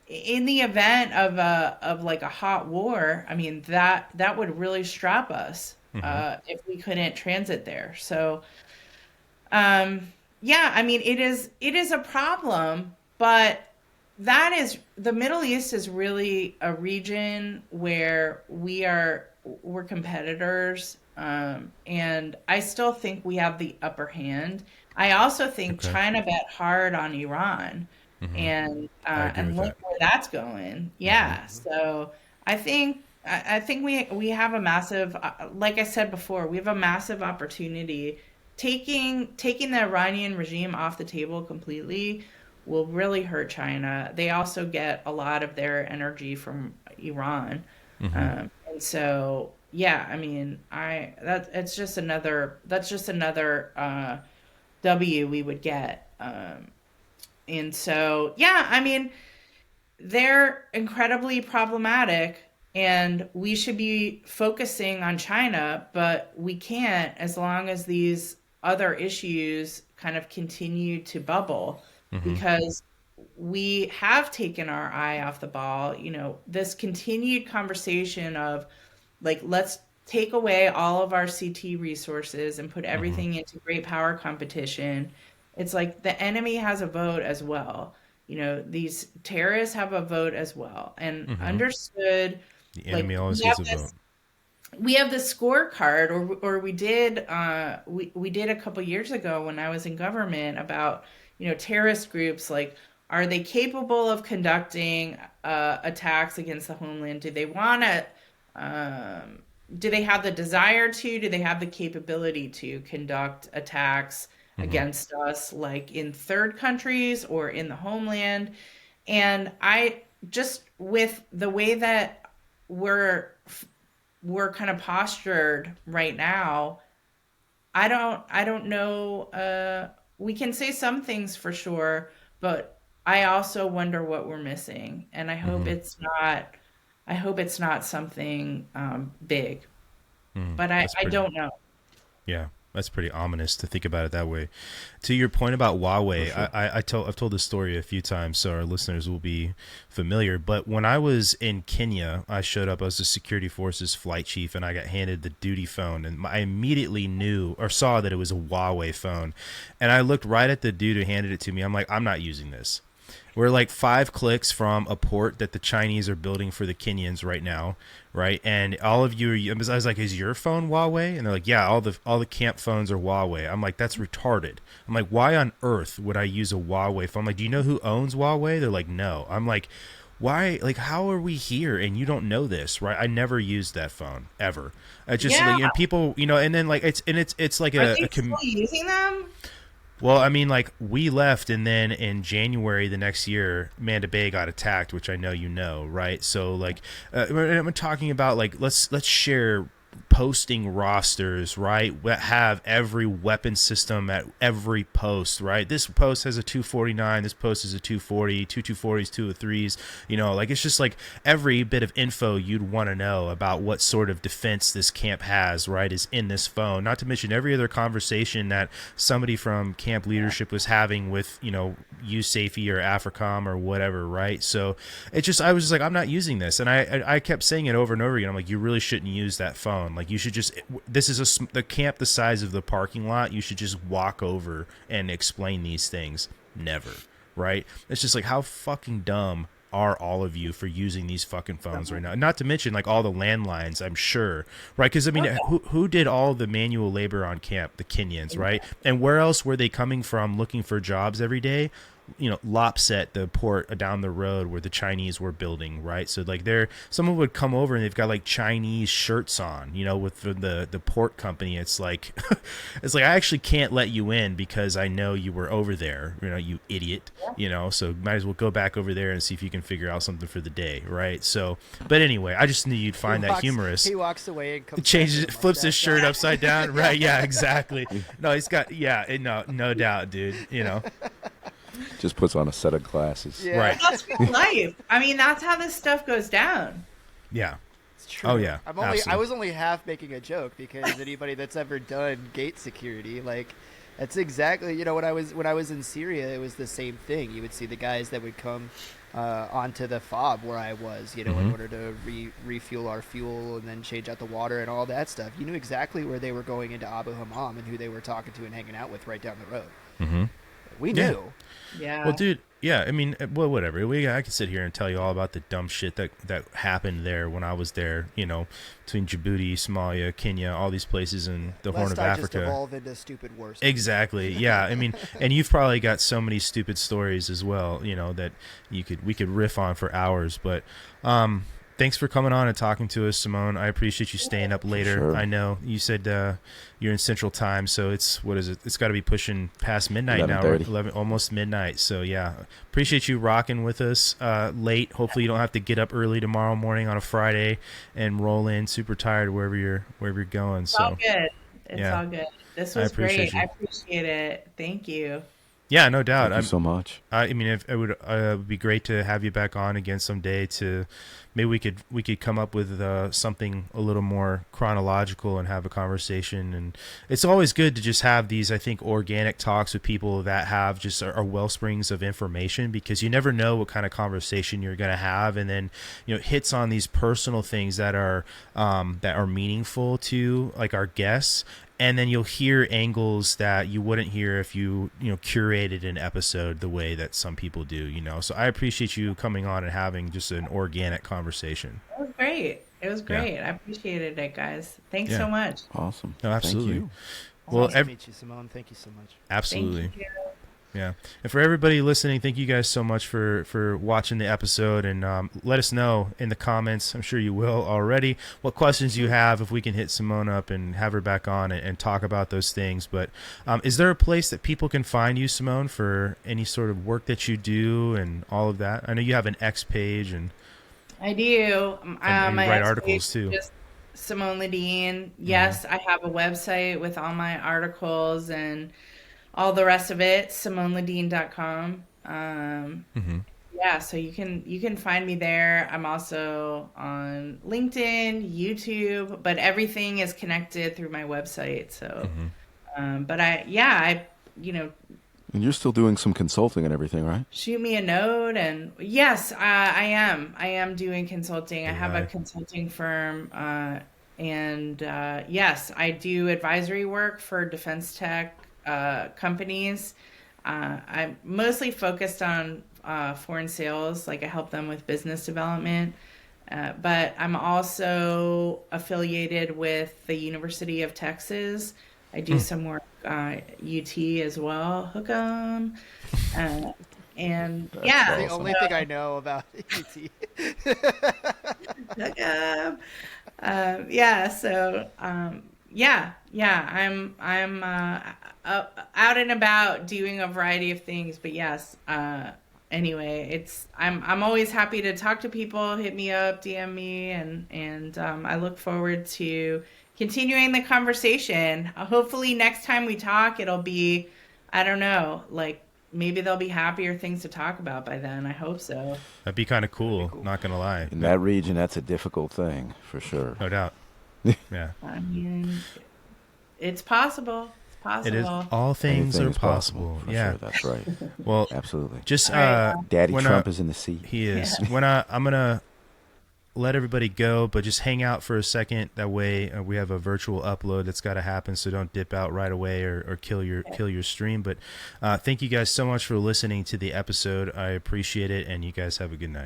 in the event of like a hot war. I mean, that would really strap us if we couldn't transit there. So, yeah, I mean, it is a problem, but the Middle East is really a region where we're competitors, and I still think we have the upper hand. I also think China bet hard on Iran, and look where that's going. Yeah, so I think we have a massive, like I said before, we have a massive opportunity. Taking the Iranian regime off the table completely will really hurt China. They also get a lot of their energy from Iran, and so yeah, I mean, that's just another W we would get, and so yeah, I mean, they're incredibly problematic, and we should be focusing on China, but we can't as long as these other issues kind of continue to bubble, because we have taken our eye off the ball. This continued conversation of like, let's take away all of our CT resources and put everything into great power competition. It's like the enemy has a vote as well. These terrorists have a vote as well, and understood. The enemy like, always has a vote. We have the scorecard, or we did a couple years ago when I was in government, about terrorist groups, like, are they capable of conducting attacks against the homeland? Do they want to? Do they have the desire to? Do they have the capability to conduct attacks against us, like in third countries or in the homeland? And I just, with the way that we're kind of postured right now, I don't know. We can say some things for sure, but I also wonder what we're missing, and I hope it's not. I hope it's not something big, but I don't know. Yeah, that's pretty ominous to think about it that way. To your point about Huawei, sure. I've told this story a few times, so our listeners will be familiar. But when I was in Kenya, I showed up as a security forces flight chief, and I got handed the duty phone, and I immediately knew or saw that it was a Huawei phone. And I looked right at the dude who handed it to me. I'm like, I'm not using this. We're like 5 clicks from a port that the Chinese are building for the Kenyans right now, right? And all of you, I was like, is your phone Huawei? And they're like, yeah, all the camp phones are Huawei. I'm like, that's retarded. I'm like, why on earth would I use a Huawei phone? I'm like, do you know who owns Huawei? They're like, no. I'm like, why? Like, how are we here and you don't know this, right? I never used that phone ever. I just like, and people, and then like it's like Are they still using them? Well, I mean, like, we left, and then in January the next year, Manda Bay got attacked, which I know you know, right? So, like, I'm talking about, like, let's share posting rosters, right? Have every weapon system at every post, right? This post has a 249, this post is a 240, two 240s, 203s, like, it's just like every bit of info you'd want to know about what sort of defense this camp has, right, is in this phone. Not to mention every other conversation that somebody from camp leadership was having with, USAFE or AFRICOM or whatever, right? So I was just like, I'm not using this. And I kept saying it over and over again. I'm like, you really shouldn't use that phone. Like, you should just, this is the camp the size of the parking lot. You should just walk over and explain these things. Never, right? It's just like, how fucking dumb are all of you for using these fucking phones right now? Not to mention, like, all the landlines, I'm sure, right? Because, I mean, who did all the manual labor on camp? The Kenyans, right? And where else were they coming from looking for jobs every day? Lopset, the port down the road where the Chinese were building, right? So, like, someone would come over and they've got, like, Chinese shirts on, with the port company. It's like, I actually can't let you in because I know you were over there, you idiot, so might as well go back over there and see if you can figure out something for the day, right? So, but anyway, I just knew you'd find that humorous. He walks away and flips his shirt upside down, right? Yeah, exactly. No, he's got, no doubt, dude, Just puts on a set of glasses. Yeah. Right. That's real life. I mean, that's how this stuff goes down. Yeah. It's true. Oh, yeah. I was only half making a joke because anybody that's ever done gate security, like, that's exactly, when I was in Syria, it was the same thing. You would see the guys that would come onto the fob where I was, in order to refuel our fuel and then change out the water and all that stuff. You knew exactly where they were going into Abu Hammam and who they were talking to and hanging out with right down the road. Mm-hmm. We knew. Yeah. Well, dude, yeah, I mean, well, whatever. I could sit here and tell you all about the dumb shit that happened there when I was there, between Djibouti, Somalia, Kenya, all these places in the Horn of Africa. Just evolve into stupid worse. Exactly. Yeah. I mean, and you've probably got so many stupid stories as well, that we could riff on for hours, but, thanks for coming on and talking to us, Simone. I appreciate you staying up later. Sure. I know you said you're in Central Time, so it's It's got to be pushing past midnight now, 11, almost midnight. So yeah, appreciate you rocking with us late. Hopefully you don't have to get up early tomorrow morning on a Friday and roll in super tired wherever you're going. It's all good. It's all good. This was great. You. I appreciate it. Thank you. Yeah, no doubt. Thank you so much. I mean, it would be great to have you back on again someday. To maybe we could come up with something a little more chronological and have a conversation. And it's always good to just have these, I think, organic talks with people that have just are well springs of information, because you never know what kind of conversation you're going to have, and then it hits on these personal things that are meaningful to, like, our guests. And then you'll hear angles that you wouldn't hear if you curated an episode the way that some people do, So I appreciate you coming on and having just an organic conversation. It was great. It was great. Yeah. I appreciated it, guys. Thanks so much. Awesome. No, absolutely. Thank you. Well, nice to meet you, Simone. Thank you so much. Absolutely. Thank you. Yeah. And for everybody listening, thank you guys so much for watching the episode, and let us know in the comments, I'm sure you will already, what questions you have, if we can hit Simone up and have her back on and talk about those things. But is there a place that people can find you, Simone, for any sort of work that you do and all of that? I know you have an X page, and I do. and My you write X articles page too. is just Simone Ledeen. Yes, I have a website with all my articles and all the rest of it, SimoneLedeen.com. Yeah, so you can find me there. I'm also on LinkedIn, YouTube, but everything is connected through my website. So, but And you're still doing some consulting and everything, right? shoot me a note. And yes, I am. I am doing consulting. I have a AI. consulting firm. And yes, I do advisory work for defense tech companies. I'm mostly focused on foreign sales, like I help them with business development. But I'm also affiliated with the University of Texas. I do some work UT as well. Hook 'em. And yeah, The only thing I know about ET. hook 'em. I'm out and about doing a variety of things, but yes, anyway, I'm always happy to talk to people. Hit me up, DM me, and I look forward to continuing the conversation. Hopefully next time we talk, it'll be, I don't know, like maybe there'll be happier things to talk about by then. I hope so. That'd be kind of cool, not gonna lie. In that region, that's a difficult thing, for sure. No doubt. Yeah. I mean, it's possible. It's possible. It is. All things Anything are is possible. for Yeah. sure, that's right. Well, Absolutely. just Daddy when Trump is in the seat. he is. When I'm gonna let everybody go, but just hang out for a second. That way, we have a virtual upload that's got to happen, so don't dip out right away or kill your stream. But thank you guys so much for listening to the episode. I appreciate it, and you guys have a good night.